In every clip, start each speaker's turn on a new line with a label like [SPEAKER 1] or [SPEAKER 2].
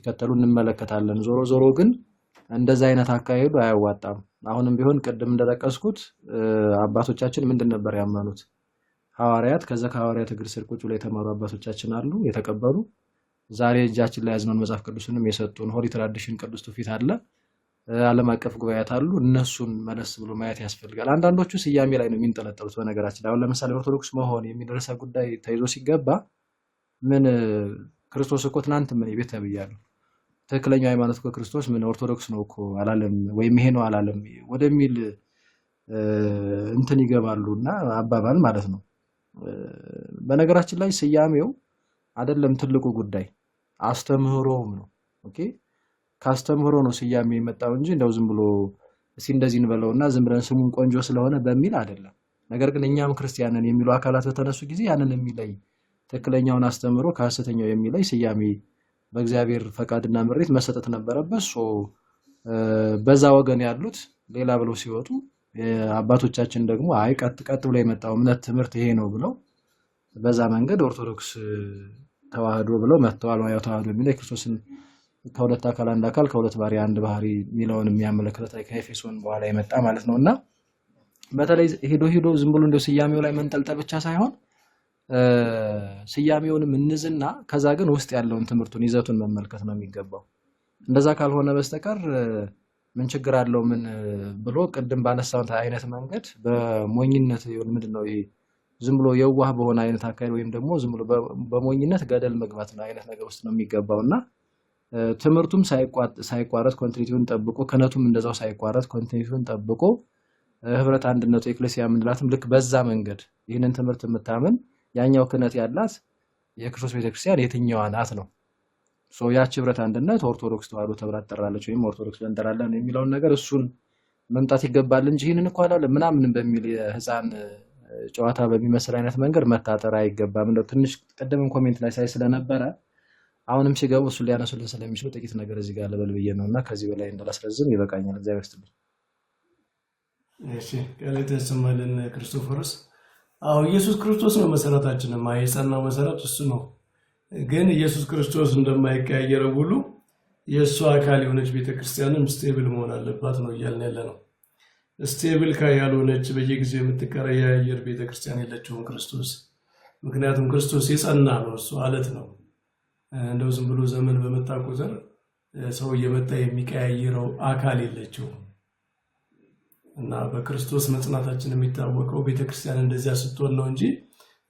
[SPEAKER 1] ሲከተሉ እንመለከታለን። ዞሮ ዞሮ ግን እንደዛ አይነት አካሄዱ አያዋጣም። አሁንም ቢሆን ቅድም እንደጠቀስኩት አባቶቻችን ምንድን ነበር ያመኑት? ሐዋርያት ከዛ ከሐዋርያት እግር ስር ቁጭ ብለው የተማሩ አባቶቻችን አሉ የተቀበሉ። ዛሬ እጃችን ላይ ያዝነውን መጽሐፍ ቅዱስንም የሰጡን ሆሊ ትራዲሽን ቅዱስ ትውፊት አለ፣ ዓለም አቀፍ ጉባኤያት አሉ። እነሱን መለስ ብሎ ማየት ያስፈልጋል። አንዳንዶቹ ስያሜ ላይ ነው የሚንጠለጠሉት። በነገራችን አሁን ለምሳሌ ኦርቶዶክስ መሆን የሚደረሰ ጉዳይ ተይዞ ሲገባ ምን ክርስቶስ እኮ ትናንት ምን ቤት ተብያለሁ፣ ትክክለኛው ሃይማኖት እኮ ክርስቶስ ምን ኦርቶዶክስ ነው እኮ አላለም፣ ወይም ይሄ ነው አላለም ወደሚል እንትን ይገባሉና አባባል ማለት ነው። በነገራችን ላይ ስያሜው አይደለም ትልቁ ጉዳይ አስተምህሮውም ነው። ኦኬ ካስተምህሮ ነው ስያሜ የመጣው እንጂ እንደው ዝም ብሎ እንደዚህ እንበለውና ዝም ብለን ስሙን ቆንጆ ስለሆነ በሚል አይደለም። ነገር ግን እኛም ክርስቲያንን የሚሉ አካላት በተነሱ ጊዜ ያንን የሚለይ ትክክለኛውን አስተምህሮ ከሐሰተኛው የሚለይ ስያሜ በእግዚአብሔር ፈቃድና ምሪት መሰጠት ነበረበት። በዛ ወገን ያሉት ሌላ ብለው ሲወጡ አባቶቻችን ደግሞ አይ ቀጥ ብሎ የመጣው እምነት ትምህርት ይሄ ነው ብለው በዛ መንገድ ኦርቶዶክስ ተዋህዶ ብለው መጥተዋል። ያው ተዋህዶ የሚለው ክርስቶስን ከሁለት አካል አንድ አካል ከሁለት ባህሪ አንድ ባህሪ የሚለውን የሚያመለክተው ከኤፌሶን በኋላ የመጣ ማለት ነውና በተለይ ሄዶ ዝም ብሎ እንደው ስያሜው ላይ መንጠልጠል ብቻ ሳይሆን ስያሜውንም እንዝና ከዛ ግን ውስጥ ያለውን ትምህርቱን ይዘቱን መመልከት ነው የሚገባው። እንደዛ ካልሆነ በስተቀር ምን ችግር አለው ምን ብሎ ቅድም ባነሳው አይነት መንገድ በሞኝነት ምንድነው ይሄ ዝም ብሎ የዋህ በሆነ አይነት አካሄድ ወይም ደግሞ ዝም ብሎ በሞኝነት ገደል መግባት ነው አይነት ነገር ውስጥ ነው የሚገባውና ትምህርቱም ሳይቋረጥ ኮንቲኒቲውን ጠብቆ ከነቱም እንደዛው ሳይቋረጥ ኮንቲኒቲውን ጠብቆ ህብረት አንድነቱ ኤክሌሲያ ምንላትም ልክ በዛ መንገድ ይህንን ትምህርት የምታምን ያኛው ክህነት ያላት የክርስቶስ ቤተክርስቲያን የትኛዋ ናት ነው። ያቺ ህብረት አንድነት ኦርቶዶክስ ተዋህዶ ተብላ ትጠራለች ወይም ኦርቶዶክስ ብለን እንጠራለን የሚለውን ነገር እሱን መምጣት ይገባል እንጂ ይህንን እኮ አላለም ምናምን በሚል የህፃን ጨዋታ በሚመስል አይነት መንገድ መታጠር አይገባም። እንደው ትንሽ ቀደም ኮሜንት ላይ ሳይ ስለነበረ አሁንም ሲገቡ እሱ ሊያነሱልን ስለሚችሉ ጥቂት ነገር እዚህ ጋር ለበል ብዬ ነውና ከዚህ በላይ እንዳላስረዝም ይበቃኛል። እግዚአብሔር ይስጥልኝ።
[SPEAKER 2] እሺ ቀለተ ሰማልን ክርስቶፎርስ ኢየሱስ ክርስቶስ ነው መሰረታችን፣ የጸናው መሰረት እሱ ነው። ግን ኢየሱስ ክርስቶስ እንደማይቀያየረው ሁሉ የእሱ አካል የሆነች ቤተክርስቲያንም ስቴብል መሆን አለባት ነው እያልን ያለ ነው። ስቴብል ያልሆነች በየጊዜው የምትቀያየር ቤተክርስቲያን የለችውም ክርስቶስ። ምክንያቱም ክርስቶስ የጸና ነው፣ እሱ አለት ነው። እንደው ዝም ብሎ ዘመን በመጣ ቁጥር ሰው እየመጣ የሚቀያየረው አካል የለችውም እና በክርስቶስ መጽናታችን የሚታወቀው ቤተክርስቲያን እንደዚያ ስትሆን ነው እንጂ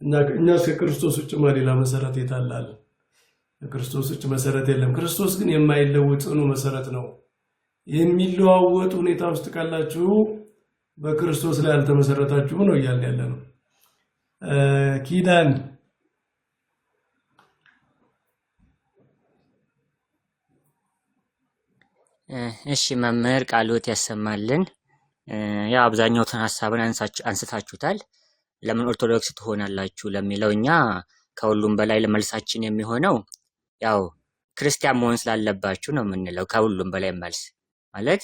[SPEAKER 2] እኛ ከክርስቶስ ውጭ ሌላ መሰረት የታላል? ከክርስቶስ ውጭ መሰረት የለም። ክርስቶስ ግን የማይለወጥ ጽኑ መሰረት ነው። የሚለዋወጥ ሁኔታ ውስጥ ካላችሁ በክርስቶስ ላይ አልተመሰረታችሁ ነው እያልን ያለ ነው። ኪዳን
[SPEAKER 3] እሺ መምህር ቃልዎት ያሰማልን። ያው አብዛኛውን ሐሳብን አንስታችሁታል። ለምን ኦርቶዶክስ ትሆናላችሁ ለሚለው እኛ ከሁሉም በላይ ለመልሳችን የሚሆነው ያው ክርስቲያን መሆን ስላለባችሁ ነው የምንለው። ከሁሉም በላይ መልስ ማለት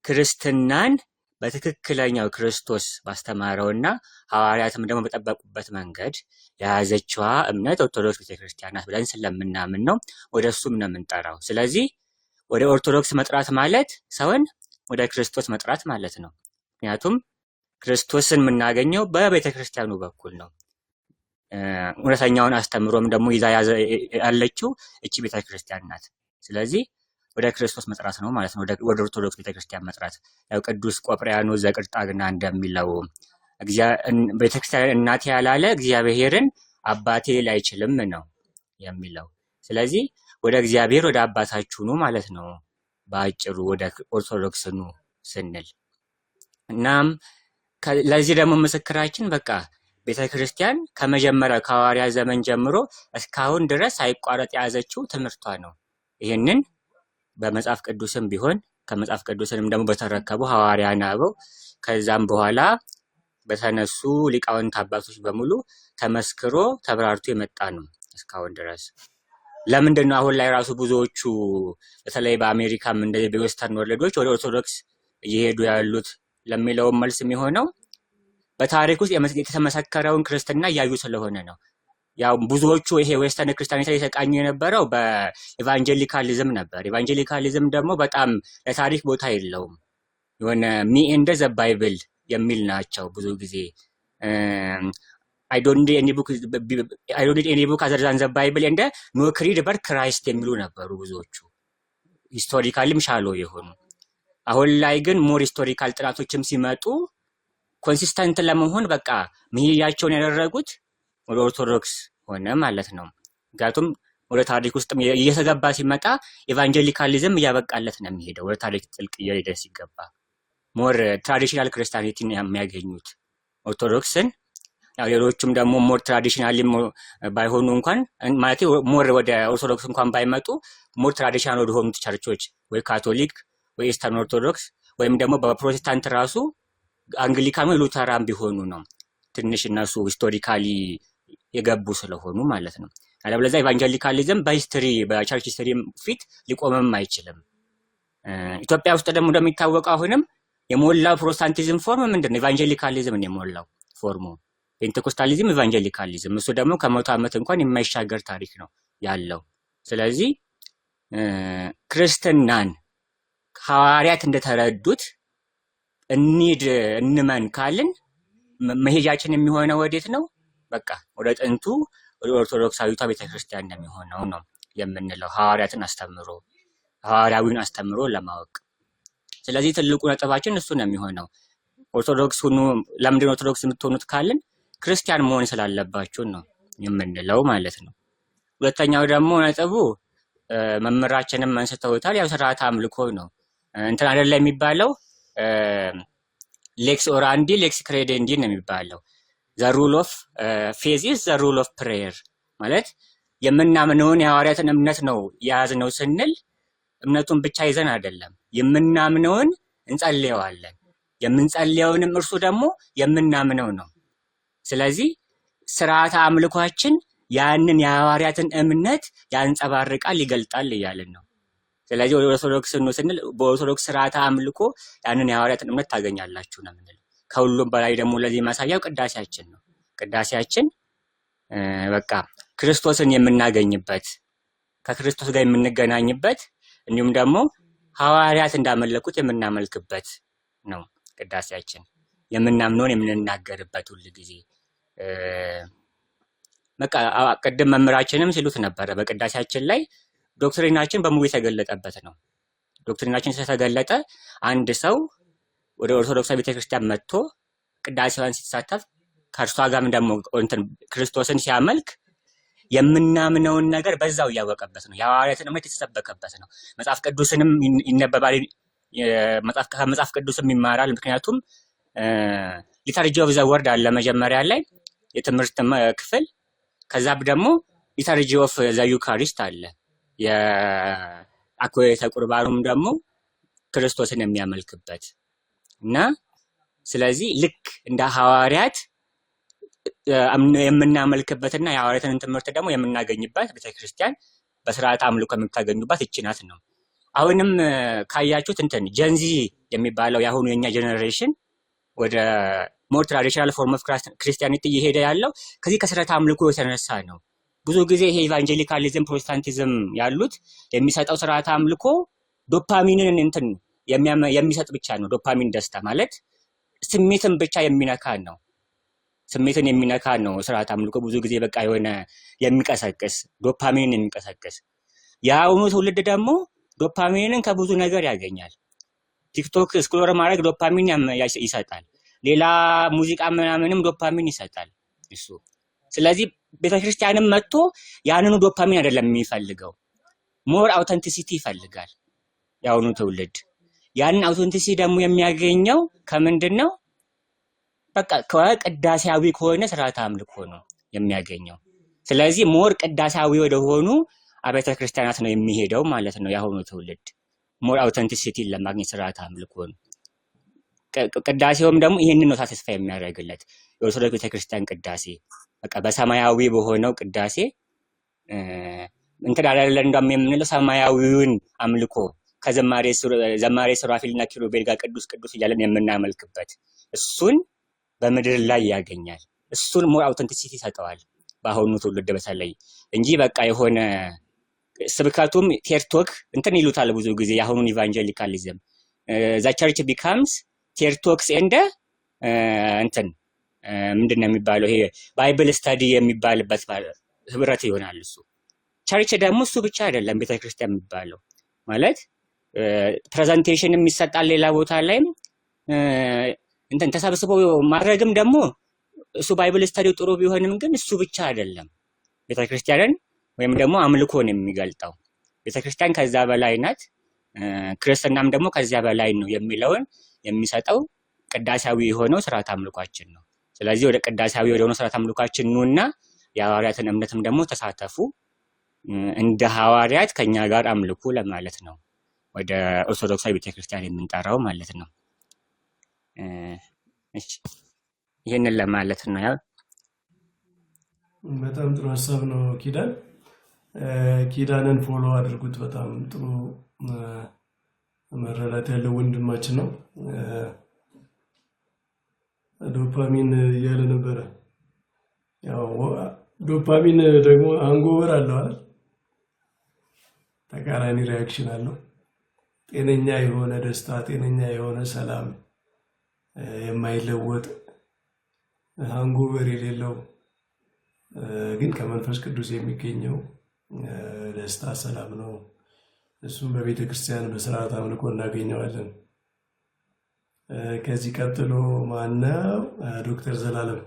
[SPEAKER 3] ክርስትናን በትክክለኛው ክርስቶስ ባስተማረውና ሐዋርያትም ደግሞ በጠበቁበት መንገድ የያዘችዋ እምነት ኦርቶዶክስ ቤተክርስቲያን ናት ብለን ስለምናምን ነው ወደሱም ነው የምንጠራው። ስለዚህ ወደ ኦርቶዶክስ መጥራት ማለት ሰውን ወደ ክርስቶስ መጥራት ማለት ነው። ምክንያቱም ክርስቶስን የምናገኘው በቤተክርስቲያኑ በኩል ነው። እውነተኛውን አስተምሮም ደግሞ ይዛ ያለችው እቺ ቤተክርስቲያን ናት። ስለዚህ ወደ ክርስቶስ መጥራት ነው ማለት ነው፣ ወደ ኦርቶዶክስ ቤተክርስቲያን መጥራት። ያው ቅዱስ ቆጵርያኖስ ዘቅርጣግና እንደሚለው ቤተክርስቲያን እናቴ ያላለ እግዚአብሔርን አባቴ ላይችልም ነው የሚለው። ስለዚህ ወደ እግዚአብሔር ወደ አባታችሁ ነው ማለት ነው በአጭሩ ወደ ኦርቶዶክስ ነው ስንል። እናም ለዚህ ደግሞ ምስክራችን በቃ ቤተክርስቲያን ከመጀመሪያው ከሐዋርያ ዘመን ጀምሮ እስካሁን ድረስ ሳይቋረጥ የያዘችው ትምህርቷ ነው። ይሄንን በመጽሐፍ ቅዱስም ቢሆን ከመጽሐፍ ቅዱስንም ደግሞ በተረከቡ ሐዋርያን አበው ከዛም በኋላ በተነሱ ሊቃውንት አባቶች በሙሉ ተመስክሮ ተብራርቶ የመጣ ነው እስካሁን ድረስ። ለምንድን ነው አሁን ላይ ራሱ ብዙዎቹ በተለይ በአሜሪካም እንደዚህ በዌስተርን ወርልዶች ወደ ኦርቶዶክስ እየሄዱ ያሉት ለሚለው መልስ የሚሆነው በታሪክ ውስጥ የተመሰከረውን ክርስትና እያዩ ስለሆነ ነው። ያው ብዙዎቹ ይሄ ዌስተርን ክርስቲያኒቲ የተቃኙ የነበረው በኢቫንጀሊካሊዝም ነበር። ኢቫንጀሊካሊዝም ደግሞ በጣም ለታሪክ ቦታ የለውም። የሆነ ሚ ኤንድ ዘ ባይብል የሚል ናቸው ብዙ ጊዜ። I don't need any book other than the Bible and no creed but Christ የሚሉ ነበሩ ብዙዎቹ ሂስቶሪካሊም ሻሎ የሆኑ። አሁን ላይ ግን ሞር ሂስቶሪካል ጥናቶችም ሲመጡ ኮንሲስተንት ለመሆን በቃ መሄጃቸውን ያደረጉት ወደ ኦርቶዶክስ ሆነ ማለት ነው። ምክንያቱም ወደ ታሪክ ውስጥ እየተገባ ሲመጣ ኢቫንጀሊካሊዝም እያበቃለት ነው የሚሄደው። ወደ ታሪክ ጥልቅ እየሄደ ሲገባ ሞር ትራዲሽናል ክርስቲያኒቲን የሚያገኙት ኦርቶዶክስን፣ ያው ሌሎቹም ደግሞ ሞር ትራዲሽናሊ ባይሆኑ እንኳን ማለት ሞር ወደ ኦርቶዶክስ እንኳን ባይመጡ ሞር ትራዲሽናል ወደ ሆኑት ቸርቾች ወይ ካቶሊክ ወይ ኢስተርን ኦርቶዶክስ ወይም ደግሞ በፕሮቴስታንት ራሱ አንግሊካን ወይ ሉተራን ቢሆኑ ነው ትንሽ እነሱ ሂስቶሪካሊ የገቡ ስለሆኑ ማለት ነው። አለበለዚያ ኢቫንጀሊካሊዝም በሂስትሪ በቸርች ሂስትሪ ፊት ሊቆምም አይችልም። ኢትዮጵያ ውስጥ ደግሞ እንደሚታወቀው አሁንም የሞላው ፕሮቴስታንቲዝም ፎርም ምንድነው? ኢቫንጀሊካሊዝም ነው የሞላው ፎርሙ። ፔንቴኮስታሊዝም ኢቫንጀሊካሊዝም፣ እሱ ደግሞ ከመቶ ዓመት እንኳን የማይሻገር ታሪክ ነው ያለው። ስለዚህ ክርስትናን ሐዋርያት እንደተረዱት እንመን ካልን መሄጃችን የሚሆነው ወዴት ነው? በቃ ወደ ጥንቱ ወደ ኦርቶዶክሳዊቷ ቤተክርስቲያን እንደሚሆነው ነው የምንለው፣ ሐዋርያትን አስተምሮ ሐዋርያዊን አስተምሮ ለማወቅ። ስለዚህ ትልቁ ነጥባችን እሱ ነው የሚሆነው። ኦርቶዶክስ ሁኑ። ለምንድን ነው ኦርቶዶክስ የምትሆኑት ካልን ክርስቲያን መሆን ስላለባችሁ ነው የምንለው ማለት ነው። ሁለተኛው ደግሞ ነጥቡ መምህራችንም አንስተውታል፣ ያው ስርዓተ አምልኮ ነው። እንትን አይደለ የሚባለው ሌክስ ኦራንዲ ሌክስ ክሬዴንዲ ነው የሚባለው። ዘ ሩል ኦፍ ፌዝ ኢዝ ዘ ሩል ኦፍ ፕሬየር ማለት የምናምነውን የሐዋርያትን እምነት ነው የያዝነው ስንል እምነቱን ብቻ ይዘን አይደለም፣ የምናምነውን እንጸልየዋለን። የምንጸልየውንም እርሱ ደግሞ የምናምነው ነው። ስለዚህ ስርዓተ አምልኳችን ያንን የሐዋርያትን እምነት ያንጸባርቃል፣ ይገልጣል እያልን ነው። ስለዚህ ወደ ኦርቶዶክስ ነው ስንል በኦርቶዶክስ ስርዓተ አምልኮ ያንን የሐዋርያትን እምነት ታገኛላችሁ ነው የምንለው። ከሁሉም በላይ ደግሞ ለዚህ ማሳያው ቅዳሴያችን ነው። ቅዳሴያችን በቃ ክርስቶስን የምናገኝበት፣ ከክርስቶስ ጋር የምንገናኝበት፣ እንዲሁም ደግሞ ሐዋርያት እንዳመለኩት የምናመልክበት ነው። ቅዳሴያችን የምናምነውን የምንናገርበት ሁሉ ጊዜ በቃ ቅድም መምህራችንም ሲሉት ነበረ። በቅዳሴያችን ላይ ዶክትሪናችን በሙሉ የተገለጠበት ነው። ዶክትሪናችን ስለተገለጠ አንድ ሰው ወደ ኦርቶዶክስ ቤተክርስቲያን መጥቶ ቅዳሴዋን ሲሳተፍ ከእርሷ ጋርም ደግሞ ክርስቶስን ሲያመልክ የምናምነውን ነገር በዛው እያወቀበት ነው። የሐዋርያትን እምነት የተሰበከበት ነው። መጽሐፍ ቅዱስንም ይነበባል፣ ከመጽሐፍ ቅዱስም ይማራል። ምክንያቱም ሊተርጂ ኦፍ ዘ ወርድ አለ መጀመሪያ ላይ የትምህርት ክፍል፣ ከዛ ደግሞ ሊተርጂ ኦፍ ዘ ዩካሪስት አለ የአክብሮተ ቁርባኑም ደግሞ ክርስቶስን የሚያመልክበት እና ስለዚህ ልክ እንደ ሐዋርያት የምናመልክበትና የሐዋርያትን ትምህርት ደግሞ የምናገኝበት ቤተክርስቲያን በስርዓተ አምልኮ የምታገኙባት እቺ ናት ነው። አሁንም ካያችሁት ጀንዚ የሚባለው የአሁኑ የኛ ጀነሬሽን ወደ ሞር ትራዲሽናል ፎርም ኦፍ ክርስቲያኒቲ እየሄደ ያለው ከዚህ ከስርዓተ አምልኮ የተነሳ ነው። ብዙ ጊዜ ይሄ ኢቫንጀሊካሊዝም ፕሮቴስታንቲዝም ያሉት የሚሰጠው ስርዓተ አምልኮ ዶፓሚንን የሚሰጥ ብቻ ነው። ዶፓሚን ደስታ ማለት ስሜትን ብቻ የሚነካ ነው። ስሜትን የሚነካ ነው ስርዓተ አምልኮ ብዙ ጊዜ በቃ የሆነ የሚቀሰቅስ ዶፓሚንን የሚቀሰቅስ። የአሁኑ ትውልድ ደግሞ ዶፓሚንን ከብዙ ነገር ያገኛል። ቲክቶክ ስክሮል ማድረግ ዶፓሚን ይሰጣል። ሌላ ሙዚቃ ምናምንም ዶፓሚን ይሰጣል እሱ። ስለዚህ ቤተክርስቲያንም መጥቶ ያንኑ ዶፓሚን አይደለም የሚፈልገው፣ ሞር አውተንቲሲቲ ይፈልጋል የአሁኑ ትውልድ። ያንን አውተንቲሲቲ ደግሞ የሚያገኘው ከምንድን ነው? በቃ ከቅዳሴያዊ ከሆነ ስርዓተ አምልኮ ነው የሚያገኘው። ስለዚህ ሞር ቅዳሴያዊ ወደሆኑ አብያተ ክርስቲያናት ነው የሚሄደው ማለት ነው የአሁኑ ትውልድ፣ ሞር አውተንቲሲቲን ለማግኘት ስርዓተ አምልኮ ነው። ቅዳሴውም ደግሞ ይሄንን ነው ሳቲስፋ የሚያደርግለት የኦርቶዶክስ ቤተክርስቲያን ቅዳሴ። በቃ በሰማያዊ በሆነው ቅዳሴ አይደለም እንደም የምንለው ሰማያዊውን አምልኮ ከዘማሬ ሱራፊልና ኪሩቤል ጋር ቅዱስ ቅዱስ እያለን የምናመልክበት እሱን በምድር ላይ ያገኛል። እሱን ሞር አውተንቲሲቲ ይሰጠዋል። በአሁኑ ትውልድ በተለይ እንጂ በቃ የሆነ ስብከቱም ቴርቶክ እንትን ይሉታል ብዙ ጊዜ የአሁኑን ኢቫንጀሊካሊዝም ዘ ቸርች ቢካምስ ቴርቶክስ እንደ እንትን ምንድነው የሚባለው ይሄ ባይብል ስተዲ የሚባልበት ህብረት ይሆናል። እሱ ቸርች ደግሞ እሱ ብቻ አይደለም ቤተክርስቲያን የሚባለው ማለት ፕሬዘንቴሽን የሚሰጣል ሌላ ቦታ ላይም እንትን ተሰብስበው ማድረግም ደግሞ እሱ ባይብል ስተዲው ጥሩ ቢሆንም ግን እሱ ብቻ አይደለም ቤተክርስቲያንን ወይም ደግሞ አምልኮን የሚገልጠው። ቤተክርስቲያን ከዛ በላይ ናት፣ ክርስትናም ደግሞ ከዛ በላይ ነው የሚለውን የሚሰጠው ቅዳሴያዊ የሆነው ስርዓት አምልኳችን ነው። ስለዚህ ወደ ቅዳሴያዊ ወደሆነው ስርዓት አምልኳችን ነውና የሐዋርያትን እምነትም ደግሞ ተሳተፉ እንደ ሐዋርያት ከኛ ጋር አምልኩ ለማለት ነው ወደ ኦርቶዶክሳዊ ቤተክርስቲያን የምንጠራው ማለት ነው። እሺ ይሄንን ለማለት ነው። ያው
[SPEAKER 2] በጣም ጥሩ ሀሳብ ነው ኪዳን። ኪዳንን ፎሎ አድርጉት። በጣም ጥሩ መረዳት ያለው ወንድማችን ነው። ዶፓሚን እያለ ነበረ። ያው ዶፓሚን ደግሞ አንጎበር አለው አይደል? ተቃራኒ ሪያክሽን አለው። ጤነኛ የሆነ ደስታ፣ ጤነኛ የሆነ ሰላም፣ የማይለወጥ አንጎበር የሌለው ግን ከመንፈስ ቅዱስ የሚገኘው ደስታ ሰላም ነው። እሱም በቤተ ክርስቲያን በስርዓት አምልኮ እናገኘዋለን። ከዚህ ቀጥሎ ማነው? ዶክተር ዘላለም።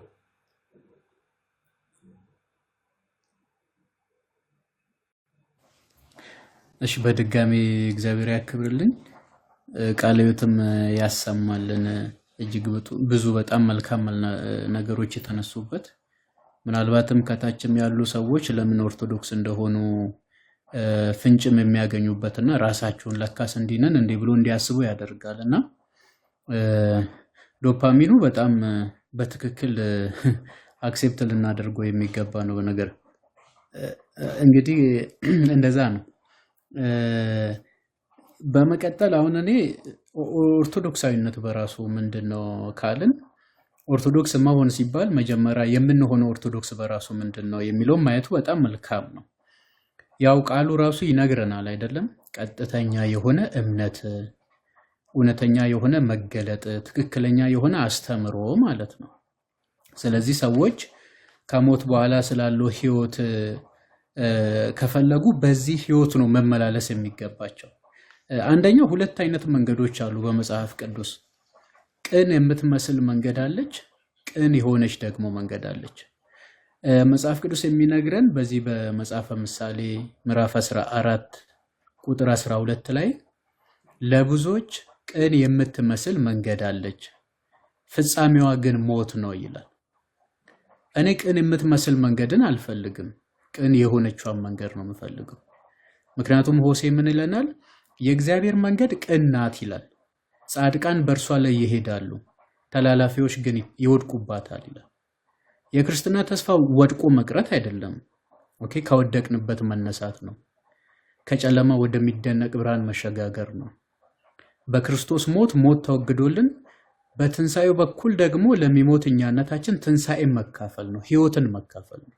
[SPEAKER 4] እሺ በድጋሚ እግዚአብሔር ያክብርልኝ፣ ቃለ ሕይወትም ያሰማልን። እጅግ ብዙ በጣም መልካም ነገሮች የተነሱበት ምናልባትም ከታችም ያሉ ሰዎች ለምን ኦርቶዶክስ እንደሆኑ ፍንጭም የሚያገኙበትና ራሳቸውን ለካስ እንዲነን እንዲህ ብሎ እንዲያስቡ ያደርጋልና ዶፓሚኑ በጣም በትክክል አክሴፕት ልናደርገው የሚገባ ነው። ነገር እንግዲህ እንደዛ ነው። በመቀጠል አሁን እኔ ኦርቶዶክሳዊነት በራሱ ምንድነው ካልን ኦርቶዶክስ መሆን ሲባል መጀመሪያ የምንሆነው ኦርቶዶክስ በራሱ ምንድነው የሚለው ማየቱ በጣም መልካም ነው። ያው ቃሉ ራሱ ይነግረናል አይደለም? ቀጥተኛ የሆነ እምነት፣ እውነተኛ የሆነ መገለጥ፣ ትክክለኛ የሆነ አስተምሮ ማለት ነው። ስለዚህ ሰዎች ከሞት በኋላ ስላለው ህይወት ከፈለጉ በዚህ ህይወት ነው መመላለስ የሚገባቸው። አንደኛው ሁለት አይነት መንገዶች አሉ በመጽሐፍ ቅዱስ። ቅን የምትመስል መንገድ አለች፣ ቅን የሆነች ደግሞ መንገድ አለች። መጽሐፍ ቅዱስ የሚነግረን በዚህ በመጽሐፈ ምሳሌ ምዕራፍ 14 ቁጥር 12 ላይ ለብዙዎች ቅን የምትመስል መንገድ አለች፣ ፍጻሜዋ ግን ሞት ነው ይላል። እኔ ቅን የምትመስል መንገድን አልፈልግም፣ ቅን የሆነችዋን መንገድ ነው የምፈልገው። ምክንያቱም ሆሴ ምን ይለናል? የእግዚአብሔር መንገድ ቅን ናት ይላል፣ ጻድቃን በእርሷ ላይ ይሄዳሉ፣ ተላላፊዎች ግን ይወድቁባታል ይላል። የክርስትና ተስፋ ወድቆ መቅረት አይደለም። ኦኬ፣ ከወደቅንበት መነሳት ነው። ከጨለማ ወደሚደነቅ ብርሃን መሸጋገር ነው። በክርስቶስ ሞት ተወግዶልን በትንሳኤው በኩል ደግሞ ለሚሞት እኛነታችን ትንሳኤ መካፈል ነው፣ ህይወትን መካፈል ነው።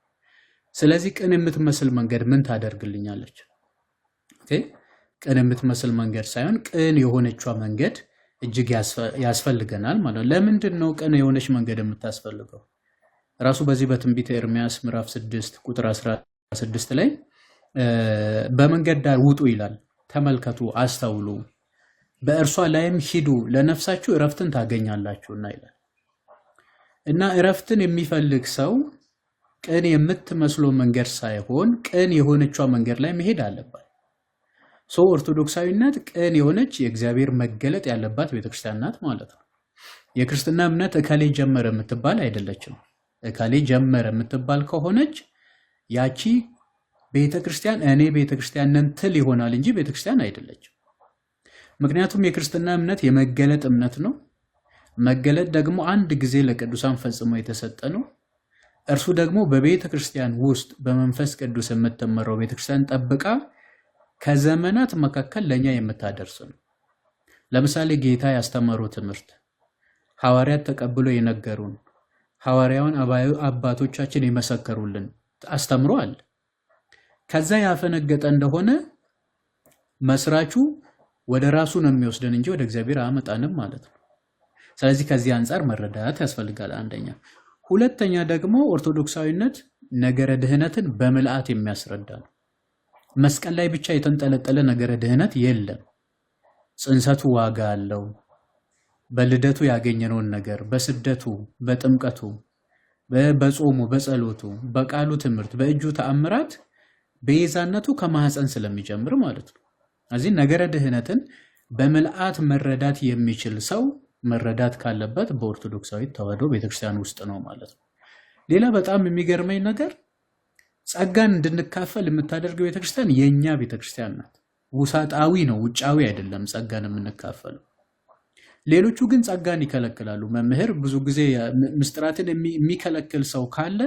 [SPEAKER 4] ስለዚህ ቅን የምትመስል መንገድ ምን ታደርግልኛለች? ኦኬ፣ ቅን የምትመስል መንገድ ሳይሆን ቅን የሆነችዋ መንገድ እጅግ ያስፈልገናል ማለት ነው። ለምንድን ነው ቅን የሆነች መንገድ የምታስፈልገው? ራሱ በዚህ በትንቢተ ኤርምያስ ምዕራፍ 6 ቁጥር 16 ላይ በመንገድ ዳር ውጡ ይላል፣ ተመልከቱ፣ አስተውሉ፣ በእርሷ ላይም ሂዱ፣ ለነፍሳችሁ እረፍትን ታገኛላችሁና ይላል። እና እረፍትን የሚፈልግ ሰው ቅን የምትመስለው መንገድ ሳይሆን ቅን የሆነችዋ መንገድ ላይ መሄድ አለበት። ኦርቶዶክሳዊነት ቅን የሆነች የእግዚአብሔር መገለጥ ያለባት ቤተክርስቲያን ናት ማለት ነው። የክርስትና እምነት እከሌ ጀመረ የምትባል አይደለችም። እከሌ ጀመረ የምትባል ከሆነች ያቺ ቤተክርስቲያን እኔ ቤተክርስቲያን ነን ትል ይሆናል እንጂ ቤተክርስቲያን አይደለችም። ምክንያቱም የክርስትና እምነት የመገለጥ እምነት ነው። መገለጥ ደግሞ አንድ ጊዜ ለቅዱሳን ፈጽሞ የተሰጠ ነው። እርሱ ደግሞ በቤተክርስቲያን ውስጥ በመንፈስ ቅዱስ የምትመራው ቤተክርስቲያን ጠብቃ ከዘመናት መካከል ለኛ የምታደርስ ነው። ለምሳሌ ጌታ ያስተማረው ትምህርት፣ ሐዋርያት ተቀብሎ የነገሩን፣ ሐዋርያውን አባቶቻችን የመሰከሩልን አስተምሮ አለ። ከዛ ያፈነገጠ እንደሆነ መስራቹ ወደ ራሱ ነው የሚወስደን እንጂ ወደ እግዚአብሔር አያመጣንም ማለት ነው። ስለዚህ ከዚህ አንጻር መረዳት ያስፈልጋል አንደኛ። ሁለተኛ ደግሞ ኦርቶዶክሳዊነት ነገረ ድህነትን በምልአት የሚያስረዳ ነው። መስቀል ላይ ብቻ የተንጠለጠለ ነገረ ድህነት የለም። ጽንሰቱ ዋጋ አለው። በልደቱ ያገኘነውን ነገር በስደቱ፣ በጥምቀቱ፣ በጾሙ፣ በጸሎቱ፣ በቃሉ ትምህርት፣ በእጁ ተአምራት ቤዛነቱ ከማህፀን ስለሚጀምር ማለት ነው። እዚህ ነገረ ድህነትን በምልአት መረዳት የሚችል ሰው መረዳት ካለበት በኦርቶዶክሳዊት ተዋሕዶ ቤተክርስቲያን ውስጥ ነው ማለት ነው። ሌላ በጣም የሚገርመኝ ነገር ጸጋን እንድንካፈል የምታደርገው ቤተክርስቲያን የኛ ቤተክርስቲያን ናት። ውሳጣዊ ነው፣ ውጫዊ አይደለም ጸጋን የምንካፈለው። ሌሎቹ ግን ጸጋን ይከለክላሉ። መምህር ብዙ ጊዜ ምስጢራትን የሚከለክል ሰው ካለ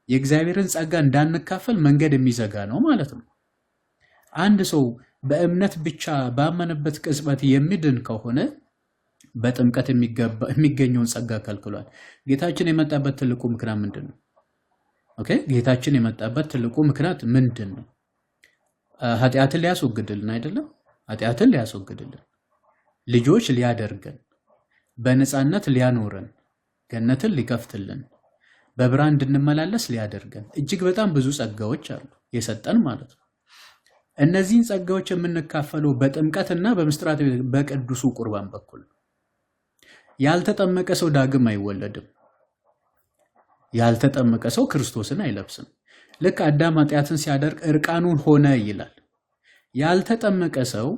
[SPEAKER 4] የእግዚአብሔርን ጸጋ እንዳንካፈል መንገድ የሚዘጋ ነው ማለት ነው። አንድ ሰው በእምነት ብቻ ባመነበት ቅጽበት የሚድን ከሆነ በጥምቀት የሚገኘውን ጸጋ ከልክሏል። ጌታችን የመጣበት ትልቁ ምክንያት ምንድን ነው? ኦኬ፣ ጌታችን የመጣበት ትልቁ ምክንያት ምንድን ነው? ኃጢአትን ሊያስወግድልን አይደለም? ኃጢአትን ሊያስወግድልን፣ ልጆች ሊያደርገን፣ በነፃነት ሊያኖረን፣ ገነትን ሊከፍትልን፣ በብርሃን እንድንመላለስ ሊያደርገን እጅግ በጣም ብዙ ጸጋዎች አሉ የሰጠን ማለት ነው። እነዚህን ጸጋዎች የምንካፈለው በጥምቀትና በምስጢራት በቅዱሱ ቁርባን በኩል። ያልተጠመቀ ሰው ዳግም አይወለድም። ያልተጠመቀ ሰው ክርስቶስን አይለብስም። ልክ አዳም ኃጢአትን ሲያደርግ እርቃኑን ሆነ ይላል። ያልተጠመቀ ሰው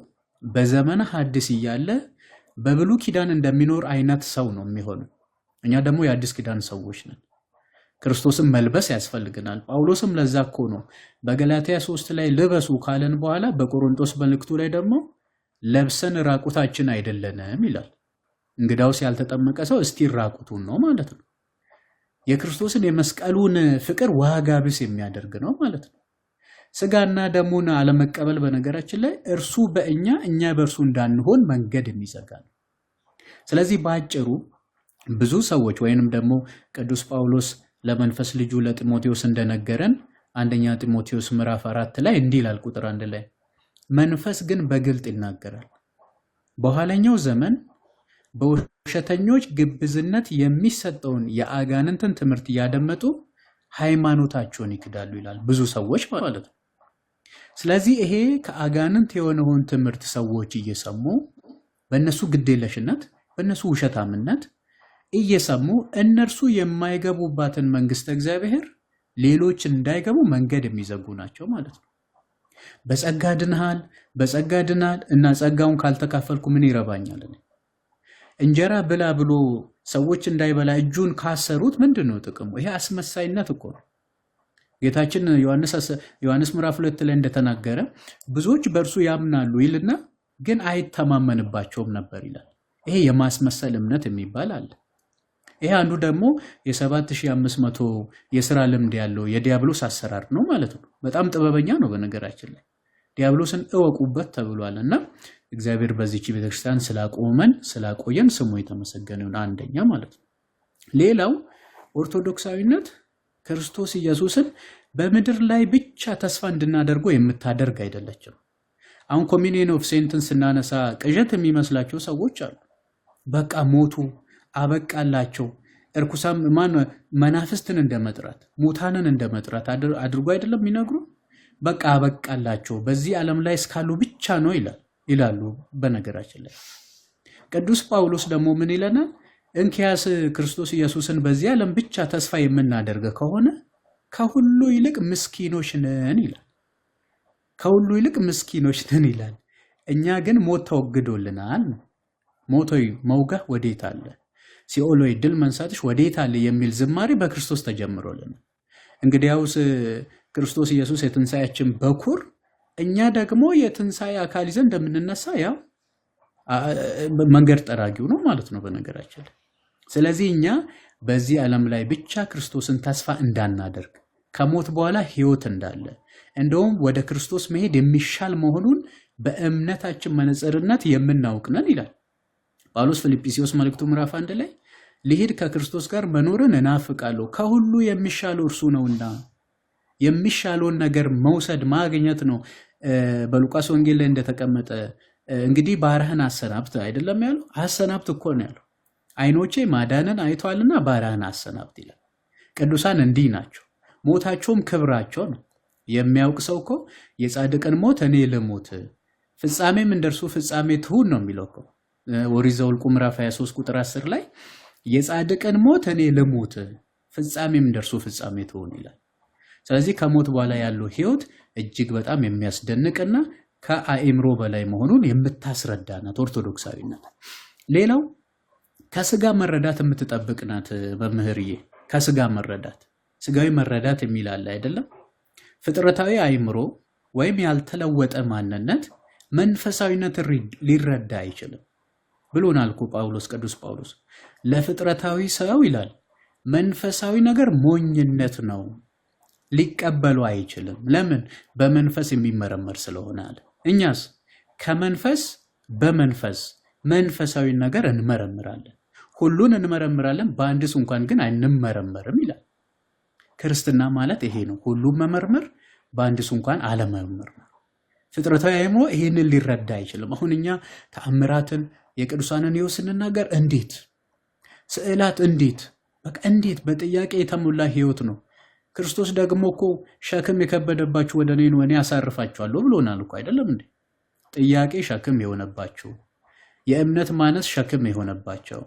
[SPEAKER 4] በዘመነ ሐዲስ እያለ በብሉይ ኪዳን እንደሚኖር አይነት ሰው ነው የሚሆነው። እኛ ደግሞ የአዲስ ኪዳን ሰዎች ነን። ክርስቶስን መልበስ ያስፈልገናል። ጳውሎስም ለዛ እኮ ነው በገላትያ 3 ላይ ልበሱ ካለን በኋላ በቆሮንቶስ መልእክቱ ላይ ደግሞ ለብሰን ራቁታችን አይደለንም ይላል። እንግዳውስ ያልተጠመቀ ሰው እስቲ ራቁቱን ነው ማለት ነው። የክርስቶስን የመስቀሉን ፍቅር ዋጋ ቢስ የሚያደርግ ነው ማለት ነው። ስጋና ደሙን አለመቀበል በነገራችን ላይ እርሱ በእኛ እኛ በእርሱ እንዳንሆን መንገድ የሚዘጋ ነው። ስለዚህ በአጭሩ ብዙ ሰዎች ወይንም ደግሞ ቅዱስ ጳውሎስ ለመንፈስ ልጁ ለጢሞቴዎስ እንደነገረን አንደኛ ጢሞቴዎስ ምዕራፍ 4 ላይ እንዲህ ይላል ቁጥር 1 ላይ መንፈስ ግን በግልጥ ይናገራል፣ በኋለኛው ዘመን በውሸተኞች ግብዝነት የሚሰጠውን የአጋንንትን ትምህርት እያደመጡ ሃይማኖታቸውን ይክዳሉ ይላል። ብዙ ሰዎች ማለት ነው። ስለዚህ ይሄ ከአጋንንት የሆነውን ትምህርት ሰዎች እየሰሙ በእነሱ ግዴለሽነት፣ በእነሱ ውሸታምነት እየሰሙ እነርሱ የማይገቡባትን መንግስተ እግዚአብሔር ሌሎች እንዳይገቡ መንገድ የሚዘጉ ናቸው ማለት ነው። በጸጋ ድነሃል፣ በጸጋ ድናል እና ጸጋውን ካልተካፈልኩ ምን ይረባኛል? እንጀራ ብላ ብሎ ሰዎች እንዳይበላ እጁን ካሰሩት ምንድነው ጥቅሙ? ይሄ አስመሳይነት እኮ ነው። ጌታችን ዮሐንስ ምዕራፍ 2 ላይ እንደተናገረ ብዙዎች በእርሱ ያምናሉ ይልና ግን አይተማመንባቸውም ነበር ይላል። ይሄ የማስመሰል እምነት የሚባል አለ። ይሄ አንዱ ደግሞ የ7500 የሥራ ልምድ ያለው የዲያብሎስ አሰራር ነው ማለት ነው። በጣም ጥበበኛ ነው በነገራችን ላይ። ዲያብሎስን እወቁበት ተብሏልና እግዚአብሔር በዚህች ቤተክርስቲያን ስላቆየን ስሙ የተመሰገነ ይሁን። አንደኛ ማለት ነው። ሌላው ኦርቶዶክሳዊነት ክርስቶስ ኢየሱስን በምድር ላይ ብቻ ተስፋ እንድናደርገው የምታደርግ አይደለችም። አሁን ኮሚኒየን ኦፍ ሴንትን ስናነሳ ቅዠት የሚመስላቸው ሰዎች አሉ። በቃ ሞቱ አበቃላቸው። እርኩሳም መናፍስትን እንደመጥራት ሙታንን እንደመጥራት አድርጎ አይደለም የሚነግሩ። በቃ አበቃላቸው በዚህ ዓለም ላይ እስካሉ ብቻ ነው ይላሉ። በነገራችን ላይ ቅዱስ ጳውሎስ ደግሞ ምን ይለናል? እንኪያስ ክርስቶስ ኢየሱስን በዚህ ዓለም ብቻ ተስፋ የምናደርግ ከሆነ ከሁሉ ይልቅ ምስኪኖች ነን ይላል። ከሁሉ ይልቅ ምስኪኖች ነን ይላል። እኛ ግን ሞት ተወግዶልናል። ሞቶይ መውጋህ ወዴት አለ? ሲኦሎይ ድል መንሳትሽ ወዴት አለ? የሚል ዝማሬ በክርስቶስ ተጀምሮልናል። እንግዲያውስ ክርስቶስ ኢየሱስ የትንሣኤያችን በኩር፣ እኛ ደግሞ የትንሣኤ አካል ይዘን እንደምንነሳ ያው መንገድ ጠራጊው ነው ማለት ነው በነገራችን ላይ። ስለዚህ እኛ በዚህ ዓለም ላይ ብቻ ክርስቶስን ተስፋ እንዳናደርግ፣ ከሞት በኋላ ሕይወት እንዳለ፣ እንደውም ወደ ክርስቶስ መሄድ የሚሻል መሆኑን በእምነታችን መነጽርነት የምናውቅ ነን ይላል ጳውሎስ ፊልጵስዩስ መልእክቱ ምዕራፍ 1 ላይ ልሂድ ከክርስቶስ ጋር መኖርን እናፍቃለሁ ከሁሉ የሚሻለው እርሱ ነውና የሚሻለውን ነገር መውሰድ ማግኘት ነው። በሉቃስ ወንጌል ላይ እንደተቀመጠ እንግዲህ ባሪያህን አሰናብት አይደለም ያለው? አሰናብት እኮ ነው ያለው። ዓይኖቼ ማዳንን አይተዋልና ባሪያህን አሰናብት ይላል። ቅዱሳን እንዲህ ናቸው፣ ሞታቸውም ክብራቸው ነው። የሚያውቅ ሰው እኮ የጻድቅን ሞት እኔ ልሙት ፍጻሜም እንደርሱ ፍጻሜ ትሁን ነው የሚለው እኮ ኦሪት ዘኍልቍ ምዕራፍ 23 ቁጥር 10 ላይ የጻድቅን ሞት እኔ ልሙት ፍጻሜም እንደርሱ ፍጻሜ ትሁን ይላል። ስለዚህ ከሞት በኋላ ያለው ህይወት እጅግ በጣም የሚያስደንቅና ከአእምሮ በላይ መሆኑን የምታስረዳ ናት ኦርቶዶክሳዊነት። ሌላው ከስጋ መረዳት የምትጠብቅ ናት መምህርዬ። ከስጋ መረዳት ስጋዊ መረዳት የሚል አለ አይደለም? ፍጥረታዊ አእምሮ ወይም ያልተለወጠ ማንነት መንፈሳዊነትን ሊረዳ አይችልም ብሎናል እኮ ጳውሎስ፣ ቅዱስ ጳውሎስ ለፍጥረታዊ ሰው ይላል መንፈሳዊ ነገር ሞኝነት ነው፣ ሊቀበሉ አይችልም። ለምን? በመንፈስ የሚመረመር ስለሆነ አለ። እኛስ ከመንፈስ በመንፈስ መንፈሳዊ ነገር እንመረምራለን፣ ሁሉን እንመረምራለን፣ በአንድስ እንኳን ግን አንመረመርም ይላል። ክርስትና ማለት ይሄ ነው፣ ሁሉም መመርመር፣ በአንድስ እንኳን አለመመርመር። ፍጥረታዊ አእምሮ ይሄንን ሊረዳ አይችልም። አሁን እኛ ተአምራትን የቅዱሳንን ሕይወት ስንናገር እንዴት ስዕላት እንዴት በቃ እንዴት በጥያቄ የተሞላ ሕይወት ነው። ክርስቶስ ደግሞ እኮ ሸክም የከበደባችሁ ወደ እኔ ኑ እኔ አሳርፋችኋለሁ ብሎናል እኮ አይደለም እንዴ? ጥያቄ ሸክም የሆነባቸው፣ የእምነት ማነስ ሸክም የሆነባቸው፣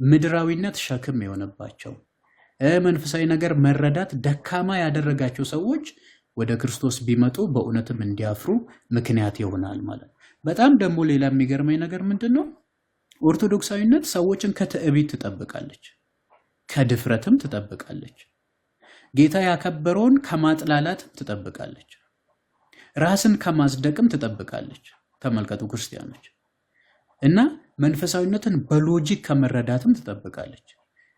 [SPEAKER 4] ምድራዊነት ሸክም የሆነባቸው፣ መንፈሳዊ ነገር መረዳት ደካማ ያደረጋቸው ሰዎች ወደ ክርስቶስ ቢመጡ በእውነትም እንዲያፍሩ ምክንያት ይሆናል ማለት። በጣም ደግሞ ሌላ የሚገርመኝ ነገር ምንድን ነው? ኦርቶዶክሳዊነት ሰዎችን ከትዕቢት ትጠብቃለች፣ ከድፍረትም ትጠብቃለች፣ ጌታ ያከበረውን ከማጥላላትም ትጠብቃለች፣ ራስን ከማጽደቅም ትጠብቃለች። ተመልከቱ ክርስቲያኖች። እና መንፈሳዊነትን በሎጂክ ከመረዳትም ትጠብቃለች።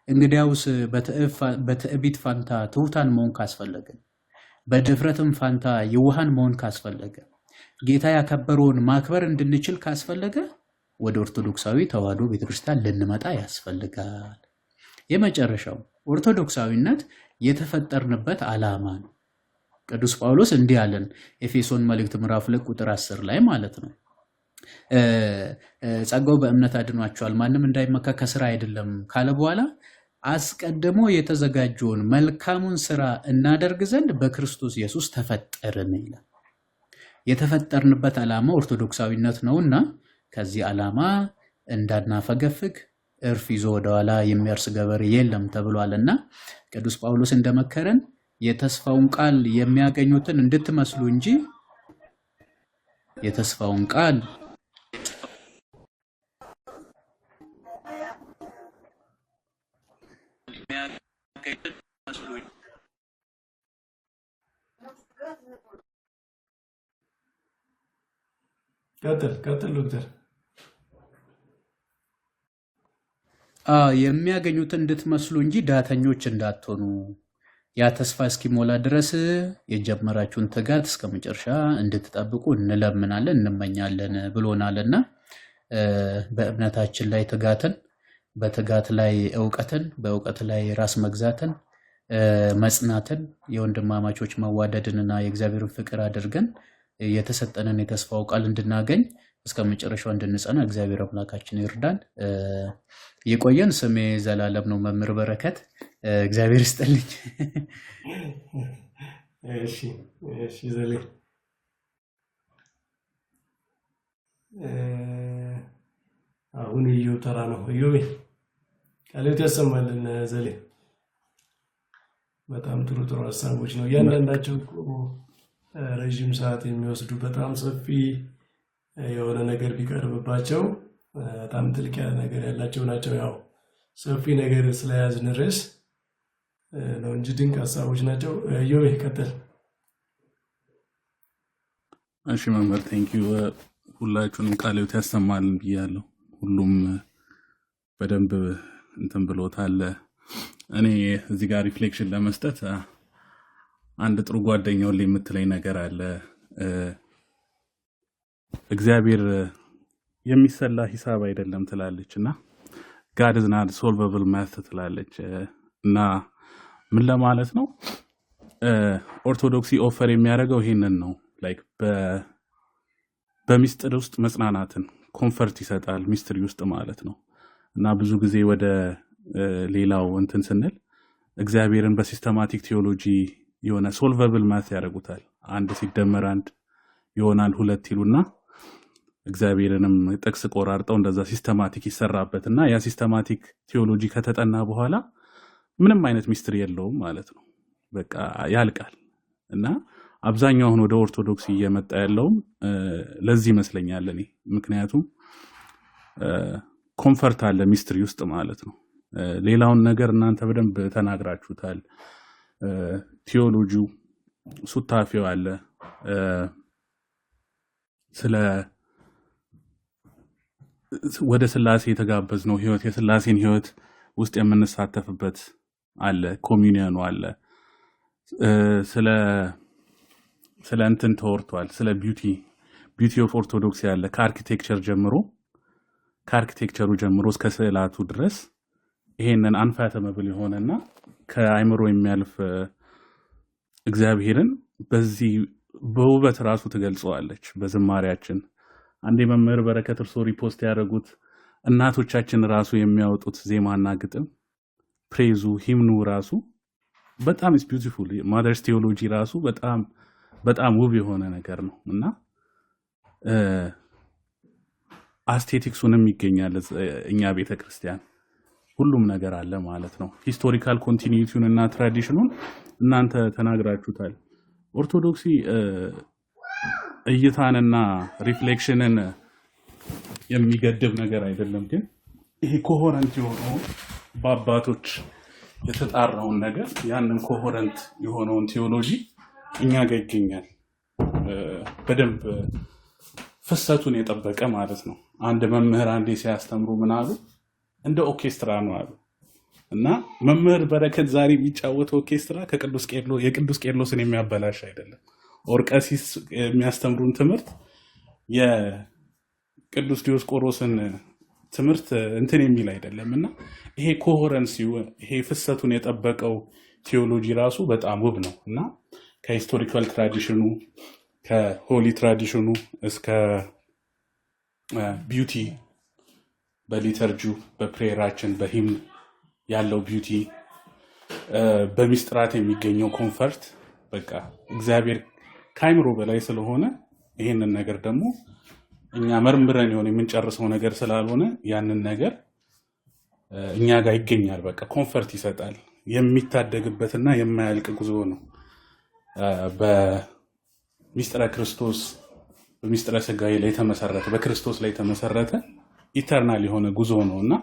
[SPEAKER 4] እንግዲያውስ በትዕቢት ፋንታ ትሑታን መሆን ካስፈለገ፣ በድፍረትም ፋንታ የዋሃን መሆን ካስፈለገ፣ ጌታ ያከበረውን ማክበር እንድንችል ካስፈለገ ወደ ኦርቶዶክሳዊ ተዋሕዶ ቤተክርስቲያን ልንመጣ ያስፈልጋል። የመጨረሻው ኦርቶዶክሳዊነት የተፈጠርንበት ዓላማ ነው። ቅዱስ ጳውሎስ እንዲህ አለን ኤፌሶን መልእክት ምዕራፍ 2 ቁጥር 10 ላይ ማለት ነው። ጸጋው በእምነት አድኗቸዋል፣ ማንም እንዳይመካ ከስራ አይደለም ካለ በኋላ አስቀድሞ የተዘጋጀውን መልካሙን ስራ እናደርግ ዘንድ በክርስቶስ ኢየሱስ ተፈጠርን ይላል። የተፈጠርንበት ዓላማ ኦርቶዶክሳዊነት ነውና ከዚህ ዓላማ እንዳናፈገፍግ እርፍ ይዞ ወደኋላ የሚያርስ ገበሬ የለም ተብሏልና ቅዱስ ጳውሎስ እንደመከረን የተስፋውን ቃል የሚያገኙትን እንድትመስሉ እንጂ የተስፋውን ቃል
[SPEAKER 2] ቀጥል ዶክተር።
[SPEAKER 4] የሚያገኙትን እንድትመስሉ እንጂ ዳተኞች እንዳትሆኑ ያ ተስፋ እስኪሞላ ድረስ የጀመራችሁን ትጋት እስከ መጨረሻ እንድትጠብቁ እንለምናለን እንመኛለን ብሎናልና በእምነታችን ላይ ትጋትን፣ በትጋት ላይ እውቀትን፣ በእውቀት ላይ ራስ መግዛትን፣ መጽናትን፣ የወንድማማቾች መዋደድንና የእግዚአብሔርን ፍቅር አድርገን የተሰጠንን የተስፋው ቃል እንድናገኝ እስከ መጨረሻው እንድንጸና እግዚአብሔር አምላካችን ይርዳን። የቆየን ስሜ ዘላለም ነው። መምህር በረከት እግዚአብሔር ይስጥልኝ።
[SPEAKER 2] እሺ ዘሌ አሁን እዩ ተራ ነው። እዩ ቃልት ያሰማልን ዘሌ። በጣም ጥሩ ሀሳቦች ነው። እያንዳንዳቸው ረዥም ሰዓት የሚወስዱ በጣም ሰፊ የሆነ ነገር ቢቀርብባቸው በጣም ጥልቅ ያለ ነገር ያላቸው ናቸው። ያው ሰፊ ነገር ስለያዝን ርዕስ ነው እንጂ ድንቅ ሀሳቦች ናቸው። ዮቤ ቀጥል።
[SPEAKER 5] እሺ መምህር ቴንኪዩ። ሁላችሁንም ቃልዎት ያሰማልን ብያለሁ። ሁሉም በደንብ እንትን ብሎታል። እኔ እዚህ ጋር ሪፍሌክሽን ለመስጠት አንድ ጥሩ ጓደኛው ላይ የምትለኝ ነገር አለ። እግዚአብሔር የሚሰላ ሂሳብ አይደለም ትላለች እና God is not solvable math ትላለች እና ምን ለማለት ነው? ኦርቶዶክሲ ኦፈር የሚያደርገው ይሄንን ነው። ላይክ በሚስጥር ውስጥ መጽናናትን ኮምፈርት ይሰጣል፣ ሚስጥሪ ውስጥ ማለት ነው። እና ብዙ ጊዜ ወደ ሌላው እንትን ስንል እግዚአብሔርን በሲስተማቲክ ቴዎሎጂ የሆነ ሶልቨብል ማት ያደርጉታል። 1 ሲደመር 1 ይሆናል 2 ይሉና እግዚአብሔርንም ጥቅስ ቆራርጠው እንደዛ ሲስተማቲክ ይሰራበትና ያ ሲስተማቲክ ቴዎሎጂ ከተጠና በኋላ ምንም አይነት ሚስጥር የለውም ማለት ነው። በቃ ያልቃል። እና አብዛኛው አሁን ወደ ኦርቶዶክስ እየመጣ ያለው ለዚህ ይመስለኛል እኔ። ምክንያቱም ኮምፈርት አለ ሚስጥሪ ውስጥ ማለት ነው። ሌላውን ነገር እናንተ በደንብ ተናግራችሁታል። ቴዎሎጂው ሱታፊው አለ፣ ስለ ወደ ስላሴ የተጋበዝነው ህይወት የስላሴን ህይወት ውስጥ የምንሳተፍበት አለ፣ ኮሚኒየኑ አለ። ስለ እንትን ተወርቷል፣ ስለ ቢዩቲ ኦፍ ኦርቶዶክስ ያለ ከአርኪቴክቸሩ ጀምሮ እስከ ስዕላቱ ድረስ ይሄንን አንፋተመብል የሆነና ከአይምሮ የሚያልፍ እግዚአብሔርን በዚህ በውበት ራሱ ትገልጸዋለች በዝማሪያችን። አንዴ መምህር በረከት እርሶ ሪፖስት ያደረጉት እናቶቻችን ራሱ የሚያወጡት ዜማና ግጥም ፕሬዙ ሂምኑ ራሱ በጣም ኢስ ቢዩቲፉል። ማደርስ ቴዎሎጂ ራሱ በጣም በጣም ውብ የሆነ ነገር ነው እና አስቴቲክሱንም ይገኛል እኛ ቤተክርስቲያን ሁሉም ነገር አለ ማለት ነው። ሂስቶሪካል ኮንቲኒዩቲውን እና ትራዲሽኑን እናንተ ተናግራችሁታል። ኦርቶዶክሲ እይታንና ሪፍሌክሽንን የሚገድብ ነገር አይደለም፣ ግን ይሄ ኮሄረንት የሆነው በአባቶች የተጣራውን ነገር ያንን ኮሄረንት የሆነውን ቴዎሎጂ እኛ ጋር ይገኛል በደንብ ፍሰቱን የጠበቀ ማለት ነው። አንድ መምህር አንዴ ሲያስተምሩ ምን አሉ? እንደ ኦርኬስትራ ነው አሉ። እና መምህር በረከት ዛሬ የሚጫወተው ኦርኬስትራ የቅዱስ ቄርሎስን የሚያበላሽ አይደለም። ኦርቀሲስ የሚያስተምሩን ትምህርት የቅዱስ ዲዮስቆሮስን ትምህርት እንትን የሚል አይደለም። እና ይሄ ኮሄረንሲው ይሄ ፍሰቱን የጠበቀው ቴዎሎጂ ራሱ በጣም ውብ ነው እና ከሂስቶሪካል ትራዲሽኑ ከሆሊ ትራዲሽኑ እስከ ቢዩቲ በሊተርጂው በፕሬየራችን በሂም ያለው ቢዩቲ በሚስጥራት የሚገኘው ኮምፈርት በቃ እግዚአብሔር ከአይምሮ በላይ ስለሆነ ይሄንን ነገር ደግሞ እኛ መርምረን የሆነ የምንጨርሰው ነገር ስላልሆነ ያንን ነገር እኛ ጋር ይገኛል። በቃ ኮምፈርት ይሰጣል። የሚታደግበትና የማያልቅ ጉዞ ነው። በሚስጥረ ክርስቶስ በሚስጥረ ስጋዊ ላይ ተመሰረተ በክርስቶስ ላይ ተመሰረተ ኢተርናል የሆነ ጉዞ ነውና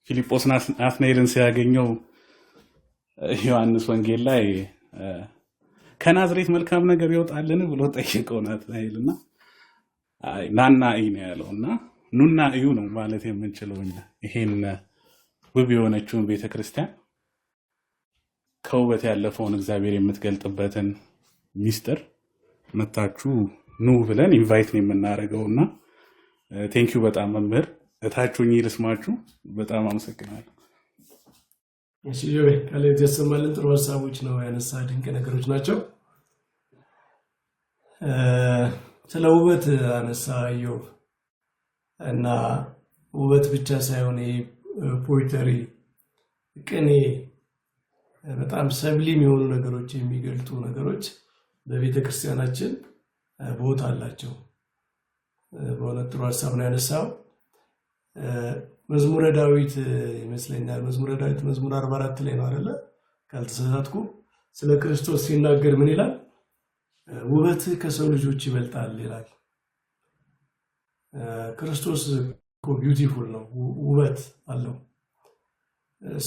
[SPEAKER 5] ፊልጶስ ናትናኤልን ሲያገኘው ዮሐንስ ወንጌል ላይ ከናዝሬት መልካም ነገር ይወጣልን ብሎ ጠየቀው ናትናኤልና ናና እዩ ነው ያለውና ኑና እዩ ነው ማለት የምንችለው እኛ ይሄን ውብ የሆነችውን ቤተክርስቲያን ከውበት ያለፈውን እግዚአብሔር የምትገልጥበትን ሚስጥር መታችሁ ኑ ብለን ኢንቫይት ነው የምናደርገውና ቴንክ ዩ በጣም መምህር እታችሁኝ ልስማችሁ በጣም አመሰግናለሁ።
[SPEAKER 2] እሺ ጆይ ካሌት ያሰማልን ጥሩ ሀሳቦች ነው ያነሳ ድንቅ ነገሮች ናቸው። ስለ ውበት አነሳ ኢዮብ እና ውበት ብቻ ሳይሆን ፖኤትሪ ቅኔ በጣም ሰብሊም የሆኑ ነገሮች የሚገልጡ ነገሮች በቤተክርስቲያናችን ቦታ አላቸው። በእውነት ጥሩ ሀሳብ ነው ያነሳው። መዝሙረ ዳዊት ይመስለኛል መዝሙረ ዳዊት መዝሙር 44 ላይ ነው አይደለ? ካልተሳሳትኩ ስለ ክርስቶስ ሲናገር ምን ይላል? ውበት ከሰው ልጆች ይበልጣል ይላል። ክርስቶስ እኮ ቢዩቲፉል ነው፣ ውበት አለው።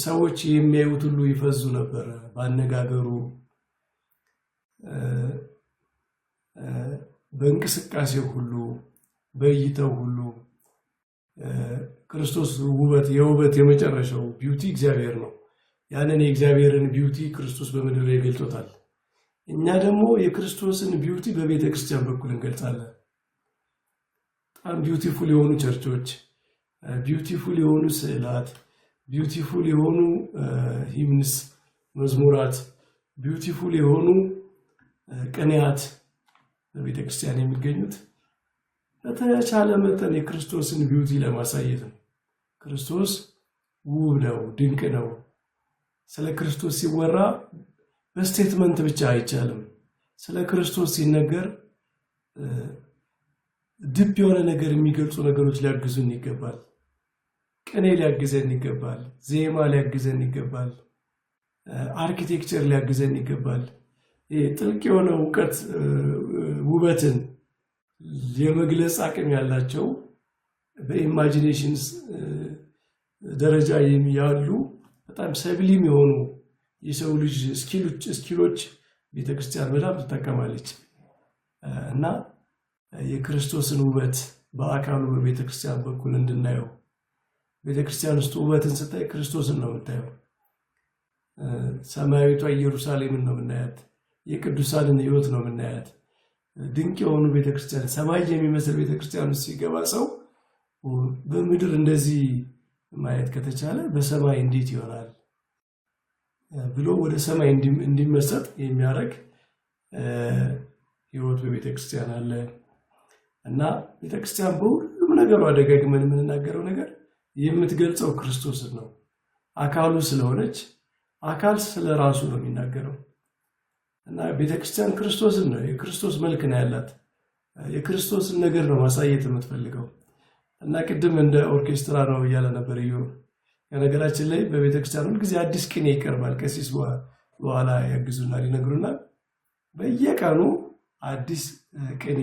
[SPEAKER 2] ሰዎች የሚያዩት ሁሉ ይፈዙ ነበር ባነጋገሩ፣ በእንቅስቃሴው ሁሉ፣ በእይታው ሁሉ። ክርስቶስ ውበት የውበት የመጨረሻው ቢዩቲ እግዚአብሔር ነው። ያንን የእግዚአብሔርን ቢዩቲ ክርስቶስ በምድር ላይ ገልጦታል። እኛ ደግሞ የክርስቶስን ቢዩቲ በቤተ ክርስቲያን በኩል እንገልጻለን። በጣም ቢዩቲፉል የሆኑ ቸርቾች፣ ቢዩቲፉል የሆኑ ስዕላት፣ ቢዩቲፉል የሆኑ ሂምንስ መዝሙራት ቢዩቲፉል የሆኑ ቅኔያት በቤተክርስቲያን የሚገኙት በተቻለ መጠን የክርስቶስን ቢዩቲ ለማሳየት ነው። ክርስቶስ ውብ ነው፣ ድንቅ ነው። ስለ ክርስቶስ ሲወራ በስቴትመንት ብቻ አይቻልም። ስለ ክርስቶስ ሲነገር ድብ የሆነ ነገር የሚገልጹ ነገሮች ሊያግዙን ይገባል። ቅኔ ሊያግዘን ይገባል። ዜማ ሊያግዘን ይገባል። አርኪቴክቸር ሊያግዘን ይገባል። ጥልቅ የሆነ እውቀት ውበትን የመግለጽ አቅም ያላቸው በኢማጂኔሽንስ ደረጃ ያሉ በጣም ሰብሊም የሆኑ የሰው ልጅ ስኪሎች ቤተክርስቲያን በጣም ትጠቀማለች እና የክርስቶስን ውበት በአካሉ በቤተክርስቲያን በኩል እንድናየው ቤተክርስቲያን ውስጥ ውበትን ስታይ ክርስቶስን ነው የምታየው። ሰማያዊቷ ኢየሩሳሌምን ነው የምናያት። የቅዱሳንን ሕይወት ነው የምናያት። ድንቅ የሆኑ ቤተክርስቲያን ሰማይ የሚመስል ቤተክርስቲያን ውስጥ ሲገባ ሰው በምድር እንደዚህ ማየት ከተቻለ በሰማይ እንዴት ይሆናል ብሎ ወደ ሰማይ እንዲመሰጥ የሚያደርግ ሕይወት በቤተክርስቲያን አለ እና ቤተክርስቲያን በሁሉም ነገሩ አደጋግመን የምንናገረው ነገር የምትገልጸው ክርስቶስን ነው። አካሉ ስለሆነች አካል ስለራሱ ነው የሚናገረው እና ቤተክርስቲያን ክርስቶስን ነው፣ የክርስቶስ መልክ ነው ያላት። የክርስቶስን ነገር ነው ማሳየት የምትፈልገው እና ቅድም እንደ ኦርኬስትራ ነው እያለ ነበር እዩ። ከነገራችን ላይ በቤተክርስቲያን ሁሉ ጊዜ አዲስ ቅኔ ይቀርባል። ቀሲስ በኋላ ያግዙናል፣ ይነግሩናል። በየቀኑ አዲስ ቅኔ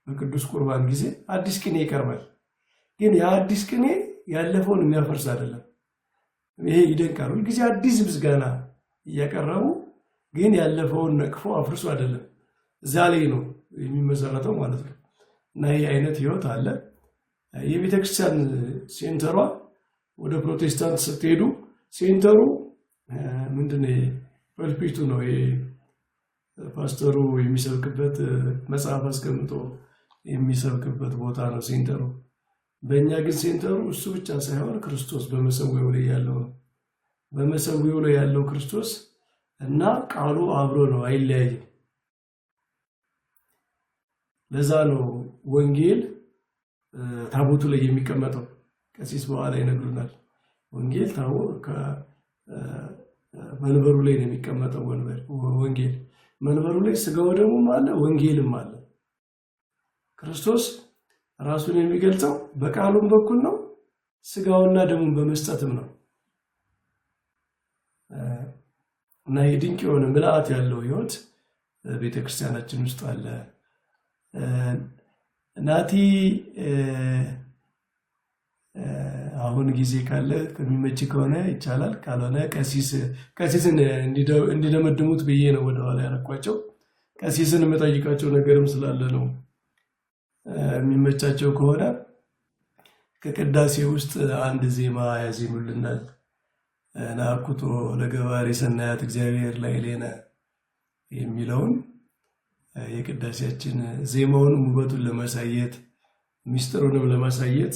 [SPEAKER 2] በቅዱስ ቁርባን ጊዜ አዲስ ቅኔ ይቀርባል። ግን ያ አዲስ ቅኔ ያለፈውን የሚያፈርስ አይደለም። ይሄ ይደንቃል። ሁሉ ጊዜ አዲስ ምስጋና እያቀረቡ ግን ያለፈውን ነቅፎ አፍርሱ አይደለም። እዛ ላይ ነው የሚመሰረተው ማለት ነው እና ይህ አይነት ህይወት አለ። የቤተክርስቲያን ሴንተሯ ወደ ፕሮቴስታንት ስትሄዱ ሴንተሩ ምንድነው? ፐልፒቱ ነው። ፓስተሩ የሚሰብክበት መጽሐፍ አስቀምጦ የሚሰብክበት ቦታ ነው ሴንተሩ። በእኛ ግን ሴንተሩ እሱ ብቻ ሳይሆን ክርስቶስ በመሰዊያው ላይ ያለው ነው። በመሰዊያው ላይ ያለው ክርስቶስ እና ቃሉ አብሮ ነው፣ አይለያይም። ለዛ ነው ወንጌል ታቦቱ ላይ የሚቀመጠው። ቀሲስ በኋላ ይነግሩናል። ወንጌል መንበሩ ላይ ነው የሚቀመጠው። ወንጌል መንበሩ ላይ ስጋው ደሙም አለ፣ ወንጌልም አለ። ክርስቶስ ራሱን የሚገልጸው በቃሉም በኩል ነው፣ ስጋውና ደሙን በመስጠትም ነው እና የድንቅ የሆነ ምልአት ያለው ህይወት ቤተክርስቲያናችን ውስጥ አለ። ናቲ አሁን ጊዜ ካለ ከሚመች ከሆነ ይቻላል፣ ካልሆነ ቀሲስን እንዲደመድሙት ብዬ ነው ወደኋላ ያረኳቸው። ቀሲስን የምጠይቃቸው ነገርም ስላለ ነው። የሚመቻቸው ከሆነ ከቅዳሴ ውስጥ አንድ ዜማ ያዜሙልናል። ናኩቶ ለገባሬ ሰናያት እግዚአብሔር ላዕሌነ የሚለውን የቅዳሴያችን ዜማውን ውበቱን ለማሳየት ሚስጥሩንም ለማሳየት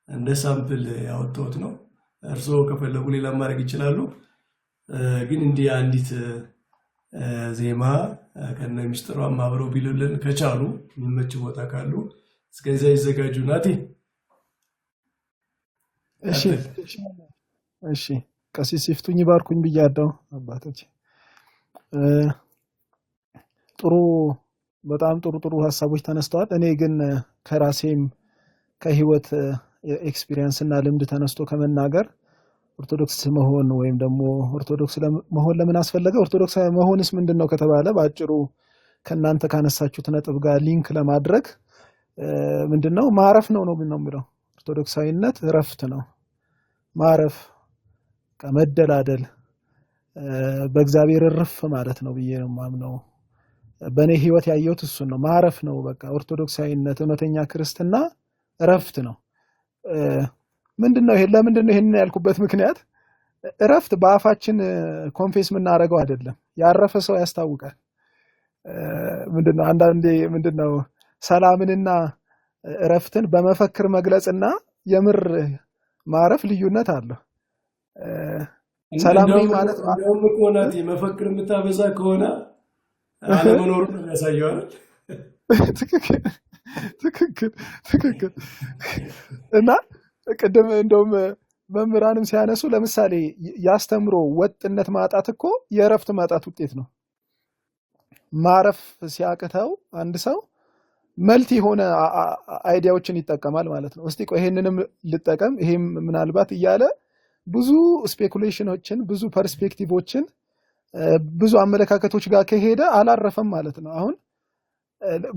[SPEAKER 2] እንደ ሳምፕል ያወጣሁት ነው። እርስዎ ከፈለጉ ሌላ ማድረግ ይችላሉ። ግን እንዲህ አንዲት ዜማ ከነ ሚስጥሯም አብረው ቢሉልን ከቻሉ የሚመች ቦታ ካሉ እስከዚያ ይዘጋጁ። ናቲ
[SPEAKER 6] እሺ ቀሲስ ይፍቱኝ ይባርኩኝ ብያለሁ። አባቶች በጣም ጥሩ ሀሳቦች ተነስተዋል። እኔ ግን ከራሴም ከህይወት ኤክስፒሪየንስ እና ልምድ ተነስቶ ከመናገር ኦርቶዶክስ መሆን ወይም ደግሞ ኦርቶዶክስ መሆን ለምን አስፈለገ፣ ኦርቶዶክስ መሆንስ ምንድነው ከተባለ ባጭሩ ከናንተ ካነሳችሁት ነጥብ ጋር ሊንክ ለማድረግ ምንድነው ማረፍ ነው የሚለው። ኦርቶዶክሳዊነት እረፍት ነው፣ ማረፍ፣ ከመደላደል በእግዚአብሔር እርፍ ማለት ነው ብዬ ነው ማምነው። በእኔ ህይወት ያየሁት እሱን ነው። ማረፍ ነው በቃ ኦርቶዶክሳዊነት፣ እውነተኛ ክርስትና እረፍት ነው። ምንድነው ይሄን ያልኩበት ምክንያት እረፍት በአፋችን ኮንፌስ የምናደርገው አይደለም። ያረፈ ሰው ያስታውቃል። ምንድነው አንዳንዴ ምንድነው ሰላምንና እረፍትን በመፈክር መግለጽና የምር ማረፍ ልዩነት አለው። ሰላም ነኝ ማለት
[SPEAKER 2] እንደውም እኮ ናቲ መፈክር የምታበዛ ከሆነ አለመኖሩን ነው የሚያሳየው አይደል?
[SPEAKER 6] ትክክል ትክክል ትክክል። እና ቅድም እንደውም መምህራንም ሲያነሱ ለምሳሌ ያስተምሮ ወጥነት ማጣት እኮ የእረፍት ማጣት ውጤት ነው። ማረፍ ሲያቅተው አንድ ሰው መልቲ የሆነ አይዲያዎችን ይጠቀማል ማለት ነው። እስቲ ቆይ ይሄንንም ልጠቀም፣ ይሄም ምናልባት እያለ ብዙ ስፔኩሌሽኖችን፣ ብዙ ፐርስፔክቲቮችን፣ ብዙ አመለካከቶች ጋር ከሄደ አላረፈም ማለት ነው። አሁን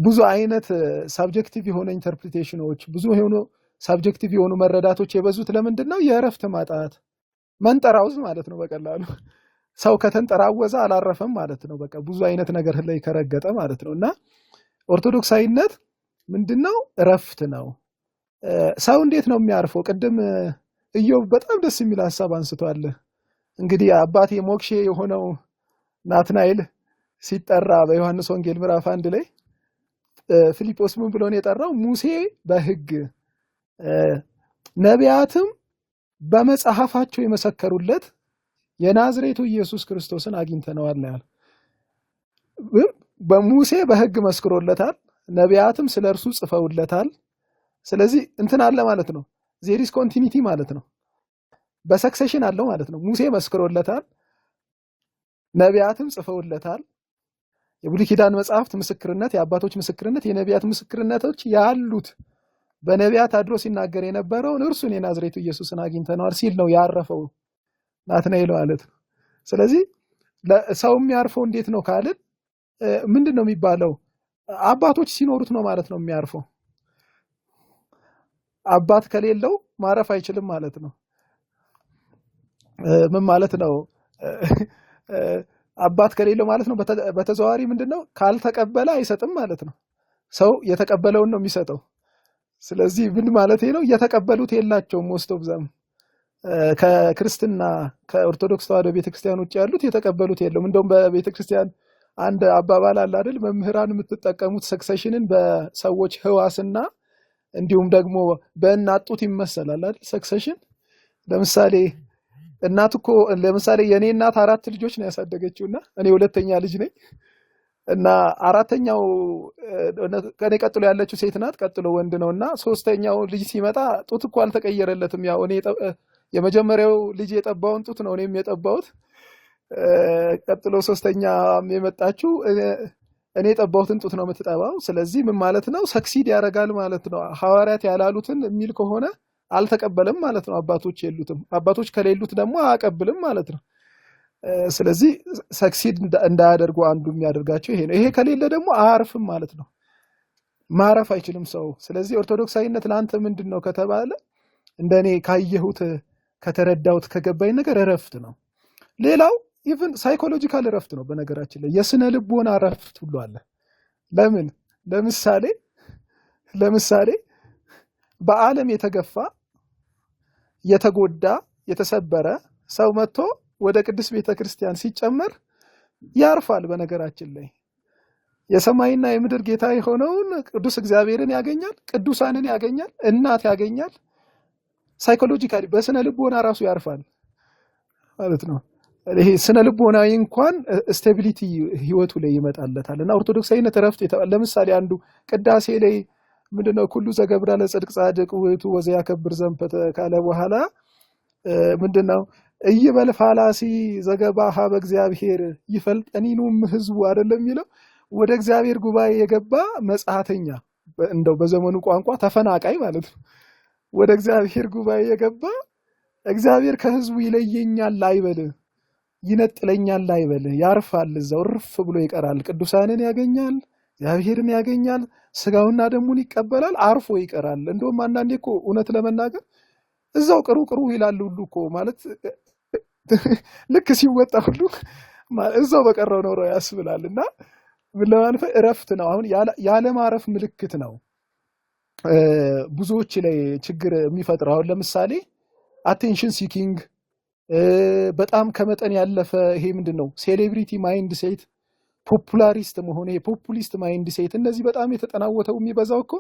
[SPEAKER 6] ብዙ አይነት ሳብጀክቲቭ የሆነ ኢንተርፕሪቴሽኖች፣ ብዙ የሆኑ ሳብጀክቲቭ የሆኑ መረዳቶች የበዙት ለምንድን ነው? የእረፍት ማጣት መንጠራውዝ ማለት ነው። በቀላሉ ሰው ከተንጠራወዘ አላረፈም ማለት ነው። በቃ ብዙ አይነት ነገር ላይ ከረገጠ ማለት ነው። እና ኦርቶዶክሳዊነት ምንድነው? እረፍት ነው። ሰው እንዴት ነው የሚያርፈው? ቅድም ኢዮብ በጣም ደስ የሚል ሐሳብ አንስቷል። እንግዲህ አባቴ ሞክሼ የሆነው ናትናኤል ሲጠራ በዮሐንስ ወንጌል ምዕራፍ 1 ላይ ፊልጶስ ምን ብሎ ነው የጠራው? ሙሴ በሕግ ነቢያትም በመጽሐፋቸው የመሰከሩለት የናዝሬቱ ኢየሱስ ክርስቶስን አግኝተነዋል ያለ። በሙሴ በሕግ መስክሮለታል፣ ነቢያትም ስለ እርሱ ጽፈውለታል። ስለዚህ እንትን አለ ማለት ነው። ዜሪስ ኮንቲኒቲ ማለት ነው። በሰክሴሽን አለው ማለት ነው። ሙሴ መስክሮለታል፣ ነቢያትም ጽፈውለታል። የብሉይ ኪዳን መጽሐፍት ምስክርነት፣ የአባቶች ምስክርነት፣ የነቢያት ምስክርነቶች ያሉት በነቢያት አድሮ ሲናገር የነበረውን እርሱን የናዝሬቱ ኢየሱስን አግኝተነዋል ሲል ነው ያረፈው ናትናኤል ማለት ነው። ስለዚህ ሰው የሚያርፈው እንዴት ነው ካልን ምንድን ነው የሚባለው? አባቶች ሲኖሩት ነው ማለት ነው የሚያርፈው። አባት ከሌለው ማረፍ አይችልም ማለት ነው። ምን ማለት ነው? አባት ከሌለው ማለት ነው በተዘዋዋሪ ምንድነው? ካልተቀበለ አይሰጥም ማለት ነው። ሰው የተቀበለውን ነው የሚሰጠው። ስለዚህ ምን ማለት ነው? የተቀበሉት የላቸውም። ሞስት ኦፍ ዘም ከክርስትና ከኦርቶዶክስ ተዋሕዶ ቤተክርስቲያን ውጭ ያሉት የተቀበሉት የለውም። እንደውም በቤተክርስቲያን አንድ አባባል አለ አይደል? መምህራን የምትጠቀሙት ሰክሰሽንን በሰዎች ህዋስና እንዲሁም ደግሞ በእናት ጡት ይመሰላል አይደል? ሰክሰሽን ለምሳሌ እናት እኮ ለምሳሌ የኔ እናት 4 ልጆች ነው ያሳደገችውና እኔ ሁለተኛ ልጅ ነኝ እና አራተኛው ከኔ ቀጥሎ ያለችው ሴት ናት፣ ቀጥሎ ወንድ ነውና ሶስተኛው ልጅ ሲመጣ ጡት እኮ አልተቀየረለትም። ያው እኔ የመጀመሪያው ልጅ የጠባውን ጡት ነው እኔም የጠባሁት። ቀጥሎ ሶስተኛ የመጣችው እኔ የጠባሁትን ጡት ነው የምትጠባው። ስለዚህ ምን ማለት ነው? ሰክሲድ ያደርጋል ማለት ነው። ሐዋርያት ያላሉትን የሚል ከሆነ አልተቀበለም ማለት ነው። አባቶች የሉትም። አባቶች ከሌሉት ደግሞ አያቀብልም ማለት ነው። ስለዚህ ሰክሲድ እንዳያደርጉ አንዱ የሚያደርጋቸው ይሄ ነው። ይሄ ከሌለ ደግሞ አያርፍም ማለት ነው። ማረፍ አይችልም ሰው። ስለዚህ ኦርቶዶክሳዊነት ለአንተ ምንድን ነው ከተባለ እንደኔ ካየሁት ከተረዳሁት ከገባኝ ነገር እረፍት ነው። ሌላው ኢቭን ሳይኮሎጂካል እረፍት ነው። በነገራችን ላይ የስነ ልቦና እረፍት ሁሉ አለ። ለምን? ለምሳሌ በዓለም የተገፋ የተጎዳ የተሰበረ ሰው መጥቶ ወደ ቅዱስ ቤተክርስቲያን ሲጨመር ያርፋል። በነገራችን ላይ የሰማይና የምድር ጌታ የሆነውን ቅዱስ እግዚአብሔርን ያገኛል፣ ቅዱሳንን ያገኛል፣ እናት ያገኛል። ሳይኮሎጂካሊ በስነ ልቦና ራሱ ያርፋል ማለት ነው። ይሄ ስነ ልቦናዊ እንኳን ስቴቢሊቲ ህይወቱ ላይ ይመጣለታል። እና ኦርቶዶክሳዊነት እረፍት ለምሳሌ አንዱ ቅዳሴ ላይ ምንድነው ኩሉ ዘገብራ ለጽድቅ ጻድቅ ውእቱ ወዘያከብር ዘንፈተ ካለ በኋላ ምንድነው እይበል ፋላሲ ዘገባ ሀበ እግዚአብሔር ይፈልጠኒኑም ህዝቡ አይደለም የሚለው ወደ እግዚአብሔር ጉባኤ የገባ መጻተኛ፣ እንደው በዘመኑ ቋንቋ ተፈናቃይ ማለት ነው። ወደ እግዚአብሔር ጉባኤ የገባ እግዚአብሔር ከህዝቡ ይለየኛል አይበል፣ ይነጥለኛል አይበል፣ ያርፋል፣ እዛው እርፍ ብሎ ይቀራል። ቅዱሳንን ያገኛል፣ እግዚአብሔርን ያገኛል፣ ስጋውና ደሙን ይቀበላል፣ አርፎ ይቀራል። እንደውም አንዳንዴ እኮ እውነት ለመናገር እዛው ቅሩ ቅሩ ይላል ሁሉ እኮ ማለት ልክ ሲወጣ ሁሉ እዛው በቀረው ኖሮ ያስብላል። እና ምን ለማለት እረፍት ነው። አሁን ያለማረፍ ምልክት ነው ብዙዎች ላይ ችግር የሚፈጥረው። አሁን ለምሳሌ አቴንሽን ሲኪንግ፣ በጣም ከመጠን ያለፈ ይሄ ምንድነው ሴሌብሪቲ ማይንድ ሴት፣ ፖፑላሪስት መሆን፣ ይሄ ፖፑሊስት ማይንድ ሴት፣ እነዚህ በጣም የተጠናወተው የሚበዛው እኮ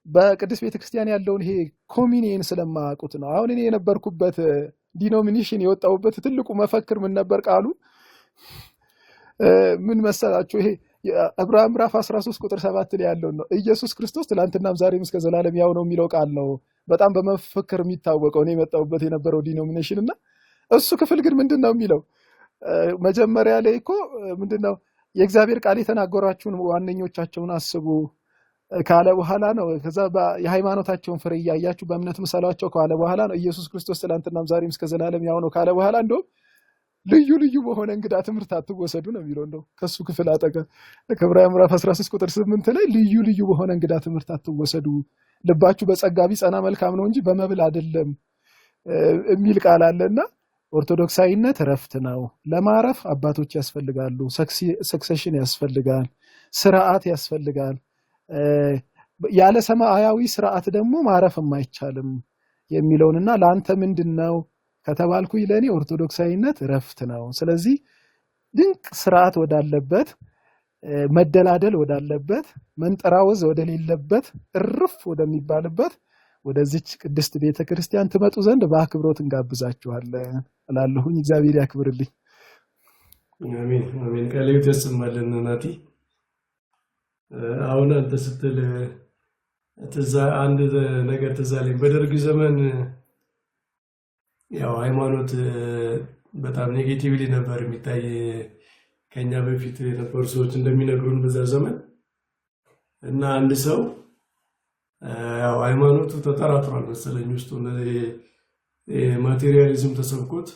[SPEAKER 6] በቅድስት ቤተክርስቲያን ያለውን ይሄ ኮሚኒየን ስለማያውቁት ነው። አሁን እኔ የነበርኩበት ዲኖሚኔሽን የወጣሁበት ትልቁ መፈክር ምን ነበር? ቃሉ ምን መሰላችሁ? ይሄ ዕብራውያን ምዕራፍ 13 ቁጥር 7 ላይ ያለው ነው። ኢየሱስ ክርስቶስ ትላንትናም ዛሬም እስከ ዘላለም ያው ነው የሚለው ቃል ነው በጣም በመፈክር የሚታወቀው እኔ የመጣሁበት የነበረው ዲኖሚኔሽን እና እሱ ክፍል ግን ምንድነው የሚለው? መጀመሪያ ላይ እኮ ምንድነው የእግዚአብሔር ቃል የተናገሯችሁን ዋነኞቻቸውን አስቡ ካለ በኋላ ነው። ከዛ የሃይማኖታቸውን ፍሬ እያያችሁ በእምነት ምሰሏቸው ካለ በኋላ ነው። ኢየሱስ ክርስቶስ ትላንትናም ዛሬም እስከ ዘላለም ያው ነው ካለ በኋላ እንደውም ልዩ ልዩ በሆነ እንግዳ ትምህርት አትወሰዱ ነው የሚለው። እንደው ከሱ ክፍል አጠገብ ዕብራውያን ምዕራፍ 13 ቁጥር 8 ላይ ልዩ ልዩ በሆነ እንግዳ ትምህርት አትወሰዱ፣ ልባችሁ በጸጋ ቢጸና መልካም ነው እንጂ በመብል አይደለም የሚል ቃል አለና ኦርቶዶክሳዊነት እረፍት ነው። ለማረፍ አባቶች ያስፈልጋሉ፣ ሰክሴሽን ያስፈልጋል፣ ስርዓት ያስፈልጋል። ያለ ሰማያዊ ስርዓት ደግሞ ማረፍም አይቻልም የሚለውንና ለአንተ ምንድነው ከተባልኩኝ ለኔ ኦርቶዶክሳዊነት እረፍት ነው። ስለዚህ ድንቅ ስርዓት ወዳለበት፣ መደላደል ወዳለበት፣ መንጠራወዝ ወደሌለበት እርፍ ወደሚባልበት ወደዚች ቅድስት ቤተክርስቲያን ትመጡ ዘንድ በአክብሮት እንጋብዛችኋለን እላለሁኝ። እግዚአብሔር ያክብርልኝ።
[SPEAKER 2] አሜን አሜን። ቃልህ ተሰማልን ናቲ። አሁን አንተ ስትል አንድ ነገር ትዝ አለኝ። በደርግ ዘመን ያው ሃይማኖት በጣም ኔጌቲቭሊ ነበር የሚታይ ከኛ በፊት የነበሩ ሰዎች እንደሚነግሩን በዛ ዘመን እና አንድ ሰው ያው ሃይማኖቱ ተጠራጥሯል መሰለኝ ውስጡ ማቴሪያሊዝም ተሰብኮት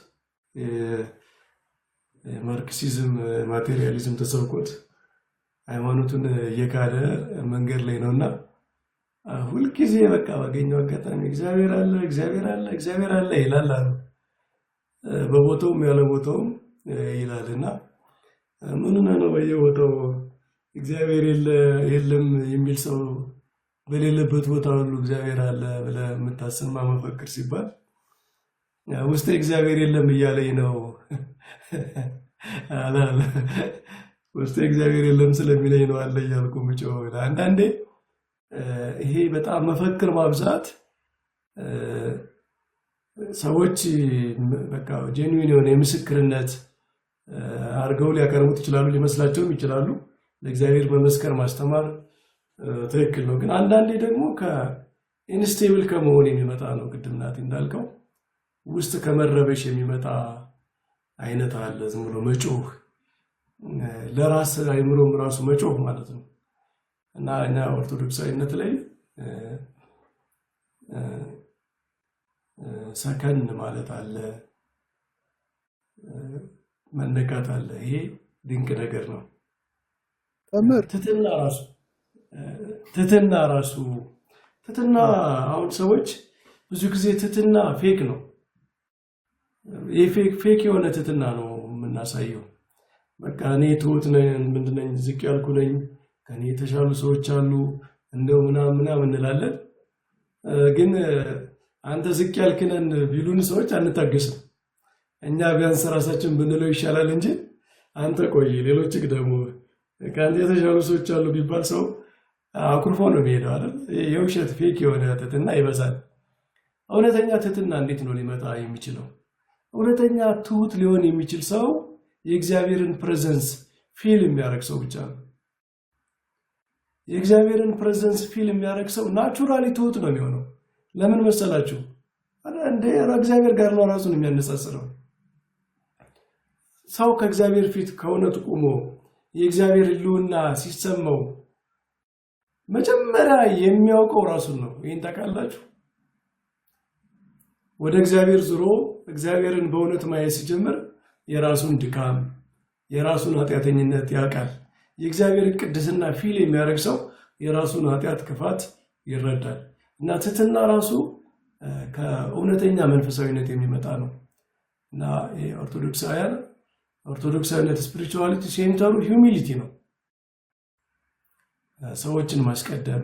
[SPEAKER 2] ማርክሲዝም ማቴሪያሊዝም ተሰብኮት ሃይማኖቱን እየካደ መንገድ ላይ ነውና ሁልጊዜ በቃ ባገኘው አጋጣሚ እግዚአብሔር አለ እግዚአብሔር አለ እግዚአብሔር አለ ይላል። በቦታውም ያለ ቦታውም ይላልና ምን ነው በየቦታው እግዚአብሔር የለም የሚል ሰው በሌለበት ቦታ ሁሉ እግዚአብሔር አለ ብለህ የምታሰማ መፈክር ሲባል ውስጥ እግዚአብሔር የለም እያለኝ ነው አላለ ውስጥ እግዚአብሔር የለም ስለሚለኝ ነው አለ እያልኩ ምጮህ። አንዳንዴ ይሄ በጣም መፈክር ማብዛት ሰዎች በቃ ጄኑዊን የሆነ የምስክርነት አርገው ሊያቀርቡት ይችላሉ፣ ሊመስላቸውም ይችላሉ። ለእግዚአብሔር መመስከር ማስተማር ትክክል ነው። ግን አንዳንዴ ደግሞ ከኢንስቴብል ከመሆን የሚመጣ ነው። ቅድም ናቲ እንዳልከው ውስጥ ከመረበሽ የሚመጣ አይነት አለ። ዝም ብሎ መጮህ ለራስ አይምሮም ራሱ መጮህ ማለት ነው እና እኛ ኦርቶዶክሳዊነት ላይ ሰከን ማለት አለ፣ መነቃት አለ። ይሄ ድንቅ ነገር ነው። ትትና አሁን ሰዎች ብዙ ጊዜ ትትና ፌክ ነው። ፌክ የሆነ ትትና ነው የምናሳየው። በቃ እኔ ትሁት ነኝ፣ ምንድነኝ፣ ዝቅ ያልኩ ነኝ፣ ከኔ የተሻሉ ሰዎች አሉ እንደው ምናምን እንላለን። ግን አንተ ዝቅ ያልክነን ቢሉን ሰዎች አንታገስም። እኛ ቢያንስ ራሳችን ብንለው ይሻላል እንጂ አንተ ቆይ ሌሎች ደግሞ ከአንተ የተሻሉ ሰዎች አሉ ቢባል ሰው አኩርፎ ነው የሚሄደው አይደል? የውሸት ፌክ የሆነ ትትና ይበዛል። እውነተኛ ትትና እንዴት ነው ሊመጣ የሚችለው? እውነተኛ ትሁት ሊሆን የሚችል ሰው የእግዚአብሔርን ፕሬዘንስ ፊል የሚያደርግ ሰው ብቻ ነው። የእግዚአብሔርን ፕሬዘንስ ፊል የሚያደርግ ሰው ናቹራሊ ትሁት ነው የሚሆነው። ለምን መሰላችሁ? እንደ እግዚአብሔር ጋር ነው ራሱን የሚያነጻጽረው። ሰው ከእግዚአብሔር ፊት ከእውነት ቆሞ የእግዚአብሔር ሕልውና ሲሰማው መጀመሪያ የሚያውቀው ራሱን ነው። ይሄን ታውቃላችሁ? ወደ እግዚአብሔር ዞሮ እግዚአብሔርን በእውነት ማየት ሲጀምር የራሱን ድካም፣ የራሱን ኃጢአተኝነት ያውቃል። የእግዚአብሔርን ቅድስና ፊል የሚያደርግ ሰው የራሱን ኃጢአት ክፋት ይረዳል። እና ትህትና ራሱ ከእውነተኛ መንፈሳዊነት የሚመጣ ነው። እና ኦርቶዶክሳዊነት ስፒሪቹዋሊቲ ሴንተሩ ሂዩሚሊቲ ነው። ሰዎችን ማስቀደም፣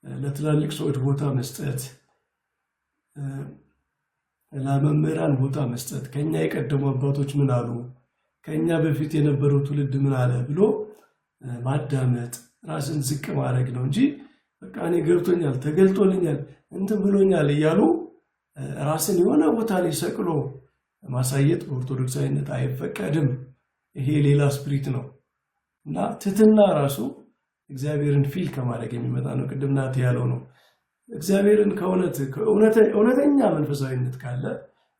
[SPEAKER 2] ለትላልቅ ሰዎች ቦታ መስጠት፣ ለመምህራን ቦታ መስጠት፣ ከኛ የቀደሙ አባቶች ምን አሉ፣ ከኛ በፊት የነበረው ትውልድ ምን አለ ብሎ ማዳመጥ፣ ራስን ዝቅ ማድረግ ነው እንጂ በቃ እኔ ገብቶኛል፣ ተገልጦልኛል፣ እንትን ብሎኛል እያሉ ራስን የሆነ ቦታ ላይ ሰቅሎ ማሳየት በኦርቶዶክሳዊነት አይፈቀድም። ይሄ ሌላ ስፒሪት ነው እና ትህትና ራሱ እግዚአብሔርን ፊል ከማድረግ የሚመጣ ነው። ቅድም ናት ያለው ነው። እግዚአብሔርን እውነተኛ መንፈሳዊነት ካለ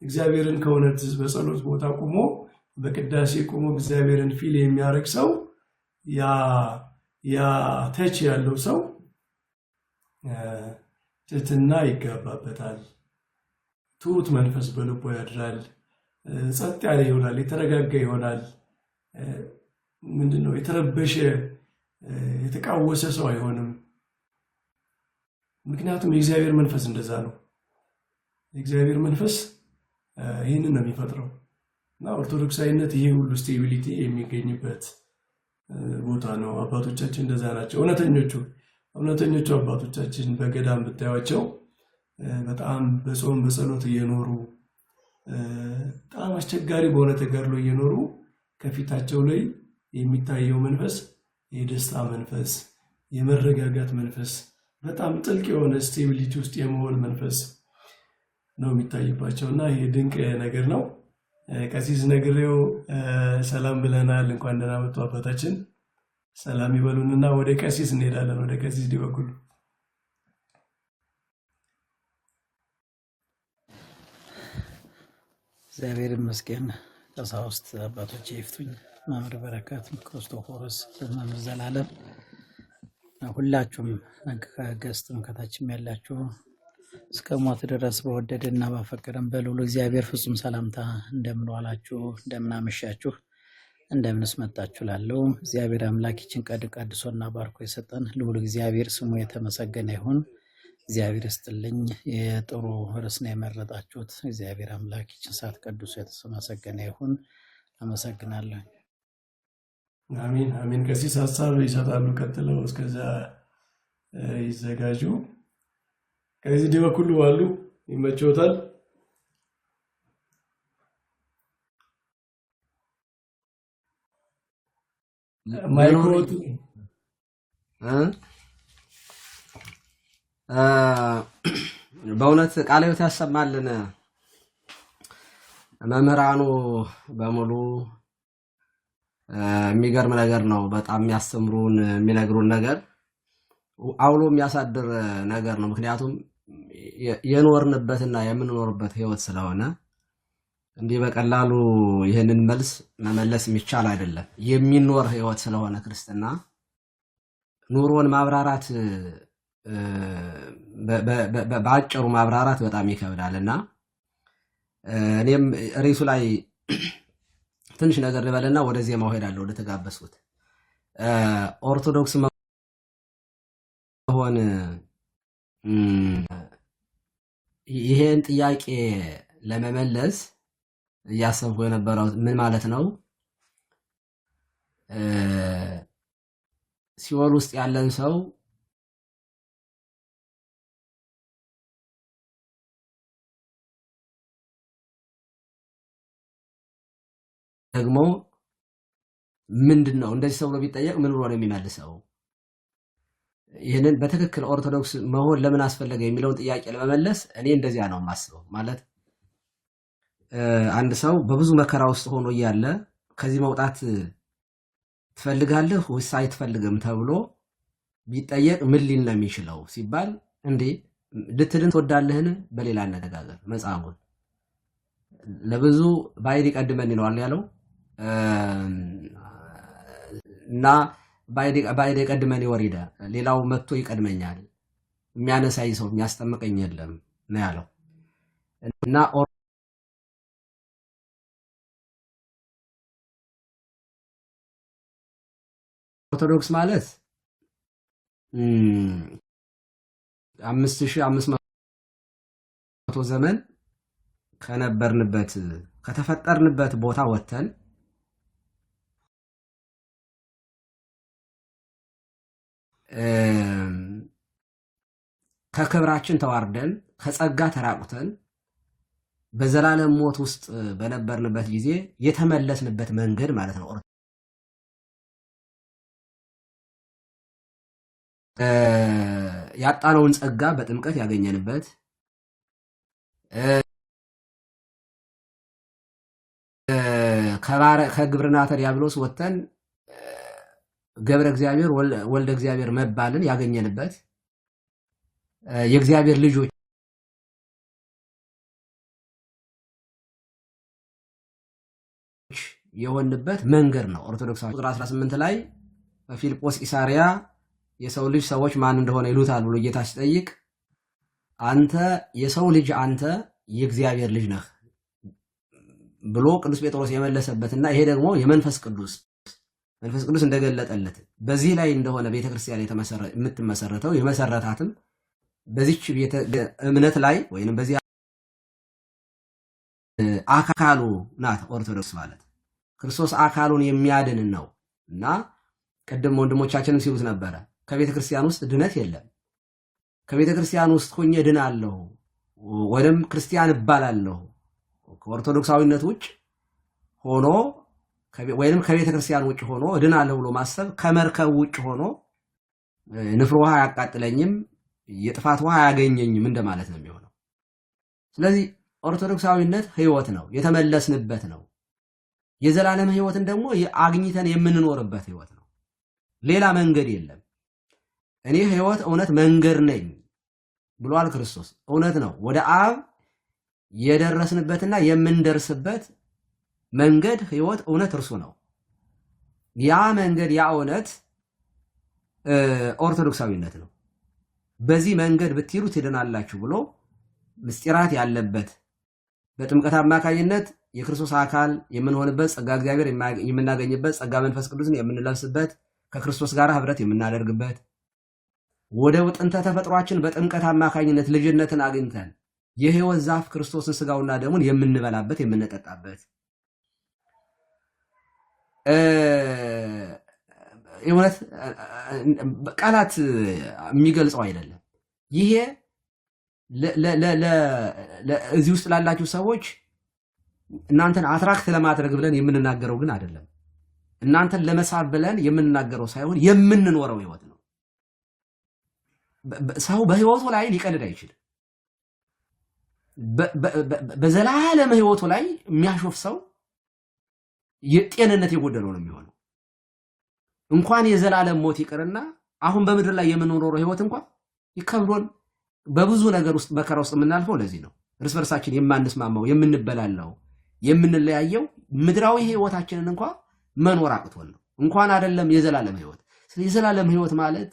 [SPEAKER 2] እግዚአብሔርን ከእውነት በጸሎት ቦታ ቆሞ በቅዳሴ ቆሞ እግዚአብሔርን ፊል የሚያደርግ ሰው ያ ተች ያለው ሰው ትህትና ይገባበታል። ትሁት መንፈስ በልቦ ያድራል። ጸጥ ያለ ይሆናል። የተረጋጋ ይሆናል። ምንድነው የተረበሸ የተቃወሰ ሰው አይሆንም። ምክንያቱም የእግዚአብሔር መንፈስ እንደዛ ነው። የእግዚአብሔር መንፈስ ይህንን ነው የሚፈጥረው እና ኦርቶዶክሳዊነት ይሄ ሁሉ ስቴቢሊቲ የሚገኝበት ቦታ ነው። አባቶቻችን እንደዛ ናቸው። እውነተኞቹ አባቶቻችን በገዳም ብታዩቸው በጣም በጾም በጸሎት እየኖሩ በጣም አስቸጋሪ በሆነ ተጋድሎ እየኖሩ ከፊታቸው ላይ የሚታየው መንፈስ የደስታ መንፈስ፣ የመረጋጋት መንፈስ፣ በጣም ጥልቅ የሆነ ስቴቢሊቲ ውስጥ የመሆን መንፈስ ነው የሚታይባቸው እና ይሄ ድንቅ ነገር ነው። ቀሲስ ነግሬው ሰላም ብለናል። እንኳን ደህና መጡ አባታችን። ሰላም ይበሉንና ወደ ቀሲስ እንሄዳለን። ወደ ቀሲስ ዲበኩሉ
[SPEAKER 7] እግዚአብሔር ይመስገን። ቀሳውስት አባቶች ይፍቱኝ፣ መምህር በረከት፣ ክርስቶፎሮስ፣ መምህር ዘላለም፣ ሁላችሁም ከገስትም ከታችም ያላችሁ እስከ ሞት ድረስ በወደደና ባፈቀረን በልዑል እግዚአብሔር ፍጹም ሰላምታ እንደምን ዋላችሁ፣ እንደምን አመሻችሁ፣ እንደምንስ መጣችሁ ላለው እግዚአብሔር አምላክ ይችን ቀን ቀድሶና ባርኮ የሰጠን ልዑል እግዚአብሔር ስሙ የተመሰገነ ይሁን። እግዚአብሔር ይስጥልኝ። የጥሩ ርዕስ ነው የመረጣችሁት። እግዚአብሔር አምላክ ይችን ሰዓት ቀድሶ የተመሰገነ ይሁን። አመሰግናለሁ።
[SPEAKER 2] አሜን አሜን። ቀሲስ ሀሳብ ይሰጣሉ ቀጥለው፣ እስከዛ ይዘጋጁ። ከዚህ ዲበኩሉ አሉ ይመቸውታል። ማይክሮቱ
[SPEAKER 8] በእውነት ቃለ ሕይወት ያሰማልን። መምህራኑ በሙሉ የሚገርም ነገር ነው። በጣም የሚያስተምሩን የሚነግሩን ነገር አውሎ የሚያሳድር ነገር ነው። ምክንያቱም የኖርንበትና የምንኖርበት ህይወት ስለሆነ እንዲህ በቀላሉ ይህንን መልስ መመለስ የሚቻል አይደለም። የሚኖር ህይወት ስለሆነ ክርስትና ኑሮን ማብራራት በአጭሩ ማብራራት በጣም ይከብዳልና እኔም ርዕሱ ላይ ትንሽ ነገር ልበልና ወደ ዜማው ሄዳለሁ። ወደ ተጋበዝኩት ኦርቶዶክስ መሆን ይሄን ጥያቄ ለመመለስ እያሰብኩ የነበረው ምን ማለት ነው? ሲኦል ውስጥ ያለን ሰው ደግሞ ምንድነው እንደዚህ ሰው ቢጠየቅ ምን ብሎ ነው የሚመልሰው? ይህንን በትክክል ኦርቶዶክስ መሆን ለምን አስፈለገ የሚለውን ጥያቄ ለመመለስ እኔ እንደዚያ ነው የማስበው። ማለት አንድ ሰው በብዙ መከራ ውስጥ ሆኖ እያለ ከዚህ መውጣት ትፈልጋለህ ወይስ አትፈልግም ተብሎ ቢጠየቅ ምን ሊል ነው የሚችለው ሲባል እንዴ ልትድን ትወዳለህን? በሌላ አነጋገር መጽሐፉን ለብዙ ባይድ ይቀድመን ይለዋል ያለው እና ባይድ ይቀድመን ይወሪደ ሌላው መጥቶ ይቀድመኛል፣ የሚያነሳይ ሰው የሚያስጠምቀኝ የለም ነው ያለው። እና ኦርቶዶክስ ማለት 5500 ዘመን ከነበርንበት ከተፈጠርንበት ቦታ ወጥተን ከክብራችን ተዋርደን ከጸጋ ተራቁተን በዘላለም ሞት ውስጥ በነበርንበት ጊዜ የተመለስንበት መንገድ ማለት ነው። ያጣነውን ጸጋ በጥምቀት ያገኘንበት ከግብርና ዲያብሎስ ወጥተን ገብረ እግዚአብሔር ወልደ እግዚአብሔር መባልን ያገኘንበት የእግዚአብሔር ልጆች የሆንበት መንገድ ነው ኦርቶዶክሳዊ። ቁጥር 18 ላይ በፊልጶስ ቂሳሪያ የሰው ልጅ ሰዎች ማን እንደሆነ ይሉታል ብሎ ጌታ ሲጠይቅ አንተ የሰው ልጅ አንተ የእግዚአብሔር ልጅ ነህ ብሎ ቅዱስ ጴጥሮስ የመለሰበትና ይሄ ደግሞ የመንፈስ ቅዱስ እንደገለጠለት በዚህ ላይ እንደሆነ ቤተክርስቲያን የምትመሰረተው የመሰረታትም በዚች እምነት ላይ ወይንም በዚህ አካሉ ናት ኦርቶዶክስ ማለት ክርስቶስ አካሉን የሚያድን ነው። እና ቀደም ወንድሞቻችንም ሲሉት ነበረ ከቤተክርስቲያን ውስጥ ድነት የለም። ከቤተክርስቲያን ውስጥ ሆኜ ድናለሁ ወይም ክርስቲያን እባላለሁ ከኦርቶዶክሳዊነት ውጭ ሆኖ ወይንም ከቤተክርስቲያን ውጭ ሆኖ ድናለሁ ብሎ ማሰብ ከመርከብ ውጭ ሆኖ ንፍር ውሃ አያቃጥለኝም የጥፋት ውሃ አያገኘኝም እንደማለት ነው የሚሆነው። ስለዚህ ኦርቶዶክሳዊነት ህይወት ነው፣ የተመለስንበት ነው። የዘላለም ህይወትን ደግሞ አግኝተን የምንኖርበት ህይወት ነው። ሌላ መንገድ የለም። እኔ ህይወት እውነት መንገድ ነኝ ብሏል ክርስቶስ። እውነት ነው። ወደ አብ የደረስንበትና የምንደርስበት መንገድ ህይወት እውነት እርሱ ነው። ያ መንገድ ያ እውነት ኦርቶዶክሳዊነት ነው። በዚህ መንገድ ብትሄዱ ትድናላችሁ ብሎ ምስጢራት ያለበት በጥምቀት አማካኝነት የክርስቶስ አካል የምንሆንበት ጸጋ እግዚአብሔር የምናገኝበት ጸጋ መንፈስ ቅዱስን የምንለብስበት ከክርስቶስ ጋር ህብረት የምናደርግበት ወደ ጥንተ ተፈጥሯችን በጥምቀት አማካኝነት ልጅነትን አግኝተን የህይወት ዛፍ ክርስቶስን ስጋውና ደሙን የምንበላበት የምንጠጣበት የእውነት ቃላት የሚገልጸው አይደለም። ይሄ እዚህ ውስጥ ላላችሁ ሰዎች እናንተን አትራክት ለማድረግ ብለን የምንናገረው ግን አይደለም። እናንተን ለመሳብ ብለን የምንናገረው ሳይሆን የምንኖረው ህይወት ነው። ሰው በህይወቱ ላይ ሊቀልድ አይችልም። በዘላለም ህይወቱ ላይ የሚያሾፍ ሰው የጤንነት የጎደለው ነው የሚሆነው። እንኳን የዘላለም ሞት ይቅርና አሁን በምድር ላይ የምንኖረው ህይወት እንኳን ይከብዶን በብዙ ነገር ውስጥ መከራ ውስጥ የምናልፈው ለዚህ ነው። እርስ በርሳችን የማንስማማው የምንበላለው የምንለያየው ምድራዊ ህይወታችንን እንኳን መኖር አቅቶን ነው። እንኳን አይደለም የዘላለም ህይወት። ስለዚህ የዘላለም ህይወት ማለት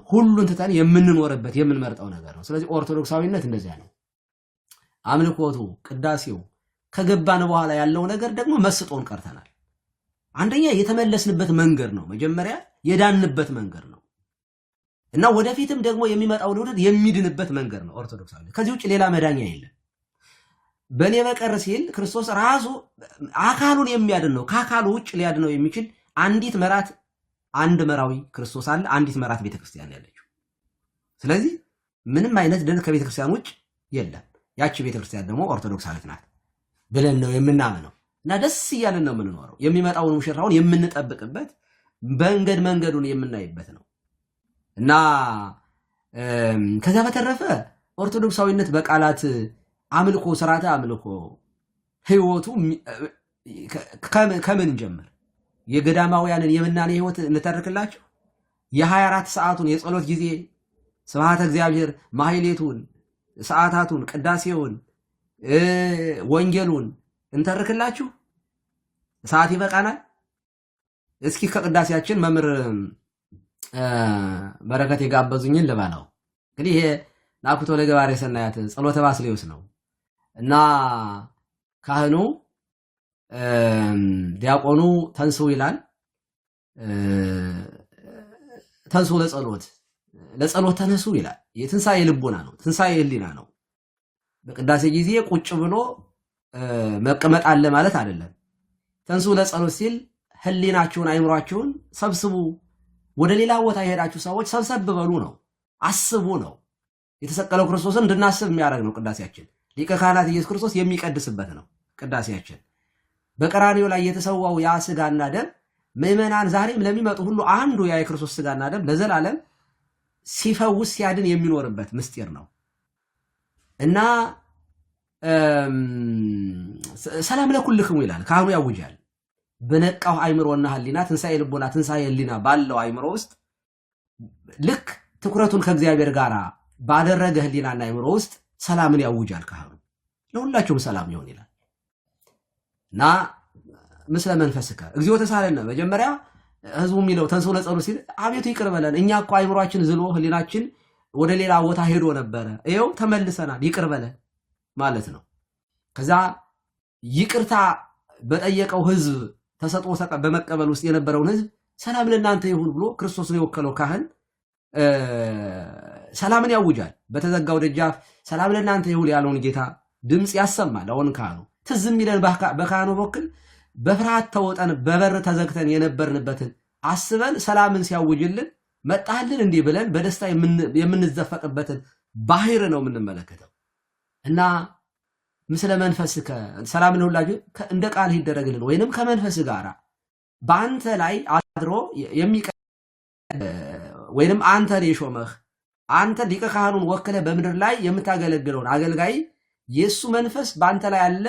[SPEAKER 8] ሁሉን ትተን የምንኖርበት የምንመርጠው ነገር ነው። ስለዚህ ኦርቶዶክሳዊነት እንደዚያ ነው። አምልኮቱ ቅዳሴው ከገባን በኋላ ያለው ነገር ደግሞ መስጦን ቀርተናል። አንደኛ የተመለስንበት መንገድ ነው። መጀመሪያ የዳንበት መንገድ ነው እና ወደፊትም ደግሞ የሚመጣው ትውልድ የሚድንበት መንገድ ነው ኦርቶዶክሳዊነት። ከዚህ ውጭ ሌላ መዳኛ የለም። በኔ በቀር ሲል ክርስቶስ ራሱ አካሉን የሚያድን ነው። ከአካሉ ውጭ ሊያድነው የሚችል አንዲት መራት አንድ መራዊ ክርስቶስ አለ። አንዲት መራት ቤተክርስቲያን ያለችው። ስለዚህ ምንም አይነት ድነት ከቤተክርስቲያን ውጭ የለም። ያቺ ቤተክርስቲያን ደግሞ ኦርቶዶክሳዊት ናት ብለን ነው የምናምነው እና ደስ እያለን ነው የምንኖረው። የሚመጣውን ሙሽራውን የምንጠብቅበት መንገዱን የምናይበት ነው እና ከዛ በተረፈ ኦርቶዶክሳዊነት በቃላት አምልኮ ስርዓተ አምልኮ ህይወቱ ከምን ጀምር የገዳማውያንን የምናኔ ህይወት እንተርክላችሁ። የ24 ሰዓቱን የጸሎት ጊዜ ስብሐተ እግዚአብሔር ማህሌቱን፣ ሰዓታቱን፣ ቅዳሴውን፣ ወንጌሉን እንተርክላችሁ። ሰዓት ይበቃናል። እስኪ ከቅዳሴያችን መምህር በረከት የጋበዙኝን ልበለው። እንግዲህ ይሄ ናኩቶ ለገባሬ ሰናያት ጸሎተ ባስልዮስ ነው እና ካህኑ ዲያቆኑ ተንሱ ይላል። ተንሱ ለጸሎት ተነሱ ይላል። የትንሳኤ ልቦና ነው፣ ትንሳኤ ህሊና ነው። በቅዳሴ ጊዜ ቁጭ ብሎ መቀመጥ አለ ማለት አይደለም። ተንሱ ለጸሎት ሲል ህሊናችሁን አይምሯችሁን ሰብስቡ፣ ወደ ሌላ ቦታ የሄዳችሁ ሰዎች ሰብሰብ በሉ ነው፣ አስቡ ነው። የተሰቀለው ክርስቶስን እንድናስብ የሚያደርግ ነው ቅዳሴያችን። ሊቀ ካህናት ኢየሱስ ክርስቶስ የሚቀድስበት ነው ቅዳሴያችን። በቀራንዮ ላይ የተሰዋው ያ ስጋና ደም ምዕመናን ዛሬም ለሚመጡ ሁሉ አንዱ ያ የክርስቶስ ስጋና ደም ለዘላለም ሲፈውስ ሲያድን የሚኖርበት ምስጢር ነው እና ሰላም ለኩልክሙ ይላል ካህኑ ያውጃል። በነቃው አይምሮና ህሊና ትንሳኤ ልቦና ትንሳኤ ህሊና ባለው አይምሮ ውስጥ ልክ ትኩረቱን ከእግዚአብሔር ጋር ባደረገ ህሊናና አይምሮ ውስጥ ሰላምን ያውጃል ካህኑ። ለሁላችሁም ሰላም ይሁን ይላል እና ምስለ መንፈስከ እግዚኦ ተሳለነ መጀመሪያ ህዝቡ የሚለው ተንሶ ለጸሎት ሲል አቤቱ ይቅር በለን እኛ እኮ አይምሮአችን ዝሎ ህሊናችን ወደ ሌላ ቦታ ሄዶ ነበረ ይኸው ተመልሰናል ይቅር በለን ማለት ነው። ከዛ ይቅርታ በጠየቀው ህዝብ ተሰጥኦ በመቀበል ውስጥ የነበረውን ህዝብ ሰላም ለእናንተ ይሁን ብሎ ክርስቶስን የወከለው ካህን ሰላምን ያውጃል። በተዘጋው ደጃፍ ሰላም ለእናንተ ይሁን ያለውን ጌታ ድምፅ ያሰማል። አሁን ካህኑ ትዝም ይለን በካህኑ በኩል በፍርሃት ተወጠን በበር ተዘግተን የነበርንበትን አስበን ሰላምን ሲያውጅልን መጣልን እንዲህ ብለን በደስታ የምንዘፈቅበትን ባህር ነው የምንመለከተው እና ምስለ መንፈስከ ሰላም ለሁላችሁ እንደ ቃል ይደረግልን ወይንም ከመንፈስ ጋር በአንተ ላይ አድሮ ወይንም አንተን የሾመህ አንተ ሊቀ ካህኑን ወክለ በምድር ላይ የምታገለግለውን አገልጋይ የሱ መንፈስ በአንተ ላይ አለ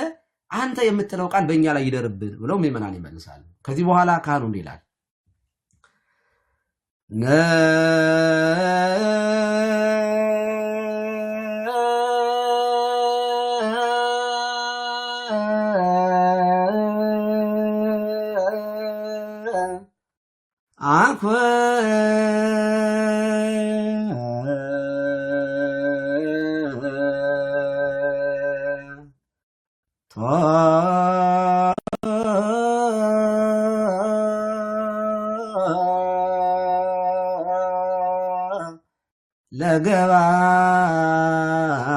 [SPEAKER 8] አንተ የምትለው ቃል በእኛ ላይ ይደርብን ብለው ምእመናን ይመልሳሉ። ከዚህ በኋላ ካህኑ እንዲህ ይላል አኮ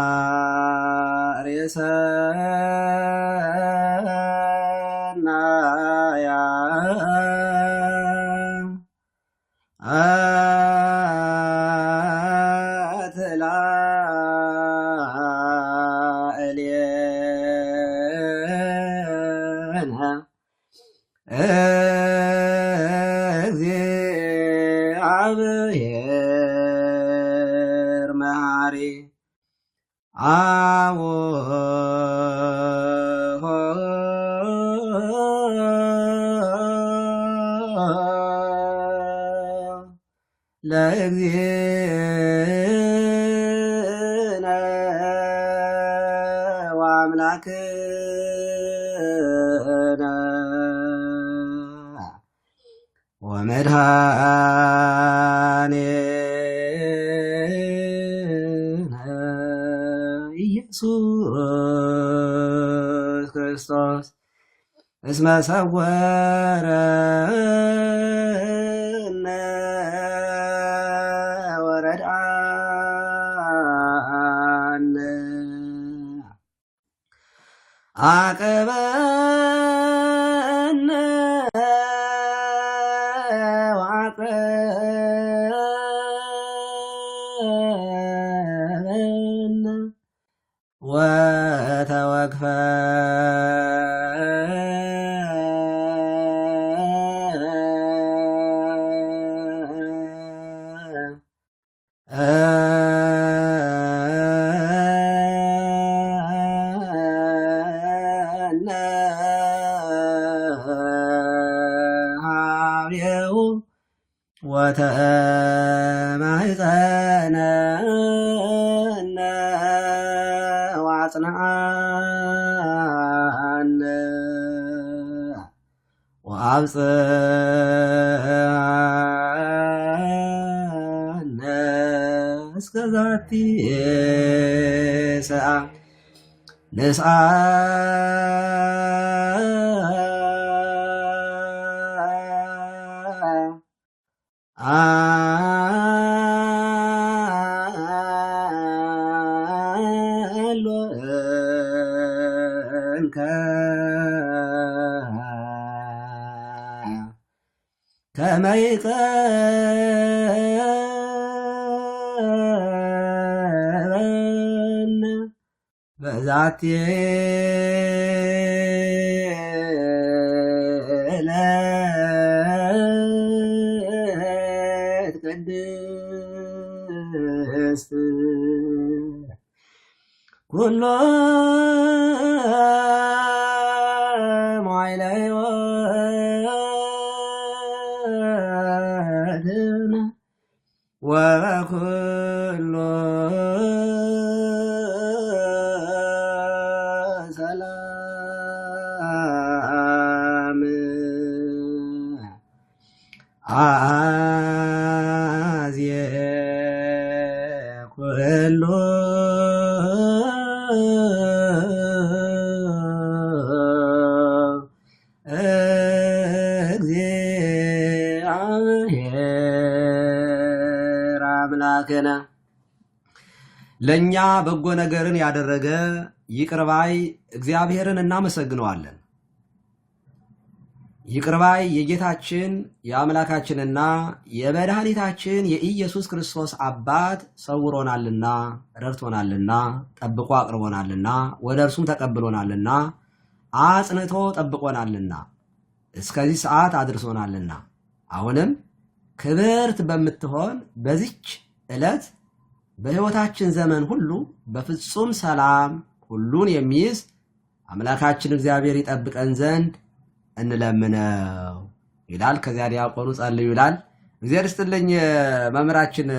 [SPEAKER 8] ለገባሬ ሰናያ አትላእሌነ እግዚአብሔር መሐሪ አዎሆ ለእግዚእነ ወአምላክነ ወመድኃኒነ ኢየሱስ ክርስቶስ እስመ ሰወረነ ወረድአነ አቀበነ ወአቅረበነ ወተወክፈ ሀቤሁ ወተማኅፀነነ ወአጽንዓነ ወአብጽሐነ እስከ ዛቲ ሰዓት ንስአሎንከ ከመ ይቀበለነ በዛቲ ዕለት ቅድስት ኩሎ ሞይለ ሕይወትና ወኩሎ ሰላም አዝየ ኩሎ እግዚአብሔር አምላክነ ለእኛ በጎ ነገርን ያደረገ ይቅር ባይ እግዚአብሔርን እናመሰግነዋለን። ይቅር ባይ የጌታችን የአምላካችንና የመድኃኒታችን የኢየሱስ ክርስቶስ አባት ሰውሮናልና ረድቶናልና ጠብቆ አቅርቦናልና ወደ እርሱም ተቀብሎናልና አጽንቶ ጠብቆናልና እስከዚህ ሰዓት አድርሶናልና አሁንም ክብርት በምትሆን በዚች ዕለት በሕይወታችን ዘመን ሁሉ በፍጹም ሰላም ሁሉን የሚይዝ አምላካችን እግዚአብሔር ይጠብቀን ዘንድ እንለምነው ይላል። ከዚያ ዲያቆኑ ጸልዩ ይላል። እግዚአብሔር ይስጥልኝ። መምህራችን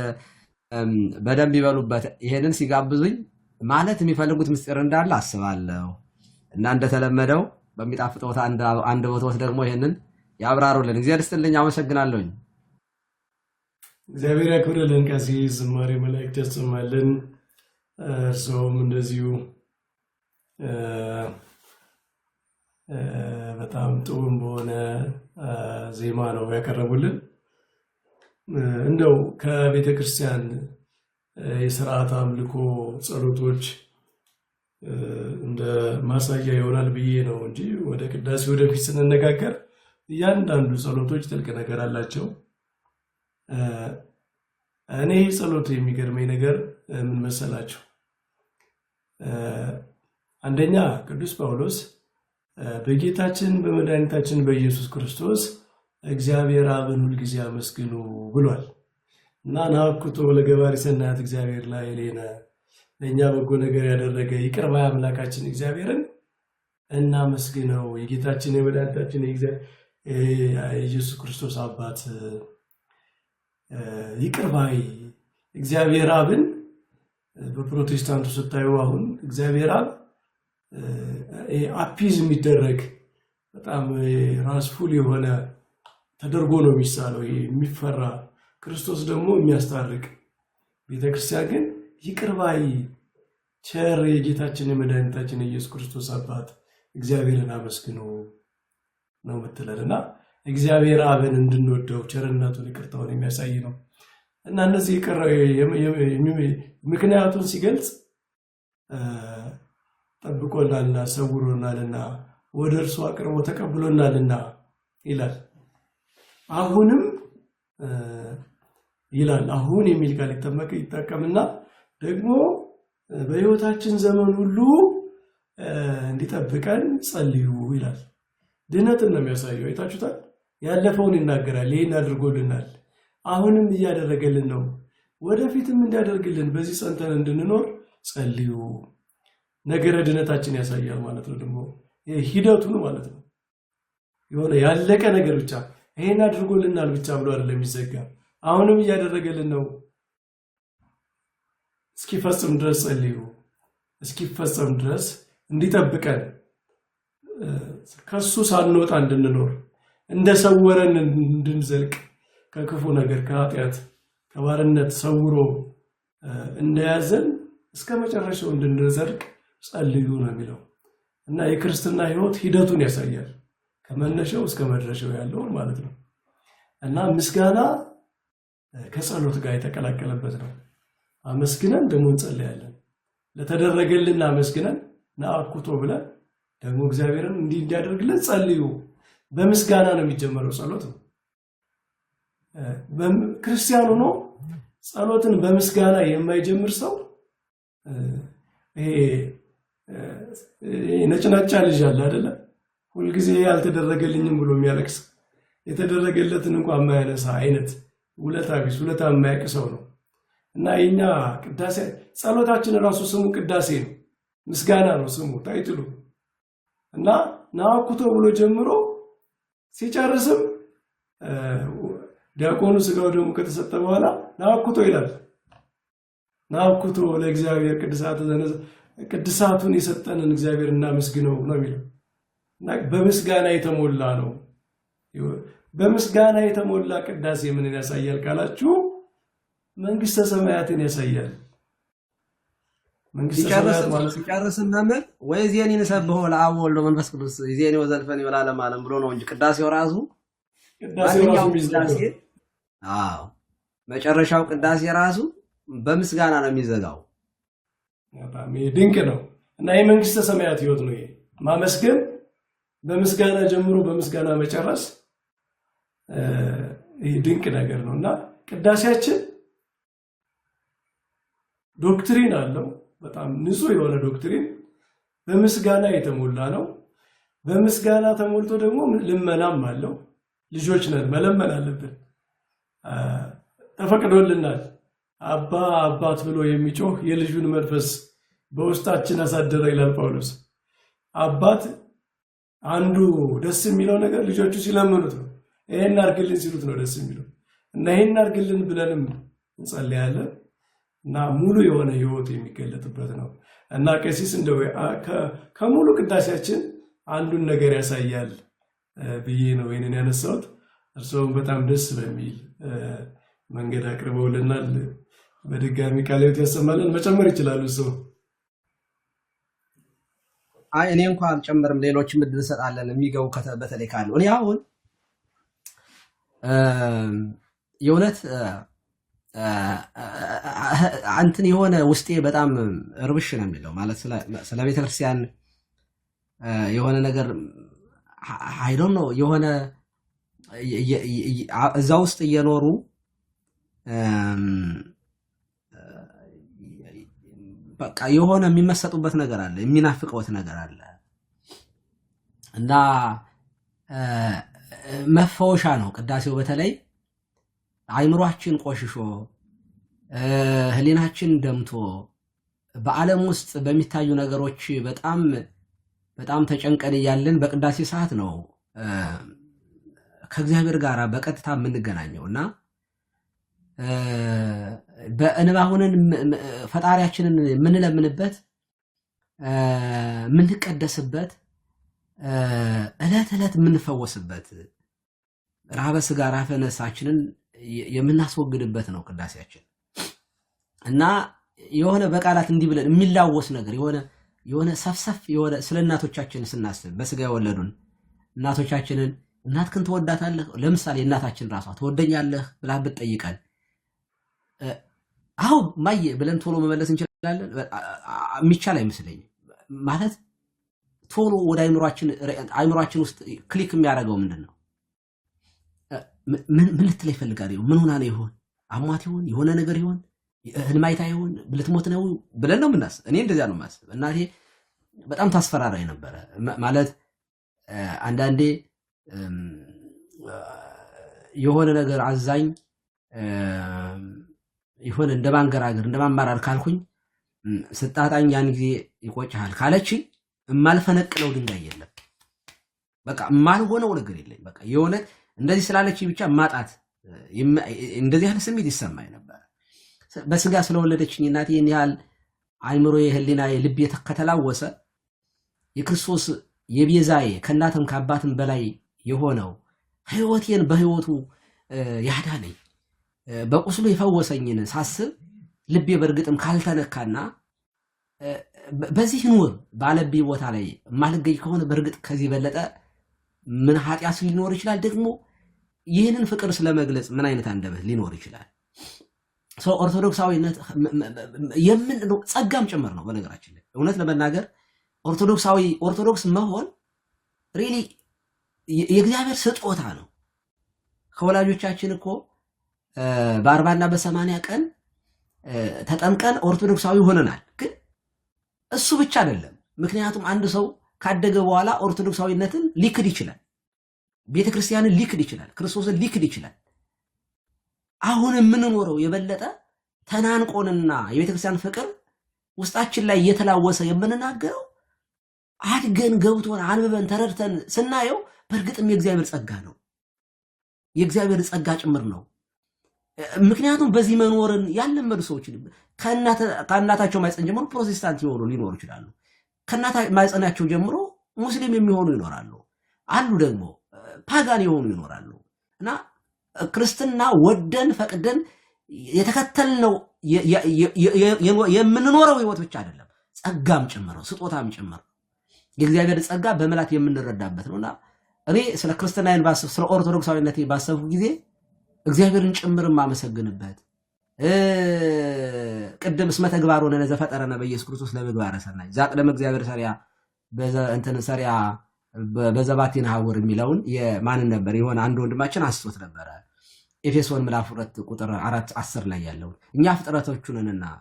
[SPEAKER 8] በደንብ ይበሉበት። ይሄንን ሲጋብዙኝ ማለት የሚፈልጉት ምስጢር እንዳለ አስባለሁ እና እንደተለመደው በሚጣፍጠው አንድ ቦታዎች ደግሞ ይሄንን ያብራሩልን። እግዚአብሔር ይስጥልኝ። አመሰግናለሁኝ።
[SPEAKER 2] እግዚአብሔር ያክብርልን። ቀሲስ ዝማሬ መላእክት ያሰማልን። እርስዎም እንደዚሁ በጣም ጥሩም በሆነ ዜማ ነው ያቀረቡልን። እንደው ከቤተ ክርስቲያን የሥርዓት አምልኮ ጸሎቶች እንደ ማሳያ ይሆናል ብዬ ነው እንጂ ወደ ቅዳሴ ወደፊት ስንነጋገር እያንዳንዱ ጸሎቶች ጥልቅ ነገር አላቸው። እኔ ጸሎት የሚገርመኝ ነገር ምን መሰላችሁ? አንደኛ ቅዱስ ጳውሎስ በጌታችን በመድኃኒታችን በኢየሱስ ክርስቶስ እግዚአብሔር አብን ሁልጊዜ አመስግኑ ብሏል እና ናኩቶ ለገባሪ ሰናያት እግዚአብሔር ላይ ሌነ ለእኛ በጎ ነገር ያደረገ ይቅር ባይ አምላካችን እግዚአብሔርን እናመስግነው። የጌታችን የመድኃኒታችን የኢየሱስ ክርስቶስ አባት ይቅር ባይ እግዚአብሔር አብን በፕሮቴስታንቱ ስታዩ አሁን እግዚአብሔር አብ አፒዝ የሚደረግ በጣም ራስፉል የሆነ ተደርጎ ነው የሚሳለው፣ የሚፈራ ክርስቶስ ደግሞ የሚያስታርቅ። ቤተክርስቲያን ግን ይቅር ባይ ቸር የጌታችን የመድኃኒታችን የኢየሱስ ክርስቶስ አባት እግዚአብሔርን አመስግኑ ነው የምትለንና እግዚአብሔር አብን እንድንወደው ቸርነቱን ይቅርታውን የሚያሳይ ነው እና እነዚህ ምክንያቱን ሲገልጽ ጠብቆናልና ሰውሮናልና ወደ እርሱ አቅርቦ ተቀብሎናልና ይላል። አሁንም ይላል አሁን የሚል ቃል ይጠቀምና ደግሞ በሕይወታችን ዘመን ሁሉ እንዲጠብቀን ጸልዩ ይላል። ድነትን ነው የሚያሳየው። አይታችሁታል። ያለፈውን ይናገራል። ይህን አድርጎልናል፣ አሁንም እያደረገልን ነው፣ ወደፊትም እንዲያደርግልን በዚህ ጸንተን እንድንኖር ጸልዩ። ነገረ ድነታችን ያሳያል ማለት ነው። ደግሞ ሂደቱን ማለት ነው። የሆነ ያለቀ ነገር ብቻ ይሄን አድርጎልናል ብቻ ብሎ አይደለም የሚዘጋ፣ አሁንም እያደረገልን ነው። እስኪፈጽም ድረስ ጸልዩ። እስኪፈጽም ድረስ እንዲጠብቀን ከሱ ሳንወጣ እንድንኖር እንደሰወረን እንድንዘልቅ ከክፉ ነገር ከኃጢአት ከባርነት ሰውሮ እንደያዘን እስከ መጨረሻው እንድንዘልቅ ጸልዩ ነው የሚለው እና የክርስትና ሕይወት ሂደቱን ያሳያል ከመነሻው እስከ መድረሻው ያለውን ማለት ነው። እና ምስጋና ከጸሎት ጋር የተቀላቀለበት ነው። አመስግነን ደግሞ እንጸልያለን። ለተደረገልን አመስግነን ናአኩቶ ብለን ደግሞ እግዚአብሔርን እንዲህ እንዲያደርግልን ጸልዩ። በምስጋና ነው የሚጀመረው ጸሎት ነው። ክርስቲያን ሆኖ ጸሎትን በምስጋና የማይጀምር ሰው ይሄ ነጭናጫ ልጅ አለ አይደለ? ሁልጊዜ ያልተደረገልኝም ብሎ የሚያለቅስ የተደረገለትን እንኳን የማያነሳ አይነት ውለታ ቢስ ውለታ የማያውቅ ሰው ነው። እና የኛ ቅዳሴ ጸሎታችን ራሱ ስሙ ቅዳሴ ነው። ምስጋና ነው ስሙ ታይትሉ እና ናኩቶ ብሎ ጀምሮ ሲጨርስም ዲያቆኑ ስጋው ደግሞ ከተሰጠ በኋላ ናኩቶ ይላል። ናኩቶ ለእግዚአብሔር ቅድሳቱን የሰጠንን እግዚአብሔር እናመስግነው ነው የሚለው እና በምስጋና የተሞላ ነው። በምስጋና የተሞላ ቅዳሴ ምንን ያሳያል ካላችሁ መንግስተ ሰማያትን ያሳያል። መንግስተ ሰማያት ማለት
[SPEAKER 8] ሲጨርስም መምህር ወይዜኒ ንሰብሖ ለአብ ወወልድ ወመንፈስ ቅዱስ ይዜኒ ወዘልፈኒ ወለዓለመ ዓለም ብሎ ነው እንጂ ቅዳሴው ራሱ መጨረሻው ቅዳሴ ራሱ በምስጋና ነው የሚዘጋው።
[SPEAKER 2] በጣም ድንቅ ነው እና የመንግስተ ሰማያት ህይወት ነው ይሄ ማመስገን፣ በምስጋና ጀምሮ በምስጋና መጨረስ ይሄ ድንቅ ነገር ነውና ቅዳሴያችን ዶክትሪን አለው። በጣም ንጹህ የሆነ ዶክትሪን በምስጋና የተሞላ ነው። በምስጋና ተሞልቶ ደግሞ ልመናም አለው። ልጆች ነን መለመን አለብን። ተፈቅዶልናል። አባ አባት ብሎ የሚጮህ የልጁን መንፈስ በውስጣችን አሳደረ ይላል ጳውሎስ። አባት አንዱ ደስ የሚለው ነገር ልጆቹ ሲለምኑት ነው። ይሄን አርግልን ሲሉት ነው ደስ የሚለው እና ይሄን አርግልን ብለንም እንጸልያለን እና ሙሉ የሆነ ህይወት የሚገለጥበት ነው እና ቀሲስ እንደው ከሙሉ ቅዳሴያችን አንዱን ነገር ያሳያል ብዬ ነው ይሄንን ያነሳሁት። እርሶም በጣም ደስ በሚል መንገድ አቅርበውልናል። በድጋሚ ቃልዎት ያሰማልን። መጨመር ይችላሉ ሰው?
[SPEAKER 8] አይ እኔ እንኳን አልጨምርም፣ ሌሎችም እድል እንሰጣለን የሚገቡ በተለይ ካሉ። እኔ አሁን የእውነት አንተን የሆነ ውስጤ በጣም እርብሽ ነው የሚለው ማለት ስለ ቤተክርስቲያን የሆነ ነገር አይ ዶንት ኖ የሆነ እዛ ውስጥ እየኖሩ በቃ የሆነ የሚመሰጡበት ነገር አለ፣ የሚናፍቀውት ነገር አለ እና መፈወሻ ነው ቅዳሴው። በተለይ አይምሯችን ቆሽሾ ህሊናችን ደምቶ በዓለም ውስጥ በሚታዩ ነገሮች በጣም ተጨንቀን እያለን በቅዳሴ ሰዓት ነው ከእግዚአብሔር ጋር በቀጥታ የምንገናኘውና በእንባ ሆነን ፈጣሪያችንን የምንለምንበት የምንቀደስበት ዕለት ዕለት የምንፈወስበት ራበ ስጋ ራፈ ነፍሳችንን የምናስወግድበት ነው ቅዳሴያችን እና የሆነ በቃላት እንዲህ ብለን የሚላወስ ነገር የሆነ ሰፍሰፍ የሆነ ስለ እናቶቻችን ስናስብ በስጋ የወለዱን እናቶቻችንን እናትክን ትወዳታለህ? ለምሳሌ እናታችን ራሷ ትወደኛለህ ብላ ብትጠይቀን አዎ ማየ ብለን ቶሎ መመለስ እንችላለን? የሚቻል አይመስለኝም። ማለት ቶሎ ወደ አይምሯችን ውስጥ ክሊክ የሚያደርገው ምንድነው? ምን ልትል ይፈልጋል? ምን ሆና ነው ይሆን? አሟት ይሆን? የሆነ ነገር ይሆን? ህልማይታ ይሆን? ልትሞት ነው ብለን ነው የምናስብ። እኔ እንደዚያ ነው የማስብ። እናቴ በጣም ታስፈራራኝ ነበረ። ማለት አንዳንዴ የሆነ ነገር አዛኝ ይሆን እንደማንገራገር እንደማማራር ካልኩኝ ስጣጣኝ ያን ጊዜ ይቆጫል ካለችኝ የማልፈነቅለው ድንጋይ የለም። በቃ የማልሆነው ነገር የለም። በቃ የሆነ እንደዚህ ስላለች ብቻ ማጣት እንደዚህ ያለ ስሜት ይሰማኝ ነበር። በስጋ ስለወለደችኝ እናቴ ይህን ያህል አይምሮዬ፣ ህሊናዬ፣ ልቤ ከተላወሰ የክርስቶስ የቤዛዬ ከእናትም ከአባትም በላይ የሆነው ህይወቴን በህይወቱ ያዳነኝ በቁስሉ የፈወሰኝን ሳስብ ልቤ በእርግጥም ካልተነካና በዚህ ኑር ባለቤ ቦታ ላይ ማልገኝ ከሆነ በእርግጥ ከዚህ በለጠ ምን ኃጢአት ሊኖር ይችላል? ደግሞ ይህንን ፍቅር ስለመግለጽ ምን አይነት አንደበት ሊኖር ይችላል? ሰው ኦርቶዶክሳዊነት የምንለው ጸጋም ጭምር ነው። በነገራችን ላይ እውነት ለመናገር ኦርቶዶክስ መሆን ሪሊ የእግዚአብሔር ስጦታ ነው። ከወላጆቻችን እኮ በ40 እና በ80 ቀን ተጠምቀን ኦርቶዶክሳዊ ሆነናል። ግን እሱ ብቻ አይደለም። ምክንያቱም አንድ ሰው ካደገ በኋላ ኦርቶዶክሳዊነትን ሊክድ ይችላል፣ ቤተክርስቲያንን ሊክድ ይችላል፣ ክርስቶስን ሊክድ ይችላል። አሁን የምንኖረው የበለጠ ተናንቆንና የቤተክርስቲያን ፍቅር ውስጣችን ላይ እየተላወሰ የምንናገረው አድገን ገብቶን አንብበን ተረድተን ስናየው በእርግጥም የእግዚአብሔር ጸጋ ነው። የእግዚአብሔር ጸጋ ጭምር ነው። ምክንያቱም በዚህ መኖርን ያለመዱ ሰዎች ከእናታቸው ማይፀን ጀምሮ ፕሮቴስታንት የሆኑ ሊኖሩ ይችላሉ። ከእናታ ማይፀናቸው ጀምሮ ሙስሊም የሚሆኑ ይኖራሉ። አሉ ደግሞ ፓጋን የሆኑ ይኖራሉ። እና ክርስትና ወደን ፈቅደን የተከተልነው የምንኖረው ህይወት ብቻ አይደለም፣ ጸጋም ጭምር ነው፣ ስጦታም ጭምር የእግዚአብሔር ጸጋ በመላት የምንረዳበት ነውና እኔ ስለ ክርስትናዬን ባስብ ስለ ኦርቶዶክሳዊነቴ ባሰብኩ ጊዜ እግዚአብሔርን ጭምር ማመሰግንበት ቅድም እስመ ተግባር ሆነ ለዘፈጠረነ በኢየሱስ ክርስቶስ ለምግባረ ሰናይ ዛቅደም እግዚአብሔር ሰሪያ ሰሪያ በዘባቲን ሐውር የሚለውን የማንን ነበር የሆነ አንድ ወንድማችን አስቶት ነበር። ኤፌሶን ምዕራፍ 2 ቁጥር 4-10 ላይ ያለው እኛ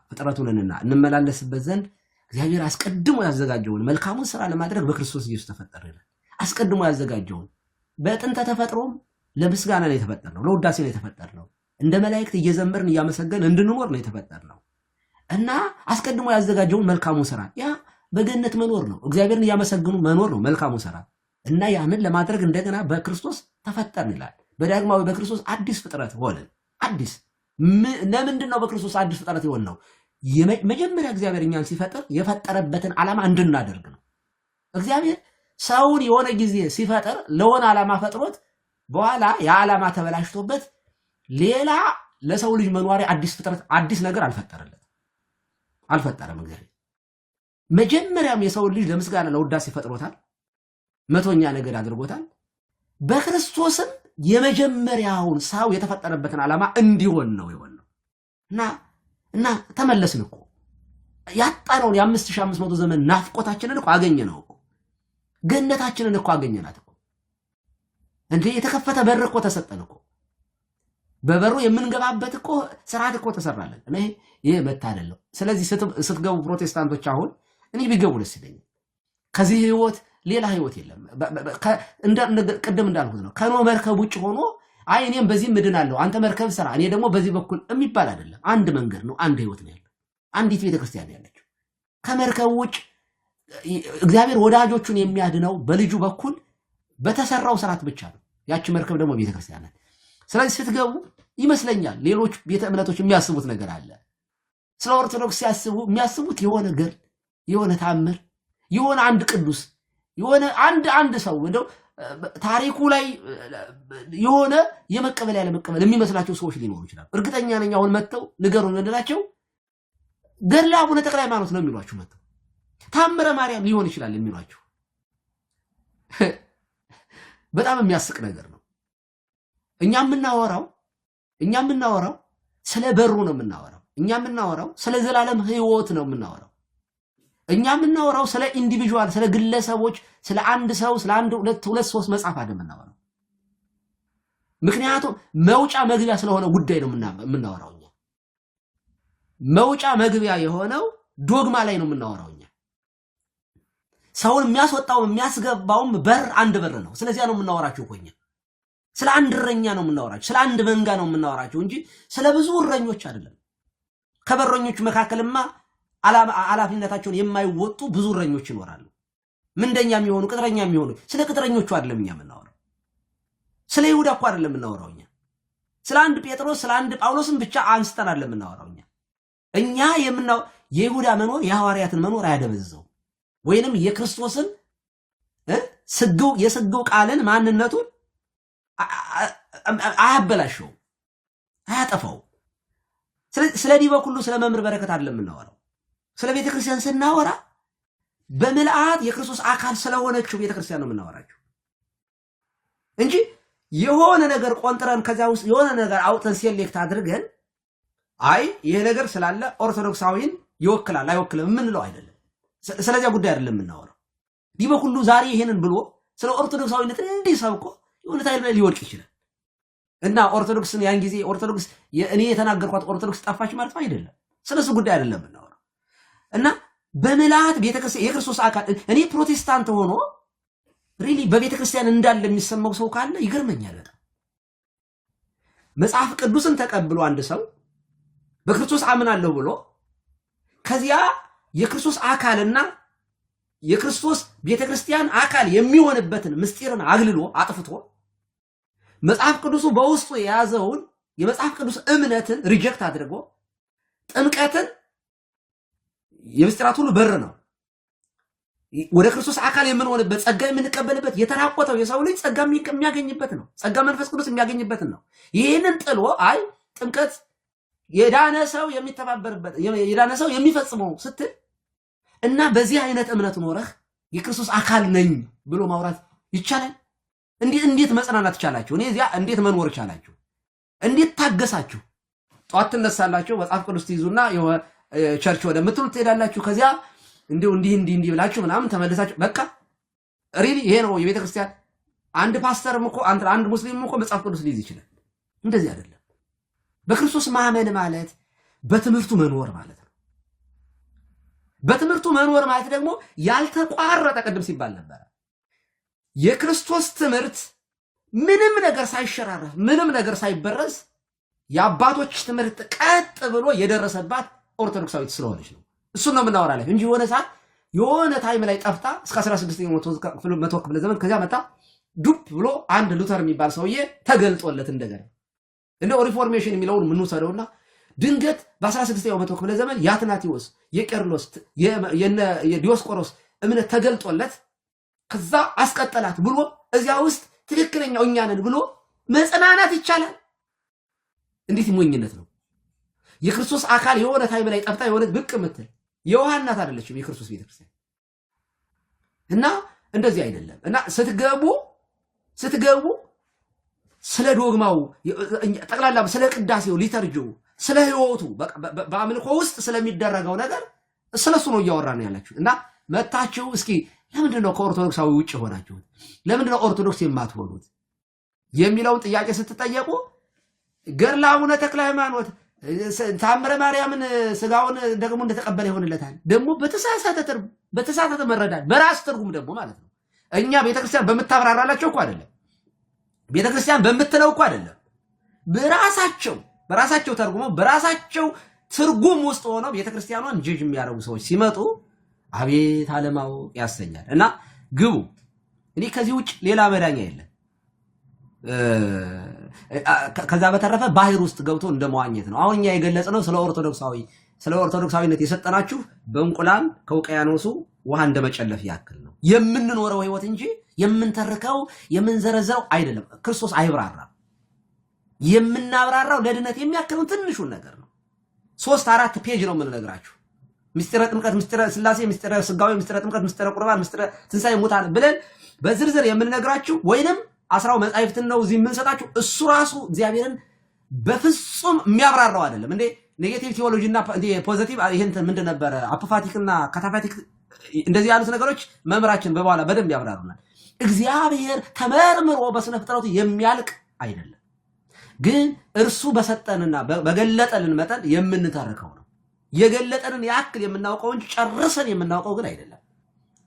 [SPEAKER 8] ፍጥረቱንና እንመላለስበት ዘንድ እግዚአብሔር አስቀድሞ ያዘጋጀውን መልካሙን ሥራ ለማድረግ በክርስቶስ ኢየሱስ ተፈጠረን። አስቀድሞ ያዘጋጀውን በጥንተ ተፈጥሮም ለምስጋና ነው የተፈጠርነው፣ ለውዳሴ ነው የተፈጠርነው። እንደ መላእክት እየዘመርን እያመሰገን እንድንኖር ነው የተፈጠርነው እና አስቀድሞ ያዘጋጀውን መልካሙ ሥራ ያ በገነት መኖር ነው፣ እግዚአብሔርን እያመሰግኑ መኖር ነው መልካሙ ሥራ እና ያንን ለማድረግ እንደገና በክርስቶስ ተፈጠርን ይላል። በዳግማዊ በክርስቶስ አዲስ ፍጥረት ሆነን። አዲስ ለምንድን ነው በክርስቶስ አዲስ ፍጥረት የሆነው? መጀመሪያ እግዚአብሔር እኛን ሲፈጥር የፈጠረበትን ዓላማ እንድናደርግ ነው። እግዚአብሔር ሰውን የሆነ ጊዜ ሲፈጥር ለሆነ ዓላማ ፈጥሮት በኋላ የዓላማ ተበላሽቶበት ሌላ ለሰው ልጅ መኖሪያ አዲስ ፍጥረት አዲስ ነገር አልፈጠረም። እግዚአብሔር መጀመሪያም የሰው ልጅ ለምስጋና ለውዳሴ ፈጥሮታል፣ መቶኛ ነገር አድርጎታል። በክርስቶስም የመጀመሪያውን ሰው የተፈጠረበትን ዓላማ እንዲሆን ነው የሆነው እና ተመለስን እኮ ያጣነውን የ5500 ዘመን ናፍቆታችንን እኮ አገኘነው እኮ ገነታችንን እኮ አገኘናት እኮ እንዴ! የተከፈተ በር እኮ ተሰጠን እኮ በበሩ የምንገባበት እኮ ስርዓት እኮ ተሰራለን። እኔ ይሄ መታደል ነው። ስለዚህ ስትገቡ ፕሮቴስታንቶች አሁን እኔ ቢገቡ ደስ ይለኛል። ከዚህ ህይወት ሌላ ህይወት የለም። ቅድም እንዳልኩት ነው። ከኖህ መርከብ ውጭ ሆኖ አይ እኔም በዚህ ምድናለሁ አንተ መርከብ ስራ እኔ ደግሞ በዚህ በኩል የሚባል አይደለም። አንድ መንገድ ነው፣ አንድ ህይወት ነው ያለው፣ አንዲት ቤተክርስቲያን ያለችው። ከመርከብ ውጭ እግዚአብሔር ወዳጆቹን የሚያድነው በልጁ በኩል በተሰራው ስርዓት ብቻ ነው። ያቺ መርከብ ደግሞ ቤተክርስቲያን ናት። ስለዚህ ስትገቡ ይመስለኛል ሌሎች ቤተ እምነቶች የሚያስቡት ነገር አለ። ስለ ኦርቶዶክስ ሲያስቡ የሚያስቡት የሆነ ገር፣ የሆነ ታምር፣ የሆነ አንድ ቅዱስ፣ የሆነ አንድ ሰው እንደው ታሪኩ ላይ የሆነ የመቀበል ያለ መቀበል የሚመስላቸው ሰዎች ሊኖሩ ይችላሉ። እርግጠኛ ነኝ አሁን መተው ንገሩን እንደላቸው ገድለ አቡነ ተክለ ሃይማኖት ነው የሚሏችሁ፣ መተው ታምረ ማርያም ሊሆን ይችላል የሚሏችሁ። በጣም የሚያስቅ ነገር ነው። እኛ የምናወራው ስለ በሩ ነው የምናወራው። እኛ የምናወራው ስለ ዘላለም ህይወት ነው የምናወራው። እኛ የምናወራው ስለ ኢንዲቪጁዋል፣ ስለ ግለሰቦች፣ ስለ አንድ ሰው፣ ስለ አንድ ሁለት ሶስት መጽሐፍ አይደለም የምናወራው። ምክንያቱም መውጫ መግቢያ ስለሆነ ጉዳይ ነው የምናወራው። እኛ መውጫ መግቢያ የሆነው ዶግማ ላይ ነው የምናወራው። እኛ ሰውን የሚያስወጣውም የሚያስገባውም በር አንድ በር ነው። ስለዚህ ነው የምናወራቸው እኮ እኛ ስለ አንድ እረኛ ነው የምናወራቸው፣ ስለ አንድ መንጋ ነው የምናወራቸው እንጂ ስለ ብዙ እረኞች አይደለም። ከበረኞች መካከልማ ኃላፊነታቸውን የማይወጡ ብዙ እረኞች ይኖራሉ። ምንደኛ የሚሆኑ ቅጥረኛ የሚሆኑ። ስለ ቅጥረኞቹ አይደለም እኛ የምናወራው። ስለ ይሁዳ እኮ አይደለም የምናወራው እኛ። ስለ አንድ ጴጥሮስ ስለ አንድ ጳውሎስን ብቻ አንስተን አይደለም የምናወራው እኛ የይሁዳ መኖር የሐዋርያትን መኖር አያደበዝዘው ወይንም የክርስቶስን የስግው ቃልን ማንነቱን አያበላሸው፣ አያጠፋው። ስለ ዲበ ኩሉ ስለ መምህር በረከት አይደለም የምናወራው። ስለ ቤተክርስቲያን ስናወራ በመልአት የክርስቶስ አካል ስለሆነችው ቤተክርስቲያን ነው የምናወራቸው እንጂ የሆነ ነገር ቆንጥረን ከዛ ውስጥ የሆነ ነገር አውጥተን ሴሌክት አድርገን አይ ይሄ ነገር ስላለ ኦርቶዶክሳዊን ይወክላል አይወክልም የምንለው አይደለም። ስለዚህ ጉዳይ አይደለም የምናወራው። ዲበ ኩሉ ዛሬ ይሄንን ብሎ ስለ ኦርቶዶክሳዊነት እንዲሰብኮ የሆነ ታይል ላይ ሊወድቅ ይችላል እና ኦርቶዶክስን ያን ጊዜ ኦርቶዶክስ እኔ የተናገርኳት ኦርቶዶክስ ጠፋች ማለት አይደለም። ስለሱ ጉዳይ አይደለም የምናወራው እና በመልአት ቤተክርስቲያን የክርስቶስ አካል እኔ ፕሮቴስታንት ሆኖ ሪሊ በቤተክርስቲያን እንዳለ የሚሰማው ሰው ካለ ይገርመኛል በጣም። መጽሐፍ ቅዱስን ተቀብሎ አንድ ሰው በክርስቶስ አምናለሁ ብሎ ከዚያ
[SPEAKER 9] የክርስቶስ አካልና የክርስቶስ ቤተክርስቲያን አካል የሚሆንበትን ምስጢርን አግልሎ አጥፍቶ መጽሐፍ ቅዱሱ በውስጡ የያዘውን የመጽሐፍ ቅዱስ እምነትን ሪጀክት አድርጎ ጥምቀትን የምስጢራት ሁሉ በር ነው ወደ ክርስቶስ አካል የምንሆንበት ጸጋ የምንቀበልበት የተራቆተው የሰው ልጅ ጸጋ የሚያገኝበት ነው ጸጋ መንፈስ ቅዱስ የሚያገኝበት ነው ይሄንን ጥሎ አይ ጥምቀት የዳነ ሰው የሚተባበርበት የዳነ ሰው የሚፈጽመው ስትል እና በዚህ አይነት እምነት ኖረህ የክርስቶስ አካል ነኝ ብሎ ማውራት ይቻላል እንዴት መጽናናት ይቻላችሁ እኔ እዚያ እንዴት መኖር ይቻላችሁ እንዴት ታገሳችሁ ጧት ተነሳላችሁ መጽሐፍ ቅዱስ ትይዙና ቸርች ወደ ምትሉት ትሄዳላችሁ ከዚያ እንዲህ ብላችሁ ምናምን ተመለሳችሁ በቃ ሪሊ ይሄ ነው የቤተ ክርስቲያን አንድ ፓስተርም እኮ አንድ ሙስሊም እኮ መጽሐፍ ቅዱስ ሊይዝ ይችላል እንደዚህ አይደለም በክርስቶስ ማመን ማለት በትምህርቱ መኖር ማለት ነው በትምህርቱ መኖር ማለት ደግሞ ያልተቋረጠ ቀደም ሲባል ነበር የክርስቶስ ትምህርት ምንም ነገር ሳይሸራረፍ ምንም ነገር ሳይበረዝ የአባቶች ትምህርት ቀጥ ብሎ የደረሰባት ኦርቶዶክሳዊት ስለሆነች ነው እሱ ነው የምናወራለን እንጂ የሆነ ታይም ላይ ጠፍታ እስከ 16ኛው መቶ ክፍለ ዘመን ከዚያ መጣ ዱብ ብሎ አንድ ሉተር የሚባል ሰውዬ ተገልጦለት እንደገና እንደው ሪፎርሜሽን የሚለውን ምን ወሰደውና ድንገት በ16ኛው መቶ ክፍለ ዘመን ያትናቲዎስ የቄርሎስ የዲዮስቆሮስ እምነት ተገልጦለት ከዛ አስቀጠላት ብሎ እዚያ ውስጥ ትክክለኛው እኛ ነን ብሎ መጽናናት ይቻላል እንዴት ሞኝነት ነው የክርስቶስ አካል የሆነ ታይም ላይ ጠፍታ የሆነ ብቅ ምትል የዮሐናት አይደለችም የክርስቶስ ቤተክርስቲያን እና እንደዚህ አይደለም እና ስትገቡ ስለ ዶግማው ጠቅላላ ስለ ቅዳሴው ሊተርጂው ስለ ህይወቱ በአምልኮ ውስጥ ስለሚደረገው ነገር ስለሱ ነው እያወራን ያላችሁ እና መታችሁ እስኪ ለምንድነው ከኦርቶዶክሳዊ ውጭ ሆናችሁት ለምንድነው ኦርቶዶክስ የማትሆኑት የሚለውን ጥያቄ ስትጠየቁ ገድለ አቡነ ተክለ ሃይማኖት ታምረ ማርያምን ስጋውን ደግሞ እንደተቀበለ ይሆንለታል ደግሞ በተሳሳተ መረዳት በራስ ትርጉም ደግሞ ማለት ነው እኛ ቤተክርስቲያን በመታብራራላቸው እኮ አይደለም ቤተክርስቲያን በመትለው እኮ አይደለም በራሳቸው ተርጉመው በራሳቸው ትርጉም ውስጥ ሆነው ቤተክርስቲያኗን ጀጅ የሚያደርጉ ሰዎች ሲመጡ አቤት አለማወቅ ያሰኛል እና ግቡ እኔ ከዚህ ውጭ ሌላ መዳኛ የለም ከዛ በተረፈ ባህር ውስጥ ገብቶ እንደመዋኘት ነው አሁንኛ የገለጽነው ስለ ኦርቶዶክሳዊነት የሰጠናችሁ በእንቁላል ከውቅያኖሱ ውሃ እንደመጨለፍ ያክል ነው የምንኖረው ህይወት እንጂ የምንተርከው የምንዘረዘው አይደለም ክርስቶስ አይብራራም የምናብራራው ለድነት የሚያክለው ትንሹን ነገር ነው 3-4 ፔጅ ነው የምንነግራችሁ ምስጢረ ጥምቀት ምስጢረ ስላሴ ምስጢረ ስጋዌ ምስጢረ ጥምቀት ምስጢረ ቁርባን ምስጢረ ትንሳኤ ሙታን ብለን በዝርዝር የምንነግራችሁ ወይንም አስራው መጻሕፍትን ነው እዚህ የምንሰጣችሁ እሱ ራሱ እግዚአብሔርን በፍጹም የሚያብራራው አይደለም እንዴ ኔጌቲቭ ቲዮሎጂና ፖዚቲቭ ይሄን ምን ነበር አፖፋቲክና ካታፋቲክ እንደዚህ ያሉት ነገሮች መምራችን በኋላ በደንብ ያብራሩናል እግዚአብሔር ተመርምሮ በስነ ፍጥረቱ የሚያልቅ አይደለም ግን እርሱ በሰጠንና በገለጠልን መጠን የምንተርከው ነው የገለጠንን ያክል የምናውቀው እንጂ ጨርሰን የምናውቀው ግን አይደለም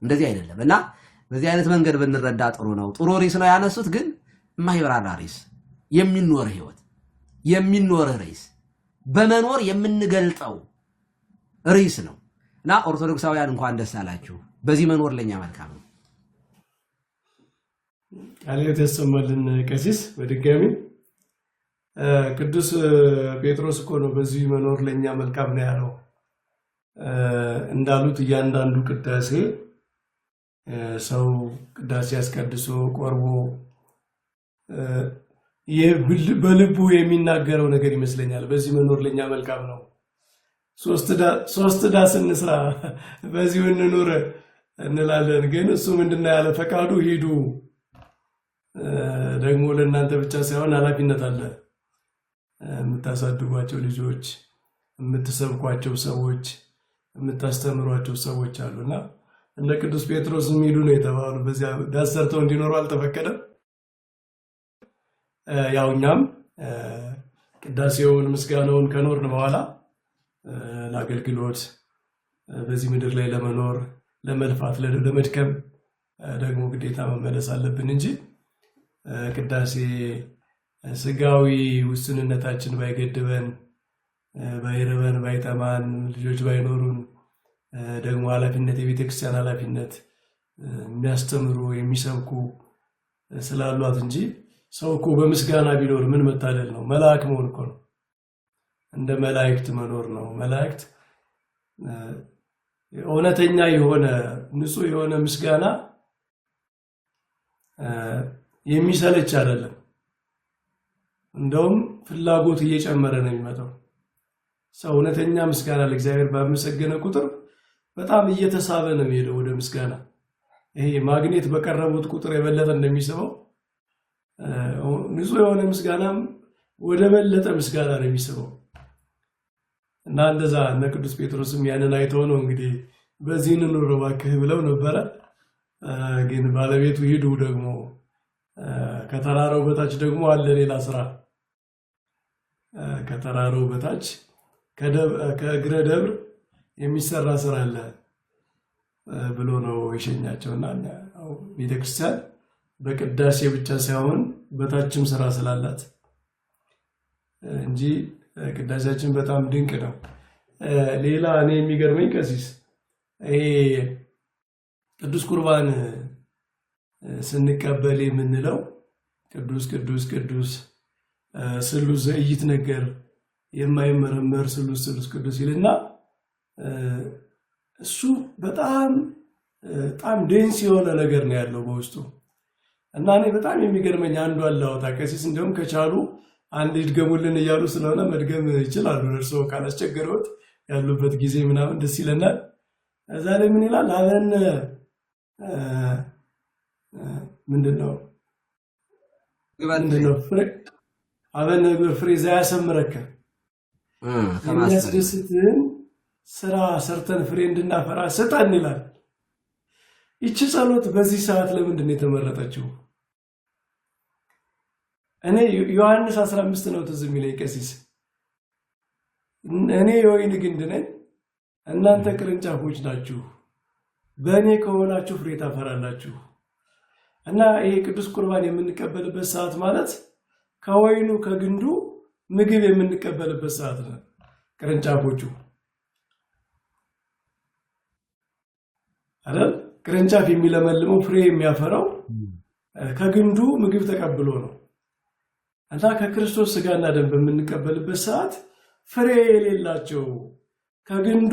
[SPEAKER 9] እንደዚህ አይደለም እና በዚህ አይነት መንገድ ብንረዳ ጥሩ ነው ጥሩ ሪስ ነው ያነሱት ግን ማይብራራ ሪስ የሚኖር ህይወት የሚኖር ሪስ በመኖር የምንገልጠው ሪስ ነው እና ኦርቶዶክሳውያን እንኳን ደስ አላችሁ በዚህ መኖር ለኛ መልካም ነው
[SPEAKER 2] ቃልዮት ያሰማልን ቀሲስ በድጋሚ ቅዱስ ጴጥሮስ እኮ ነው በዚህ መኖር ለኛ መልካም ነው ያለው እንዳሉት እያንዳንዱ ቅዳሴ ሰው ቅዳሴ ያስቀድሶ ቆርቦ በልቡ የሚናገረው ነገር ይመስለኛል በዚህ መኖር ለኛ መልካም ነው ሶስት ዳስ እንስራ በዚህ እንኖር እንላለን ግን እሱ ምንድነው ያለ ፈቃዱ ሂዱ ደግሞ ለእናንተ ብቻ ሳይሆን ኃላፊነት አለ የምታሳድጓቸው ልጆች የምትሰብኳቸው ሰዎች የምታስተምሯቸው ሰዎች አሉና እነ ቅዱስ ጴጥሮስ ሄዱ ነው የተባሉ በዚያ ዳስ ሰርተው እንዲኖሩ አልተፈቀደም ያውኛም ቅዳሴውን ምስጋናውን ከኖርን በኋላ ለአገልግሎት በዚህ ምድር ላይ ለመኖር ለመልፋት ለመድከም ደግሞ ግዴታ መመለስ አለብን እንጂ ቅዳሴ ስጋዊ ውስንነታችን ባይገድበን ባይረበን ባይጠማን ልጆች ባይኖሩን ደግሞ ኃላፊነት የቤተክርስቲያን ኃላፊነት የሚያስተምሩ የሚሰብኩ ስላሏት እንጂ ሰው እኮ በምስጋና ቢኖር ምን መታደል ነው? መልአክ መሆን እኮ ነው። እንደ መላእክት መኖር ነው። መላእክት እውነተኛ የሆነ ንጹህ የሆነ ምስጋና የሚሰለች አይደለም። እንደውም ፍላጎት እየጨመረ ነው የሚመጣው። ሰው እውነተኛ ምስጋና ለእግዚአብሔር ባመሰገነ ቁጥር በጣም እየተሳበ ነው የሚሄደው ወደ ምስጋና። ይሄ ማግኔት በቀረቡት ቁጥር የበለጠ እንደሚስበው ንጹህ የሆነ ምስጋናም ወደ በለጠ ምስጋና ነው የሚስበው። እና እንደዛ እነ ቅዱስ ጴጥሮስም ያንን አይተው ነው እንግዲህ በዚህ እንኑር እባክህ ብለው ነበረ። ግን ባለቤቱ ሂዱ ደግሞ ከተራራው በታች ደግሞ አለ ሌላ ስራ፣ ከተራራው በታች ከእግረ ደብር የሚሰራ ስራ አለ ብሎ ነው የሸኛቸውና ቤተክርስቲያን በቅዳሴ ብቻ ሳይሆን በታችም ስራ ስላላት እንጂ ቅዳሴያችን በጣም ድንቅ ነው። ሌላ እኔ የሚገርመኝ ቀሲስ ይሄ ቅዱስ ቁርባን ስንቀበል የምንለው ቅዱስ ቅዱስ ቅዱስ ስሉስ ዘኢይትነገር የማይመረመር ስሉስ ስሉስ ቅዱስ ይልና እሱ በጣም ዴንስ የሆነ ነገር ነው ያለው በውስጡ። እና እኔ በጣም የሚገርመኝ አንዱ አላወጣ ቀሲስ እንደውም ከቻሉ አንድ ይድገሙልን እያሉ ስለሆነ መድገም ይችላሉ። እርስዎ ካላስቸገረዎት ያሉበት ጊዜ ምናምን ደስ ይለናል። እዛ ላይ ምን ይላል? ምንድነው አበነ ፍሬ ዘያሰምረከ የሚያስደስትን ስራ ሰርተን ፍሬ እንድናፈራ ስጠን ይላል። ይቺ ጸሎት በዚህ ሰዓት ለምንድን ነው የተመረጠችው? እኔ ዮሐንስ 15 ነው ትዝ የሚለኝ ቀሲስ፣ እኔ የወይን ግንድ ነኝ እናንተ ቅርንጫፎች ናችሁ፣ በእኔ ከሆናችሁ ፍሬ ታፈራላችሁ። እና ይሄ ቅዱስ ቁርባን የምንቀበልበት ሰዓት ማለት ከወይኑ ከግንዱ ምግብ የምንቀበልበት ሰዓት ነው። ቅርንጫፎቹ አይደል? ቅርንጫፍ የሚለመልመው ፍሬ የሚያፈራው ከግንዱ ምግብ ተቀብሎ ነው። እና ከክርስቶስ ስጋና ደም በምንቀበልበት ሰዓት ፍሬ የሌላቸው ከግንዱ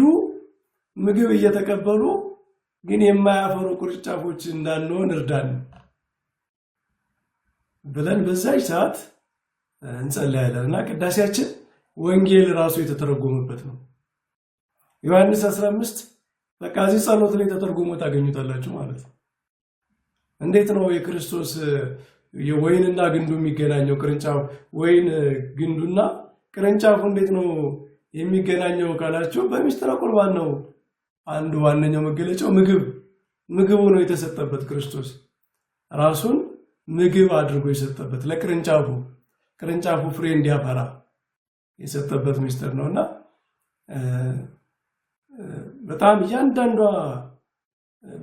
[SPEAKER 2] ምግብ እየተቀበሉ ግን የማያፈሩ ቅርንጫፎች እንዳንሆን እርዳን ብለን በዛች ሰዓት እንጸልያለን። እና ቅዳሴያችን ወንጌል ራሱ የተተረጎመበት ነው። ዮሐንስ 15 በቃ እዚህ ጸሎት ላይ ተተርጎሞ ታገኙታላችሁ ማለት ነው። እንዴት ነው የክርስቶስ የወይንና ግንዱ የሚገናኘው? ቅርንጫፍ ወይን ግንዱና ቅርንጫፉ እንዴት ነው የሚገናኘው ካላችሁ በሚስጥረ ቁርባን ነው። አንዱ ዋነኛው መገለጫው ምግቡ ነው የተሰጠበት። ክርስቶስ ራሱን ምግብ አድርጎ የሰጠበት ለቅርንጫፉ ፍሬ እንዲያፈራ የሰጠበት ሚስጥር ነውና በጣም እያንዳንዷ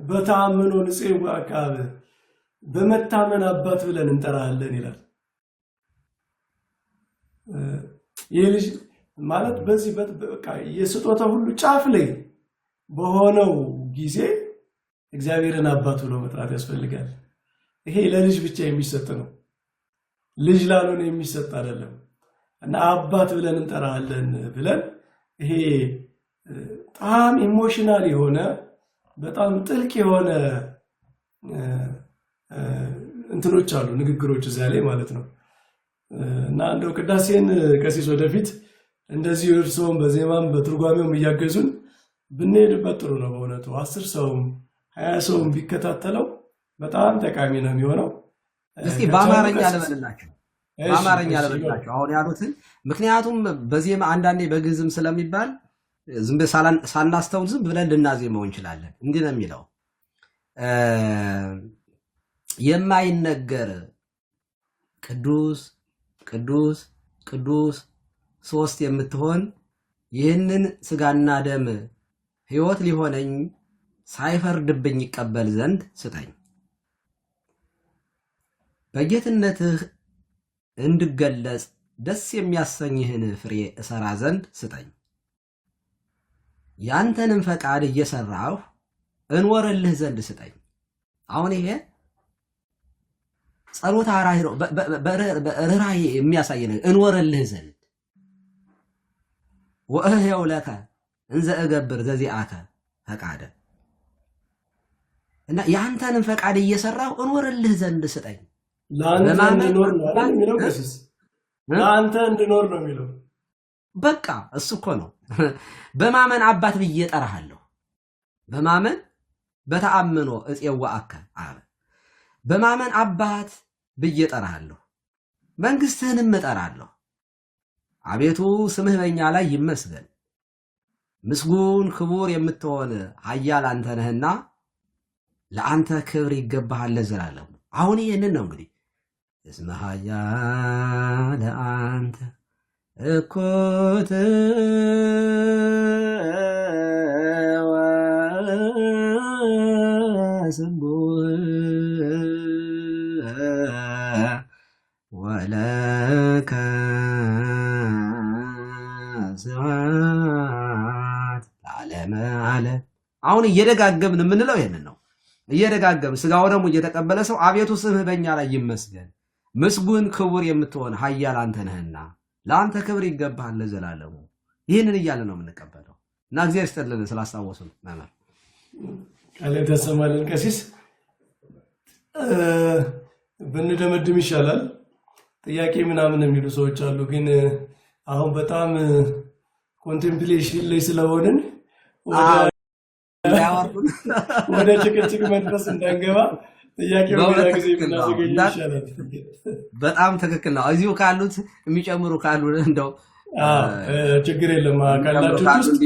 [SPEAKER 2] በተአምኖ ንጽሕ አቃብ በመታመን አባት ብለን እንጠራለን ይላል። የልጅ ማለት በዚህ በቃ የስጦታ ሁሉ ጫፍ ላይ በሆነው ጊዜ እግዚአብሔርን አባት ብሎ መጥራት ያስፈልጋል። ይሄ ለልጅ ብቻ የሚሰጥ ነው፣ ልጅ ላልሆነ የሚሰጥ አይደለም። እና አባት ብለን እንጠራለን ብለን ይሄ በጣም ኢሞሽናል የሆነ በጣም ጥልቅ የሆነ እንትኖች አሉ፣ ንግግሮች እዛ ላይ ማለት ነው። እና እንደው ቅዳሴን ቀሲስ ወደፊት እንደዚህ እርስዎም በዜማም በትርጓሜውም እያገዙን ብንሄድበት ጥሩ ነው በእውነቱ። 10 ሰውም 20 ሰውም ቢከታተለው በጣም ጠቃሚ ነው የሚሆነው።
[SPEAKER 9] እስቲ በአማርኛ ልበልላችሁ አሁን ያሉትን። ምክንያቱም በዜማ አንዳንዴ በግዕዝም ስለሚባል ዝም ብለን ሳናስተውል ዝም ብለን ልናዜመው እንችላለን። እንዲህ ነው የሚለው የማይነገር ቅዱስ ቅዱስ ቅዱስ ሶስት የምትሆን ይህንን ስጋና ደም ሕይወት ሊሆነኝ ሳይፈርድብኝ ይቀበል ዘንድ ስጠኝ። በጌትነትህ እንድገለጽ ደስ የሚያሰኝህን ፍሬ እሰራ ዘንድ ስጠኝ። ያንተንም ፈቃድ እየሰራሁ እንወርልህ ዘንድ ስጠኝ። አሁን ይሄ ጸሎት አራሂሮ በርህራሄ የሚያሳይ ነገር እንወርልህ ዘንድ ወእህየው ለከ እንዘ እገብር ዘዚአከ ፈቃደ እና ያንተንም ፈቃድ እየሰራሁ እንወርልህ ዘንድ ስጠኝ።
[SPEAKER 2] ለአንተ እንድኖር ነው የሚለው ቀሲስ፣ ለአንተ እንድኖር ነው የሚለው።
[SPEAKER 9] በቃ እሱ እኮ ነው። በማመን አባት ብዬ እጠራሃለሁ። በማመን በተአምኖ እፄዋአከ አለ። በማመን አባት ብዬ እጠራሃለሁ፣ መንግስትህንም እጠራለሁ። አቤቱ ስምህ በእኛ ላይ ይመስገን። ምስጉን ክቡር የምትሆን ኃያል አንተ ነህና ለአንተ ክብር ይገባሃል ለዘላለሙ። አሁን ይህንን ነው እንግዲህ እስመ ኃያል አንተ እኮት ወስቡህ ወለከ ስብሐት ለዓለመ ዓለም። አሁን እየደጋገምን የምንለው ይሄንን ነው። እየደጋገምን ስጋው ደግሞ እየተቀበለ ሰው አቤቱ ስምህ በእኛ ላይ ይመስገን፣ ምስጉን ክቡር የምትሆን ኃያል አንተ ነህና ለአንተ ክብር ይገባሃል ለዘላለሙ። ይህንን እያለ ነው የምንቀበለው እና እግዚአብሔር ይስጥልን ስላስታወሱን መምህር
[SPEAKER 2] ቃል ተሰማልን። ቀሲስ ብንደመድም ይሻላል። ጥያቄ ምናምን የሚሉ ሰዎች አሉ፣ ግን አሁን በጣም ኮንቴምፕሌሽን ላይ ስለሆንን ወደ ጭቅጭቅ መንፈስ እንዳንገባ ጥያቄው ሌላ ጊዜ ብናዘገኝ ይሻላል።
[SPEAKER 9] በጣም ትክክል ነው። እዚሁ ካሉት የሚጨምሩ ካሉ እንደው
[SPEAKER 2] ችግር የለም። ካላችሁት ውስጥ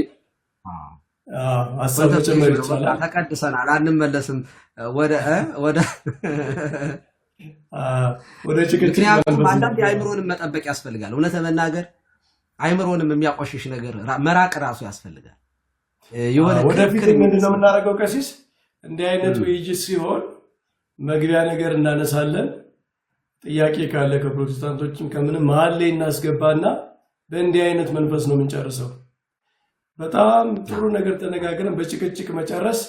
[SPEAKER 2] ሀሳብ መጨመር ይቻላል።
[SPEAKER 9] ተቀድሰናል፣ አንመለስም ወደ ጭቅጭቅ። ምክንያቱም አንዳንድ የአእምሮንም መጠበቅ ያስፈልጋል። እውነት ለመናገር አእምሮንም የሚያቆሽሽ ነገር መራቅ ራሱ ያስፈልጋል።
[SPEAKER 2] ወደፊት ምንድነው የምናደርገው ቀሲስ? እንዲህ አይነት ውይይት ሲሆን መግቢያ ነገር እናነሳለን። ጥያቄ ካለ ከፕሮቴስታንቶችም ከምንም መሀል ላይ እናስገባና በእንዲህ አይነት መንፈስ ነው የምንጨርሰው። በጣም ጥሩ ነገር ተነጋግረን በጭቅጭቅ መጨረስ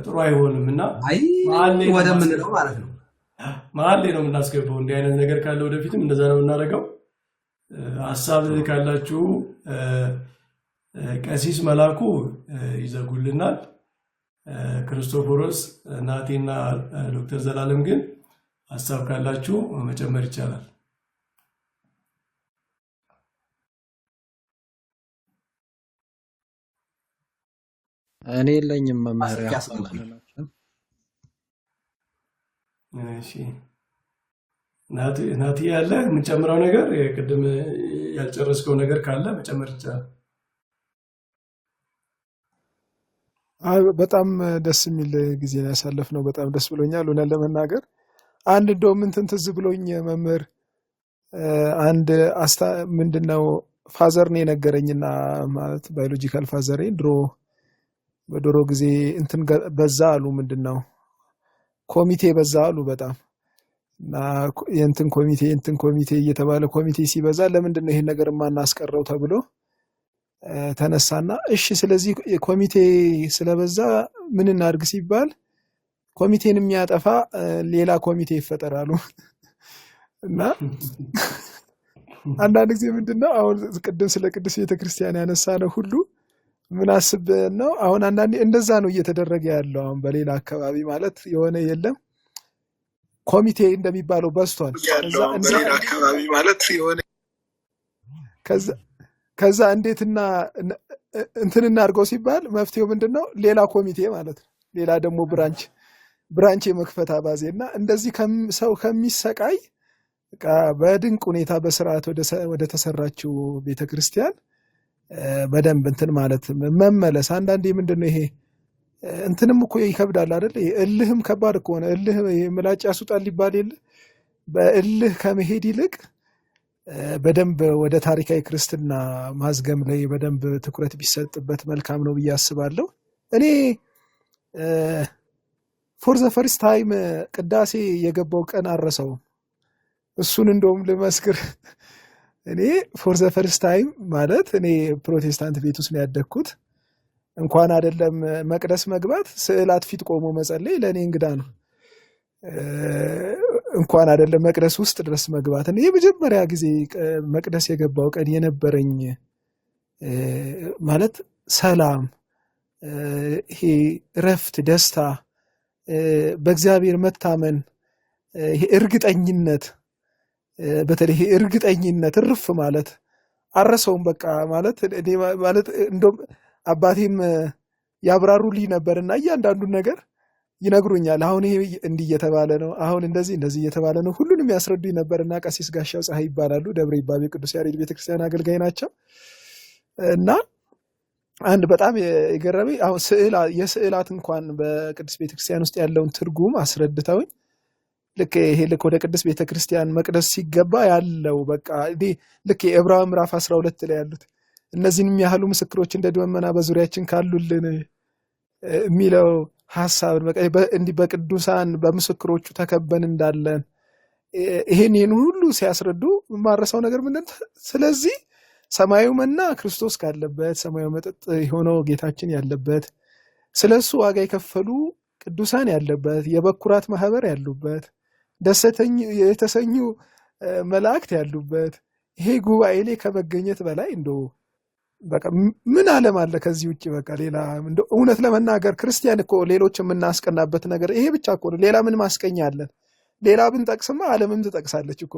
[SPEAKER 2] ጥሩ አይሆንም እና
[SPEAKER 9] ወደምንለው ማለት ነው
[SPEAKER 2] መሀል ላይ ነው የምናስገባው። እንዲህ አይነት ነገር ካለ ወደፊትም እንደዛ ነው የምናደርገው። ሀሳብ ካላችሁ ቀሲስ መላኩ ይዘጉልናል። ክርስቶፎሮስ፣ ናቴና ዶክተር ዘላለም ግን ሀሳብ ካላችሁ መጨመር ይቻላል።
[SPEAKER 1] እኔ የለኝም መምህር።
[SPEAKER 2] እሺ ናቲ ያለ የምንጨምረው ነገር ቅድም ያልጨረስከው ነገር ካለ መጨመር ይቻላል።
[SPEAKER 6] በጣም ደስ የሚል ጊዜ ያሳለፍነው፣ በጣም ደስ ብሎኛል። እውነት ለመናገር አንድ እንደውም እንትን ትዝ ብሎኝ መምህር አንድ ምንድነው ፋዘር ነው የነገረኝና ማለት ባዮሎጂካል ፋዘሬ በድሮ ጊዜ እንትን በዛ አሉ፣ ምንድነው ኮሚቴ በዛ አሉ በጣም እና የእንትን ኮሚቴ እየተባለ ኮሚቴ ሲበዛ ለምንድን ነው ይሄን ነገር ማናስቀረው ተብሎ ተነሳና እሺ ስለዚህ ኮሚቴ ስለበዛ ምን እናድርግ ሲባል ኮሚቴን የሚያጠፋ ሌላ ኮሚቴ ይፈጠራሉ። እና አንዳንድ ጊዜ ምንድነው አሁን ቅድም ስለ ቅዱስ ቤተክርስቲያን ያነሳነው ሁሉ ምን አስበን ነው አሁን አንዳንዴ እንደዛ ነው እየተደረገ ያለው። አሁን በሌላ አካባቢ ማለት የሆነ የለም ኮሚቴ እንደሚባለው በስቷል። በሌላ አካባቢ ማለት የሆነ ከዛ እንዴትና እንትን እናድርገው ሲባል መፍትሄው ምንድነው ሌላ ኮሚቴ ማለት ነው። ሌላ ደግሞ ብራንች የመክፈት አባዜና እንደዚህ ሰው ከሚሰቃይ በድንቅ ሁኔታ በስርዓት ወደ ተሰራችው ቤተክርስቲያን በደንብ እንትን ማለት መመለስ። አንዳንዴ ምንድነው ይሄ እንትንም እኮ ይከብዳል አይደል? እልህም ከባድ ከሆነ እልህ ምላጭ ያስውጣል ይባል የለ። በእልህ ከመሄድ ይልቅ በደንብ ወደ ታሪካዊ ክርስትና ማዝገም ላይ በደንብ ትኩረት ቢሰጥበት መልካም ነው ብዬ አስባለሁ። እኔ ፎር ዘ ፈርስት ታይም ቅዳሴ የገባው ቀን አረሰውም። እሱን እንደውም ልመስክር። እኔ ፎር ዘ ፈርስት ታይም ማለት እኔ ፕሮቴስታንት ቤት ውስጥ ነው ያደግኩት እንኳን አይደለም መቅደስ መግባት ስዕላት ፊት ቆሞ መጸለይ ለእኔ እንግዳ ነው። እንኳን አይደለም መቅደስ ውስጥ ድረስ መግባት እኔ የመጀመሪያ ጊዜ መቅደስ የገባው ቀን የነበረኝ ማለት ሰላም፣ ይሄ እረፍት፣ ደስታ፣ በእግዚአብሔር መታመን፣ ይሄ እርግጠኝነት፣ በተለይ ይሄ እርግጠኝነት እርፍ ማለት አረሰውም በቃ ማለት እኔ ማለት እንደውም አባቴም ያብራሩልኝ ነበርና እያንዳንዱን ነገር ይነግሩኛል። አሁን ይሄ እንዲህ እየተባለ ነው፣ አሁን እንደዚህ እየተባለ ነው፣ ሁሉንም ያስረዱኝ ነበርና ቀሲስ ጋሻው ፀሐይ ይባላሉ። ደብረ ይባቤ ቅዱስ ያሬድ ቤተክርስቲያን አገልጋይ ናቸው። እና አንድ በጣም የገረመኝ አሁን የስዕላት እንኳን በቅዱስ ቤተክርስቲያን ውስጥ ያለውን ትርጉም አስረድተውኝ ልክ ወደ ቅዱስ ቤተክርስቲያን መቅደስ ሲገባ ያለው በቃ ልክ የዕብራውያን ምዕራፍ 12 ላይ ያሉት እነዚህንም ያህሉ ምስክሮች እንደ ደመና በዙሪያችን ካሉልን የሚለው ሐሳብን በቃ እንዲህ በቅዱሳን በምስክሮቹ ተከበን እንዳለን ይሄን ሁሉ ሲያስረዱ የማረሳው ነገር ምንድን ነው? ስለዚህ ሰማዩ መና ክርስቶስ ካለበት፣ ሰማዩ መጠጥ የሆነው ጌታችን ያለበት፣ ስለሱ ዋጋ የከፈሉ ቅዱሳን ያለበት፣ የበኩራት ማህበር ያሉበት፣ ደስተኝ የተሰኙ መላእክት ያሉበት ይሄ ጉባኤ ላይ ከመገኘት በላይ እንደው በቃ ምን ዓለም አለ ከዚህ ውጪ? በቃ ሌላ እንደው እውነት ለመናገር ክርስቲያን እኮ ሌሎች የምናስቀናበት ነገር ይሄ ብቻ እኮ ነው። ሌላ ምን ማስቀኛ አለን? ሌላ ብንጠቅስማ ዓለምም ትጠቅሳለች እኮ።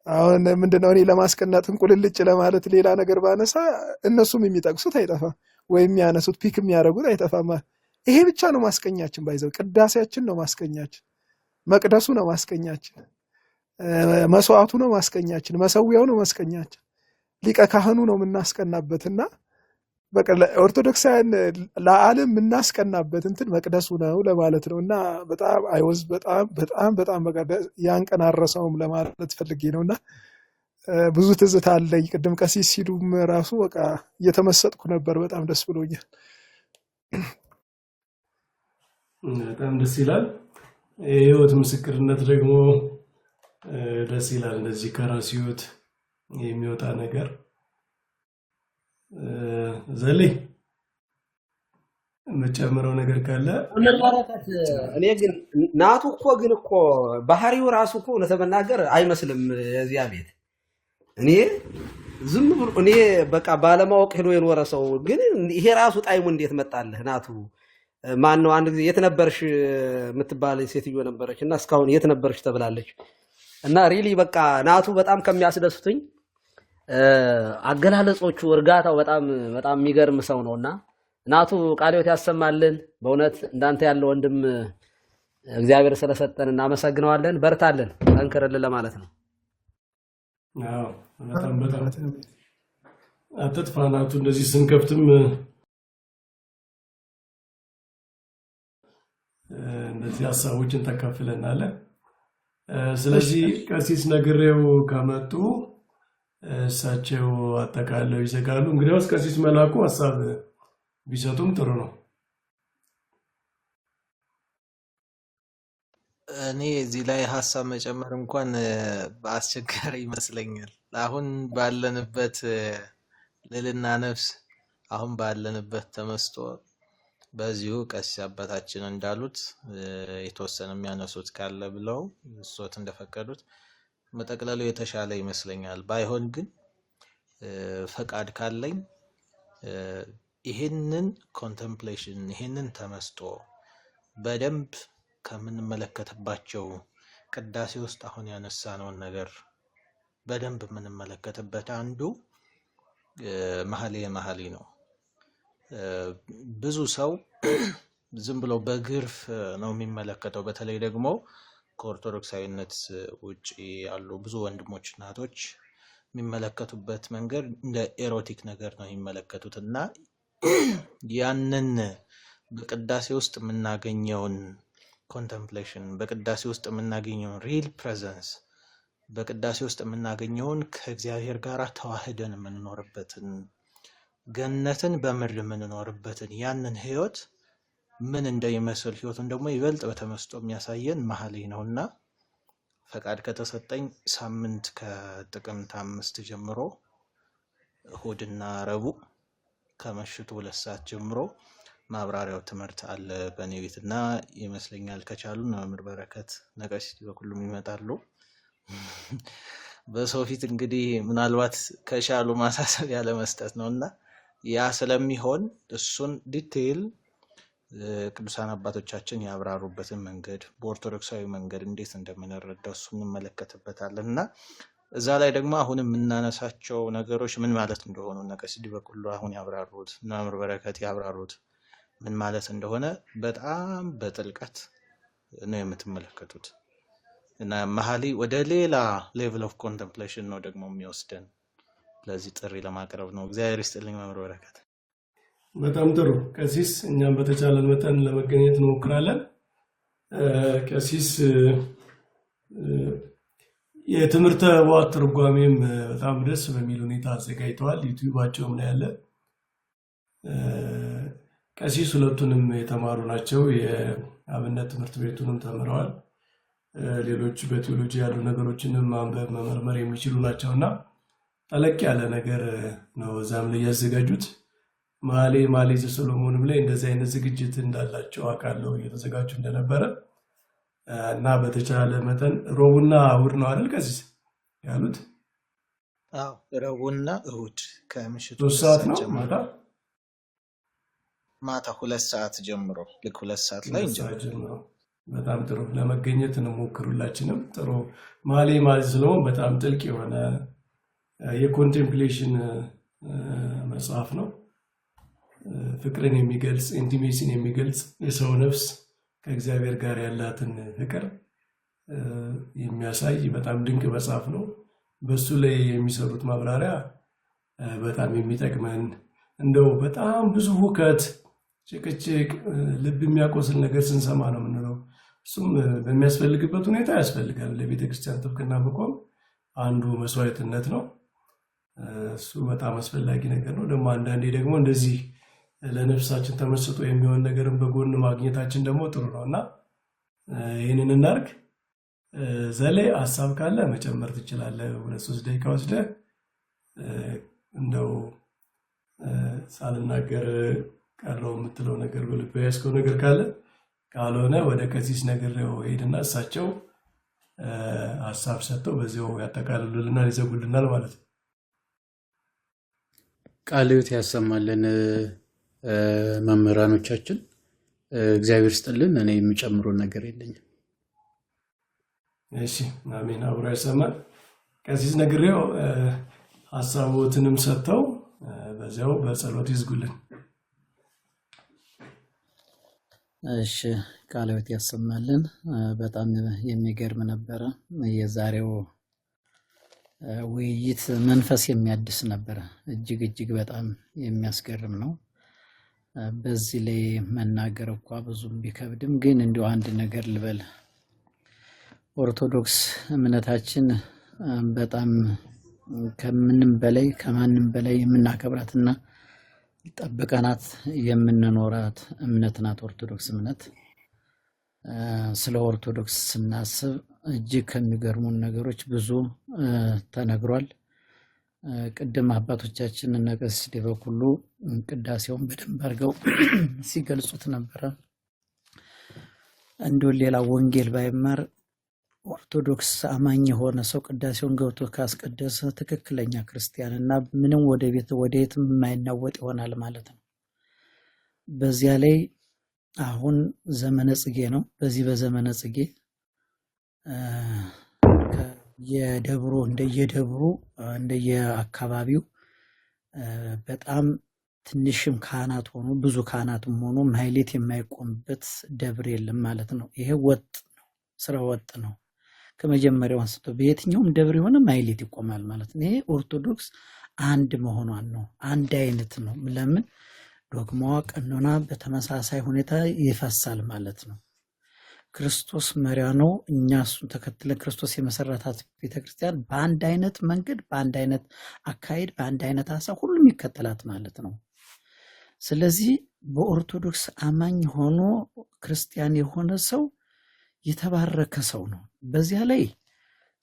[SPEAKER 6] አሁን ምንድነው እኔ ለማስቀናት እንቁልልጭ ለማለት ሌላ ነገር ባነሳ እነሱም የሚጠቅሱት አይጠፋም፣ ወይም የሚያነሱት ፒክ የሚያደርጉት አይጠፋም። ይሄ ብቻ ነው ማስቀኛችን። ባይዘው ቅዳሴያችን ነው ማስቀኛችን፣ መቅደሱ ነው ማስቀኛችን፣ መስዋዕቱ ነው ማስቀኛችን፣ መሰዊያው ነው ማስቀኛችን፣ ሊቀ ካህኑ ነው የምናስቀናበትና በቃ ኦርቶዶክሳውያን ለዓለም የምናስቀናበት እንትን መቅደሱ ነው ለማለት ነው። እና በጣም አይወዝ በጣም በቃ ያን ቀን አረሳውም ለማለት ፈልጌ ነውና ብዙ ትዝታ አለኝ። ቅድም ቀሲስ ሲሉም ራሱ በቃ እየተመሰጥኩ ነበር። በጣም ደስ ብሎኛል።
[SPEAKER 2] በጣም ደስ ይላል። የህይወት ምስክርነት ደግሞ ደስ ይላል። እንደዚህ ከራስ ህይወት የሚወጣ ነገር ዘሌ መጨመረው ነገር ካለ
[SPEAKER 9] እኔ ግን ናቱ እኮ ባህሪው ራሱ እኮ ለተመናገር አይመስልም። የዚያ ቤት እኔ ዝም ብሎ እኔ በቃ ባለማወቅ ሄዶ የኖረ ሰው ግን ይሄ ራሱ ጣይሙ እንዴት መጣልህ? ናቱ ማን ነው? አንድ ጊዜ የት ነበርሽ የምትባል ሴትዮ ነበረች እና እስካሁን የት ነበርሽ ተብላለች። እና ሪሊ በቃ ናቱ በጣም ከሚያስደስቱኝ አገላለጾቹ፣ እርጋታው በጣም የሚገርም ሰው ነውና ናቱ ቃልዮት ያሰማልን። በእውነት እንዳንተ ያለ ወንድም እግዚአብሔር ስለሰጠን እናመሰግነዋለን። በርታልን፣ ጠንክርልን ለማለት ነው።
[SPEAKER 2] አዎ በጣም አትጥፋ ናቱ። እንደዚህ ስንከፍትም እንደዚህ ሀሳቦችን ተካፍለናል። ስለዚህ ቀሲስ ነግሬው ከመጡ እሳቸው አጠቃለው ይዘጋሉ። እንግዲያውስ ቀሲስ መላኩ ሀሳብ ቢሰጡም ጥሩ ነው።
[SPEAKER 10] እኔ እዚህ ላይ ሀሳብ መጨመር እንኳን በአስቸጋሪ ይመስለኛል። አሁን ባለንበት ልልና ነፍስ፣ አሁን ባለንበት ተመስጦ በዚሁ ቀሲስ አባታችን እንዳሉት የተወሰነ የሚያነሱት ካለ ብለው እሶት እንደፈቀዱት መጠቅለሉ የተሻለ ይመስለኛል። ባይሆን ግን ፈቃድ ካለኝ ይሄንን ኮንተምፕሌሽን ይሄንን ተመስጦ በደንብ ከምንመለከትባቸው ቅዳሴ ውስጥ አሁን ያነሳነውን ነገር በደንብ የምንመለከትበት አንዱ መኃልየ ነው። ብዙ ሰው ዝም ብሎ በግርፍ ነው የሚመለከተው። በተለይ ደግሞ ከኦርቶዶክሳዊነት ውጪ ያሉ ብዙ ወንድሞች እናቶች የሚመለከቱበት መንገድ እንደ ኤሮቲክ ነገር ነው የሚመለከቱት እና ያንን በቅዳሴ ውስጥ የምናገኘውን ኮንተምፕሌሽን፣ በቅዳሴ ውስጥ የምናገኘውን ሪል ፕሬዘንስ፣ በቅዳሴ ውስጥ የምናገኘውን ከእግዚአብሔር ጋር ተዋህደን የምንኖርበትን ገነትን በምድር የምንኖርበትን ያንን ህይወት ምን እንደሚመስል ህይወቱን ደግሞ ይበልጥ በተመስጦ የሚያሳየን መኃልየ ነውና ፈቃድ ከተሰጠኝ ሳምንት ከጥቅምት 5 ጀምሮ እሁድና ረቡዕ ከምሽቱ 2 ሰዓት ጀምሮ ማብራሪያው ትምህርት አለ በእኔ ቤትና ይመስለኛል ከቻሉ መምህር በረከት ነቀሲት በኩልም ይመጣሉ። በሰው ፊት እንግዲህ ምናልባት ከቻሉ ማሳሰቢያ ለመስጠት ነውና ያ ስለሚሆን እሱን ዲቴይል ቅዱሳን አባቶቻችን ያብራሩበትን መንገድ በኦርቶዶክሳዊ መንገድ እንዴት እንደምንረዳው እሱን እንመለከትበታለን እና እዛ ላይ ደግሞ አሁን የምናነሳቸው ነገሮች ምን ማለት እንደሆኑ ነቀሲት በኩሉ አሁን ያብራሩት መምህር በረከት ያብራሩት ምን ማለት እንደሆነ በጣም በጥልቀት ነው የምትመለከቱት እና መሐሊ ወደ ሌላ ሌቭል ኦፍ ኮንተምፕሌሽን ነው ደግሞ የሚወስደን። ለዚህ ጥሪ ለማቅረብ ነው። እግዚአብሔር ይስጥልኝ መምህር በረከት።
[SPEAKER 2] በጣም ጥሩ ቀሲስ፣ እኛም በተቻለን መጠን ለመገኘት እንሞክራለን። ቀሲስ የትምህርተ ዋት ትርጓሜም በጣም ደስ በሚል ሁኔታ አዘጋጅተዋል። ዩቲዩባቸውም ላይ ያለ ቀሲስ ሁለቱንም የተማሩ ናቸው። የአብነት ትምህርት ቤቱንም ተምረዋል። ሌሎች በቴዎሎጂ ያሉ ነገሮችንም ማንበብ መመርመር የሚችሉ ናቸውና ጠለቅ ያለ ነገር ነው እዛም ላይ ያዘጋጁት። ማሌ ዘሰሎሞንም ላይ እንደዚህ አይነት ዝግጅት እንዳላቸው አውቃለሁ እየተዘጋጁ እንደነበረ እና በተቻለ መጠን ሮቡና እሑድ ነው አይደል ቀሲስ ያሉት?
[SPEAKER 10] አዎ ረቡዕና እሑድ ከምሽቱ
[SPEAKER 2] 3 ሰዓት ነው
[SPEAKER 10] ማታ 2 ሰዓት ጀምሮ ልክ 2 ሰዓት ላይ
[SPEAKER 2] ጀምሮ። በጣም ጥሩ ለመገኘት እንሞክሩላችንም። ጥሩ ማሌ ስለሆነ በጣም ጥልቅ የሆነ የኮንቴምፕሌሽን መጽሐፍ ነው። ፍቅርን የሚገልጽ ኢንቲሜሲን የሚገልጽ የሰው ነፍስ ከእግዚአብሔር ጋር ያላትን ፍቅር የሚያሳይ በጣም ድንቅ መጽሐፍ ነው። በሱ ላይ የሚሰሩት ማብራሪያ በጣም የሚጠቅመን እንደው በጣም ብዙ ሁከት፣ ጭቅጭቅ፣ ልብ የሚያቆስል ነገር ስንሰማ ነው የምንለው። እሱም በሚያስፈልግበት ሁኔታ ያስፈልጋል። ለቤተክርስቲያን ጥብቅና መቆም አንዱ መስዋዕትነት ነው። እሱ በጣም አስፈላጊ ነገር ነው። ደግሞ አንዳንዴ ደግሞ እንደዚህ ለነፍሳችን ተመስጦ የሚሆን ነገርን በጎን ማግኘታችን ደግሞ ጥሩ ነውና ይህንን እናርግ። ዘሌ ሀሳብ ካለ መጨመር ትችላለህ። 2-3 ደቂቃ ወስደህ እንደው ሳልናገር ቀረው የምትለው ነገር በልብ ያስከው ነገር ካለ፣ ካልሆነ ወደ ቀሲስ ነገር ሄድና እሳቸው ሀሳብ ሰጥተው በዚያው ያጠቃልሉልናል፣ ይዘጉልናል ማለት ነው።
[SPEAKER 4] ቃለ ሕይወት ያሰማልን መምህራኖቻችን፣ እግዚአብሔር ይስጥልን። እኔ የሚጨምረው ነገር የለኝም።
[SPEAKER 2] እሺ አሜን። አብሮ ያሰማል። ቀሲስ ነግሬው ሀሳቦትንም ሰጥተው በዚያው በጸሎት ይዝጉልን።
[SPEAKER 7] እሺ ቃለ ሕይወት ያሰማልን። በጣም የሚገርም ነበረ የዛሬው ውይይት። መንፈስ የሚያድስ ነበረ። እጅግ በጣም የሚያስገርም ነው። በዚህ ላይ መናገር እንኳ ብዙም ቢከብድም ግን እንዲሁ አንድ ነገር ልበል። ኦርቶዶክስ እምነታችን በጣም ከምንም በላይ ከማንም በላይ የምናከብራትና ጠብቀናት የምንኖራት እምነት ናት ኦርቶዶክስ እምነት። ስለ ኦርቶዶክስ ስናስብ እጅግ ከሚገርሙን ነገሮች ብዙ ተነግሯል። ቅድም አባቶቻችን ነቀሲት በኩሉ ቅዳሴውን በደንብ አድርገው ሲገልጹት ነበረ። እንዲሁ ሌላ ወንጌል ባይማር ኦርቶዶክስ አማኝ የሆነ ሰው ቅዳሴውን ገብቶ ካስቀደሰ ትክክለኛ ክርስቲያንና ምንም ወደየትም የማይናወጥ ይሆናል ማለት ነው። በዚያ ላይ አሁን ዘመነ ጽጌ ነው። በዚህ በዘመነ ጽጌ የደብሩ እንደየአካባቢው በጣም ትንሽም ካህናት ሆኖ ብዙ ካህናትም ሆኖ ማህሌት የማይቆምበት ደብር የለም ማለት ነው። ይሄ ወጥ ነው፣ ስራ ወጥ ነው። ከመጀመሪያው አንስቶ በየትኛውም ደብር የሆነ ማህሌት ይቆማል ማለት ነው። ይሄ ኦርቶዶክስ አንድ መሆኗን ነው፣ አንድ አይነት ነው። ለምን ዶግማዋ ቀኖና በተመሳሳይ ሁኔታ ይፈሳል ማለት ነው። ክርስቶስ መሪያ ነው። እኛ እሱን ተከትለን ክርስቶስ የመሰረታት ቤተክርስቲያን በአንድ አይነት መንገድ፣ በአንድ አይነት አካሄድ፣ በአንድ አይነት ሀሳብ ሁሉም ይከተላት ማለት ነው። ስለዚህ በኦርቶዶክስ አማኝ ሆኖ ክርስቲያን የሆነ ሰው የተባረከ ሰው ነው። በዚያ ላይ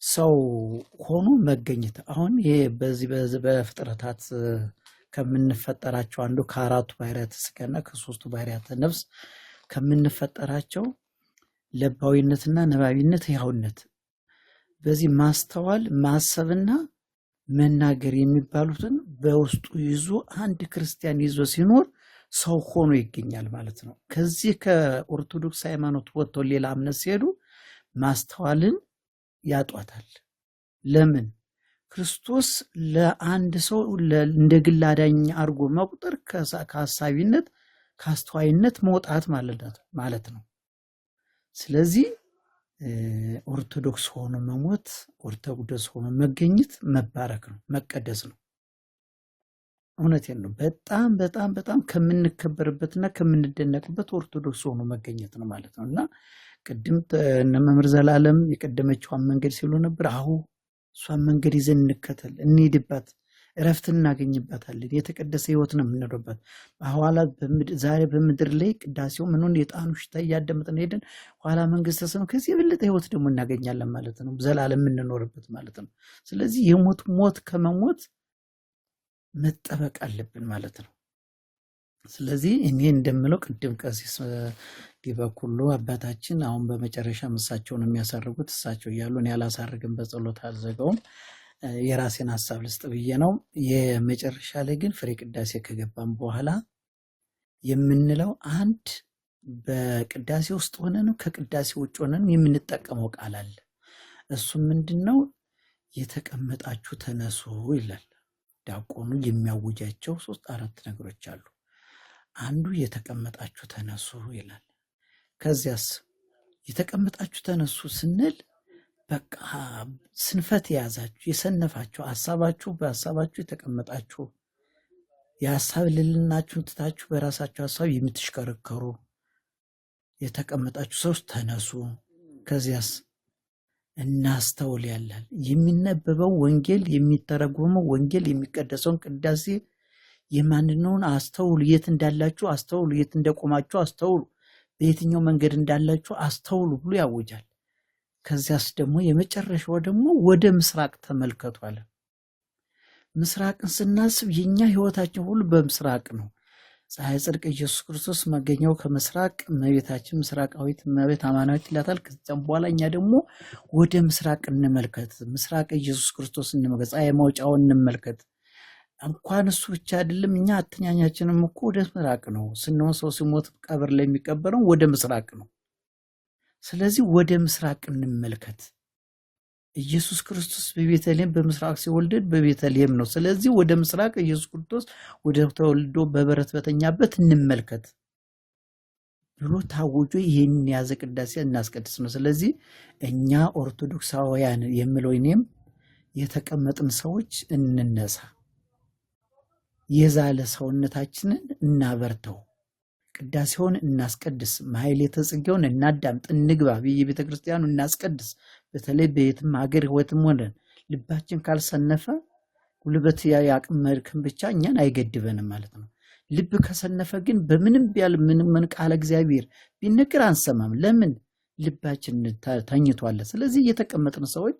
[SPEAKER 7] ሰው ሆኖ መገኘት አሁን ይሄ በዚህ በፍጥረታት ከምንፈጠራቸው አንዱ ከአራቱ ባህሪያተ ሥጋና ከሶስቱ ባህሪያተ ነፍስ ከምንፈጠራቸው ለባዊነትና ነባቢነት ሕያውነት በዚህ ማስተዋል ማሰብና መናገር የሚባሉትን በውስጡ ይዞ አንድ ክርስቲያን ይዞ ሲኖር ሰው ሆኖ ይገኛል ማለት ነው። ከዚህ ከኦርቶዶክስ ሃይማኖት ወጥተው ሌላ እምነት ሲሄዱ ማስተዋልን ያጧታል። ለምን? ክርስቶስ ለአንድ ሰው እንደ ግል አዳኝ አድርጎ መቁጠር ከሐሳቢነት ከአስተዋይነት መውጣት ማለት ነው። ስለዚህ ኦርቶዶክስ ሆኖ መሞት፣ ኦርቶዶክስ ሆኖ መገኘት መባረክ ነው፣ መቀደስ ነው። እውነቴን ነው። በጣም በጣም በጣም ከምንከበርበትና ከምንደነቅበት ኦርቶዶክስ ሆኖ መገኘት ነው ማለት ነው። እና ቅድም እነ መምህር ዘላለም የቀደመችዋን መንገድ ሲሉ ነበር። አሁ እሷን መንገድ ይዘን እንከተል፣ እንሂድባት፣ እረፍት እናገኝባታለን። የተቀደሰ ህይወት ነው የምንኖርበት። በኋላ ዛሬ በምድር ላይ ቅዳሴው ምኑን የጣኑ ሽታ እያዳመጥን ሄደን ኋላ መንግስተ ሰማያት ከዚህ የበለጠ ህይወት ደግሞ እናገኛለን ማለት ነው። ዘላለም የምንኖርበት ማለት ነው። ስለዚህ የሞት ሞት ከመሞት መጠበቅ አለብን ማለት ነው። ስለዚህ እኔ እንደምለው ቅድም ቀሲስ ዲበኩሉ አባታችን አሁን በመጨረሻ እሳቸውን የሚያሳርጉት እሳቸው እያሉ እኔ አላሳርግም በጸሎት አልዘጋውም። የራሴን ሐሳብ ልስጥ ብዬ ነው። የመጨረሻ ላይ ግን ፍሬ ቅዳሴ ከገባን በኋላ የምንለው አንድ በቅዳሴ ውስጥ ሆነን ከቅዳሴ ውጭ ሆነን የምንጠቀመው ቃል አለ። እሱ ምንድነው? የተቀመጣችሁ ተነሱ ይላል። ዲያቆኑ የሚያውጃቸው 3-4 ነገሮች አሉ። አንዱ የተቀመጣችሁ ተነሱ ይላል። ከዚያስ የተቀመጣችሁ ተነሱ ስንል በቃ ስንፈት የያዛችሁ የሰነፋችሁ ሐሳባችሁ በሐሳባችሁ የተቀመጣችሁ የሐሳብ ልልናችሁን ትታችሁ በራሳችሁ ሐሳብ የምትሽከረከሩ የተቀመጣችሁ ሰዎች ተነሱ። ከዚያስ እናስተውል ያላል። የሚነበበው ወንጌል የሚተረጎመው ወንጌል የሚቀደሰውን ቅዳሴ የማንነውን አስተውሉ፣ የት እንዳላችሁ አስተውሉ፣ የት እንደቆማችሁ አስተውሉ፣ በየትኛው መንገድ እንዳላችሁ አስተውሉ ብሎ ያውጃል። ከዚያስ ደግሞ የመጨረሻው ደግሞ ወደ ምስራቅ ተመልከቱ አለ። ምስራቅን ስናስብ የኛ ህይወታችን ሁሉ በምስራቅ ነው። ፀሐይ ጽድቅ ኢየሱስ ክርስቶስ መገኛው ከምስራቅ እመቤታችን ምስራቃዊት እመቤት አማናዊት ይላታል። ከዚያም በኋላ እኛ ደግሞ ወደ ምስራቅ እንመልከት፣ ምስራቅ ኢየሱስ ክርስቶስ እንመልከት፣ ፀሐይ መውጫውን እንመልከት። እንኳን እሱ ብቻ አይደለም እኛ አተኛኛችንም እኮ ወደ ምስራቅ ነው። ስንሆን ሰው ሲሞት ቀብር ላይ የሚቀበረው ወደ ምስራቅ ነው። ስለዚህ ወደ ምስራቅ እንመልከት። ኢየሱስ ክርስቶስ በቤተልሔም በምስራቅ ሲወልድ በቤተልሔም ነው። ስለዚህ ወደ ምስራቅ ኢየሱስ ክርስቶስ ወደ ተወልዶ በበረት በተኛበት እንመልከት ብሎ ታውጆ ይሄን ያዘ ቅዳሴ እናስቀድስ ነው። ስለዚህ እኛ ኦርቶዶክሳውያን የምለው እኔም የተቀመጥን ሰዎች እንነሳ፣ የዛለ ሰውነታችንን እናበርተው፣ ቅዳሴውን እናስቀድስ፣ ማሕሌተ ጽጌውን እናዳምጥ፣ እንግባ፣ በየቤተ ክርስቲያኑ እናስቀድስ። በተለይ በየትም ሀገር ህይወትም ሆነን ልባችን ካልሰነፈ ጉልበት ያቅም መልክም ብቻ እኛን አይገድበንም ማለት ነው። ልብ ከሰነፈ ግን በምንም ቢያል ምን ቃለ እግዚአብሔር ቢነገር አንሰማም። ለምን? ልባችን ተኝቷል። ስለዚህ የተቀመጥን ሰዎች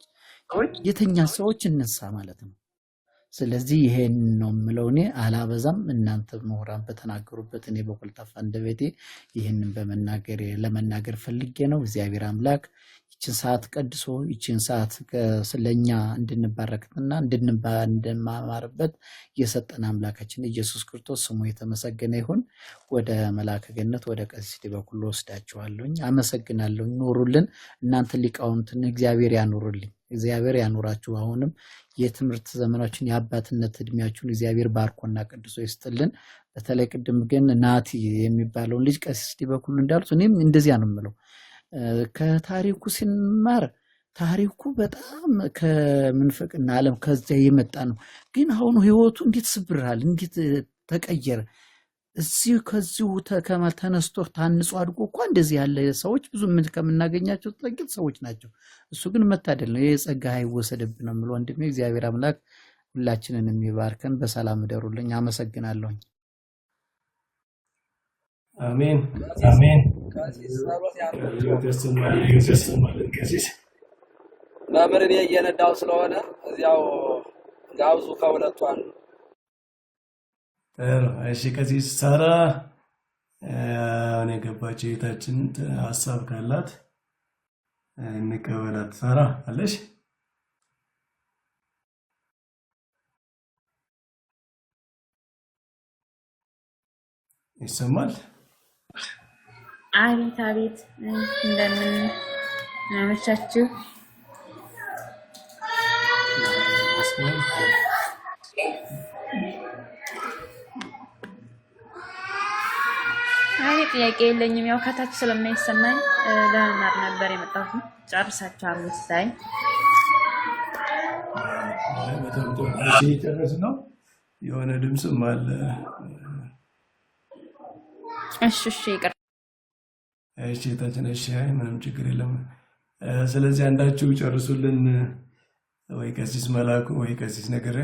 [SPEAKER 7] የተኛ ሰዎች እንንሳ ማለት ነው። ስለዚህ ይሄን ነው የምለው። እኔ አላበዛም። እናንተ ምሁራን በተናገሩበት እኔ በኮልታፋ አንደበቴ ይህንን ለመናገር ፈልጌ ነው። እግዚአብሔር አምላክ ይችን ሰዓት ቀድሶ ይችን ሰዓት ስለኛ እንድንባረክትና እንድንማማርበት የሰጠን አምላካችን ኢየሱስ ክርስቶስ ስሙ የተመሰገነ ይሁን። ወደ መልአከ ገነት ወደ ቀሲስ ዲበኩሉ ወስዳችኋለሁኝ። አመሰግናለሁ። ኑሩልን። እናንተ ሊቃውንትን እግዚአብሔር ያኑሩልኝ። እግዚአብሔር ያኑራችሁ። አሁንም የትምህርት ዘመናችን የአባትነት እድሜያችሁን እግዚአብሔር ባርኮና ቅዱሶ ይስጥልን። በተለይ ቅድም ግን ናቲ የሚባለውን ልጅ ቀሲስ ዲበኩሉ እንዳሉት እኔም እንደዚያ ነው የምለው። ከታሪኩ ሲማር ታሪኩ በጣም ከምንፍቅና ዓለም ከዚያ የመጣ ነው። ግን አሁን ህይወቱ እንዴት ስብራል፣ እንዴት ተቀየረ። እዚሁ ከዚሁ ተነስቶ ታንጾ አድጎ እኮ እንደዚህ ያለ ሰዎች ብዙ ምን ከምናገኛቸው ጥቂት ሰዎች ናቸው። እሱ ግን መታደል ነው። የጸጋ አይወሰድብን ነው የምለው ወንድሜ። እግዚአብሔር አምላክ ሁላችንን የሚባርከን። በሰላም እደሩልኝ። አመሰግናለሁኝ።
[SPEAKER 2] አሜን አሜን።
[SPEAKER 8] መምህር እኔ እየነዳሁ ስለሆነ እዚያው ጋብዙ ከሁለቱ አንዱ
[SPEAKER 2] እሺ ቀሲስ ሳራ እኔ ገባች እህታችን ሀሳብ ካላት እንቀበላት። ሳራ አለሽ? ይሰማል?
[SPEAKER 11] አቤት አቤት፣ እንደምን አመቻችሁ? እኔ ጥያቄ የለኝም። ያው ከታች ስለማይሰማኝ ለመማር ነበር የመጣሁት። ጨርሳችሁ አምስት ላይ
[SPEAKER 2] ጨረስ ነው የሆነ ድምፅም አለ።
[SPEAKER 11] እሺ ይቅር።
[SPEAKER 2] እሺ ታችነሽ ምንም ችግር የለም። ስለዚህ አንዳችሁ ጨርሱልን፣ ወይ ቀሲስ መላኩ ወይ ቀሲስ ነገረ።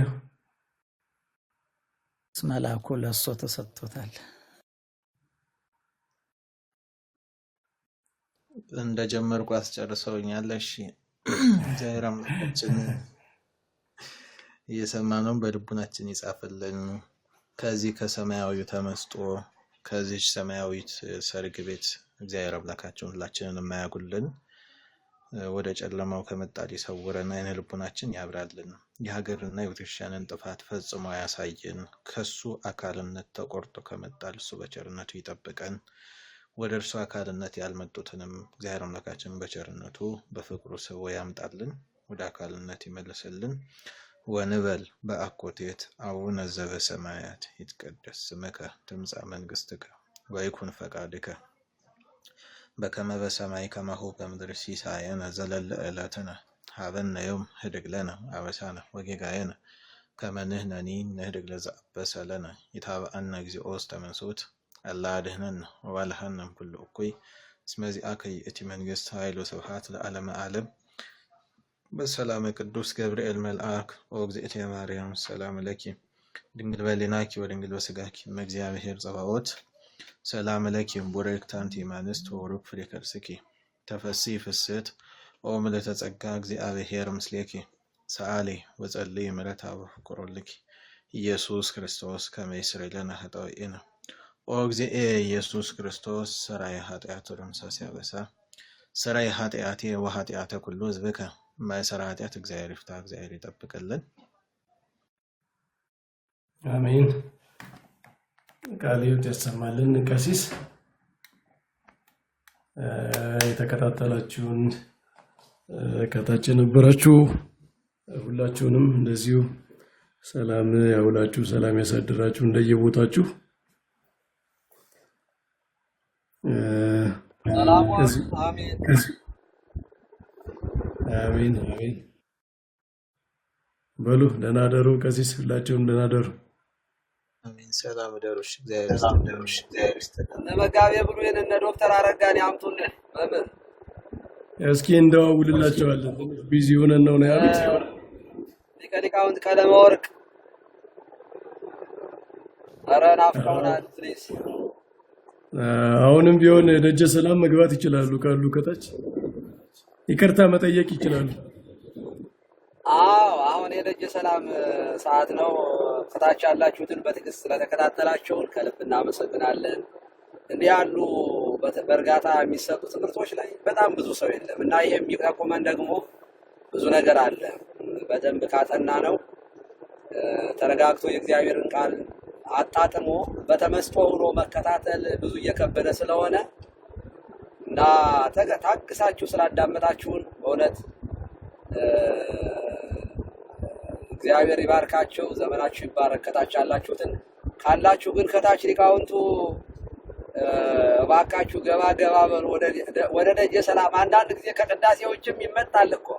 [SPEAKER 7] መላኩ ለእሱ ተሰጥቶታል።
[SPEAKER 10] እንደጀመርኩ አስጨርሰውኛል። እሺ እግዚአብሔር አምላካችን እየሰማነውን በልቡናችን ይጻፍልን። ከዚህ ከሰማያዊው ተመስጦ ከዚህ ሰማያዊት ሰርግ ቤት እግዚአብሔር አምላካችን ሁላችንን የማያጉልን፣ ወደ ጨለማው ከመጣል ይሰውረን፣ አይነ ልቡናችን ያብራልን። የሀገርና የቤተክርስቲያንን ጥፋት ፈጽሞ ያሳየን። ከሱ አካልነት ተቆርጦ ከመጣል እሱ በቸርነቱ ይጠብቀን። ወደ እርሱ አካልነት ያልመጡትንም እግዚአብሔር አምላካችን በቸርነቱ በፍቅሩ ስቦ ያምጣልን፣ ወደ አካልነት ይመልስልን። ወንበል በአኮቴት አቡነ ዘበሰማያት ይትቀደስ ስምከ ትምጻእ መንግስትከ ወይኩን ፈቃድከ በከመ በሰማይ ከማሁ በምድር ሲሳየነ ዘለለ ዕለትነ ሀበነ ዮም ህድግ ለነ አበሳነ ወጌጋየነ ከመ ንሕነኒ ንህድግ ለዘአበሰ ለነ ኢታብአነ እግዚኦ ውስተ መንሱት አላ አድኅነነ ወባልሐነ እምኩሉ እኩይ እስመ ዚአከ ይእቲ መንግስት ኃይል ወስብሐት ለዓለመ ዓለም። በሰላም ቅዱስ ገብርኤል መልአክ ወእግዝእትየ ማርያም ሰላም ለኪ ድንግል በሊናኪ ወድንግል በስጋኪ እምእግዚአብሔር ጸባኦት ሰላም ለኪ ቡርክት አንቲ እምአንስት ወቡሩክ ፍሬ ከርሥኪ ተፈሥሒ ፍስሕት ኦ ምልዕተ ጸጋ እግዚአብሔር ምስሌኪ ሰአሊ ወጸልዪ ምሕረተ ወፍቁር ኢየሱስ ክርስቶስ ከመ ይስረይ ለነ ኃጣውኢነ ኦ እግዚእ ኢየሱስ ክርስቶስ ሰራይ ኃጢአት ወደምሳሌ ያበሳ ሰራይ ኃጢአቴ ወኃጢአተ ኩሉ ሕዝብከ ማይሰራ ኃጢአት እግዚአብሔር ይፍታ፣ እግዚአብሔር ይጠብቅልን።
[SPEAKER 2] አሜን። ቃል ሕይወት ያሰማልን። ቀሲስ የተከታተላችሁን ከታች የነበራችሁ ሁላችሁንም እንደዚሁ ሰላም ያውላችሁ፣ ሰላም ያሳድራችሁ እንደየቦታችሁ። አሜን አሜን። በሉ ደህና ደሩ። ቀሲስ ሁላችሁም ደህና ደሩ።
[SPEAKER 10] አሜን። ሰላም ደሩሽ። እግዚአብሔር ይስጥልን።
[SPEAKER 9] እነ መጋቤ ብሉይን እነ ዶክተር አረጋን ያምጡልን። መምህር
[SPEAKER 2] እስኪ እንደዋውልላቸዋለን። ቢዚ ሆነን ነው ያሉት።
[SPEAKER 9] ሊቀ ሊቃውንት ቀለመ ወርቅ ኧረ ናፍቀውናል። ፕሊዝ
[SPEAKER 2] አሁንም ቢሆን ደጀ ሰላም መግባት ይችላሉ ካሉ ከታች ይቅርታ መጠየቅ ይችላሉ።
[SPEAKER 9] አዎ አሁን የደጀ ሰላም ሰዓት ነው። ከታች ያላችሁትን በትዕግስት ስለተከታተላችሁን ከልብ እናመሰግናለን። እንዲህ ያሉ በእርጋታ የሚሰጡ ትምህርቶች ላይ በጣም ብዙ ሰው የለም እና ይሄ የሚጠቁመን ደግሞ ብዙ ነገር አለ። በደንብ ካጠና ነው ተረጋግቶ የእግዚአብሔርን ቃል አጣጥሞ በተመስጦ ሆኖ መከታተል ብዙ እየከበደ ስለሆነ እና ታግሳችሁ ስላዳመጣችሁን በእውነት እግዚአብሔር ይባርካችሁ፣ ዘመናችሁ ይባረክ። ከታች ያላችሁትን ካላችሁ ግን ከታች ሊቃውንቱ እባካችሁ ገባ ገባ በሉ ወደ ደጀ ሰላም። አንዳንድ ጊዜ ከቅዳሴዎችም ይመጣል እኮ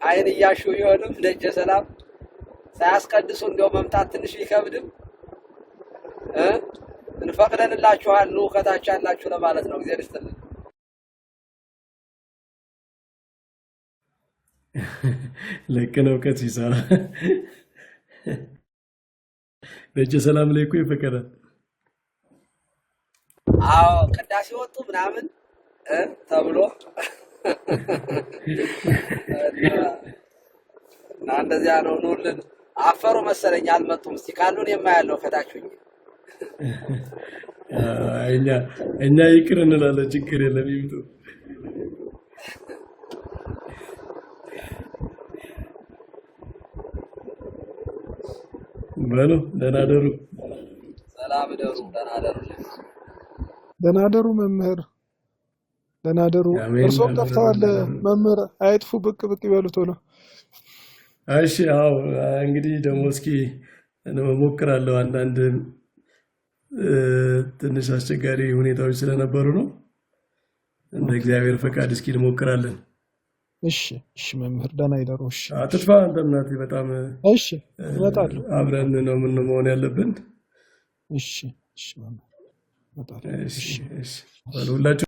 [SPEAKER 9] አይን እያሹ ቢሆንም ደጀ ሰላም ሳያስቀድሱ እንደው መምጣት ትንሽ ቢከብድም እንፈቅደንላችኋል። ኑ ከታች ያላችሁ ለማለት ነው። እግዚአብሔር ይስጥልን።
[SPEAKER 2] ልክ ነው። ቀሲስ ይሰራ ደጀ ሰላም ላይ እኮ ይፈቀዳል።
[SPEAKER 9] አዎ ቅዳሴ ወጡ ምናምን ተብሎ እና እንደዚያ ነው። ኑልን አፈሩ መሰለኝ አልመጡም። እስቲ ካሉን የማያለው ከታችሁኝ
[SPEAKER 2] እኛ ይቅር እንላለን። ችግር የለም ይምጡ። በሉ ደህና ደሩ።
[SPEAKER 9] ሰላም ደሩ። ደህና ደሩ።
[SPEAKER 6] ደህና ደሩ መምህር፣ ደህና ደሩ። እርሶም ጠፍተዋል መምህር፣ አይጥፉ፣ ብቅ ብቅ ይበሉ ቶሎ።
[SPEAKER 2] እሺ አዎ፣ እንግዲህ ደግሞ እስኪ እሞክራለሁ። አንዳንድ ትንሽ አስቸጋሪ ሁኔታዎች ስለነበሩ ነው። እንደ እግዚአብሔር ፈቃድ እስኪ እንሞክራለን።
[SPEAKER 6] እሺ እሺ መምህር ደህና ይደሩ። እሺ
[SPEAKER 2] አትጥፋ አንተ እናቴ በጣም
[SPEAKER 6] እሺ፣ እመጣለሁ።
[SPEAKER 2] አብረን ነው ምን መሆን ያለብን።
[SPEAKER 6] እሺ እሺ መምህር እመጣለሁ።
[SPEAKER 2] እሺ እሺ ሁላችሁ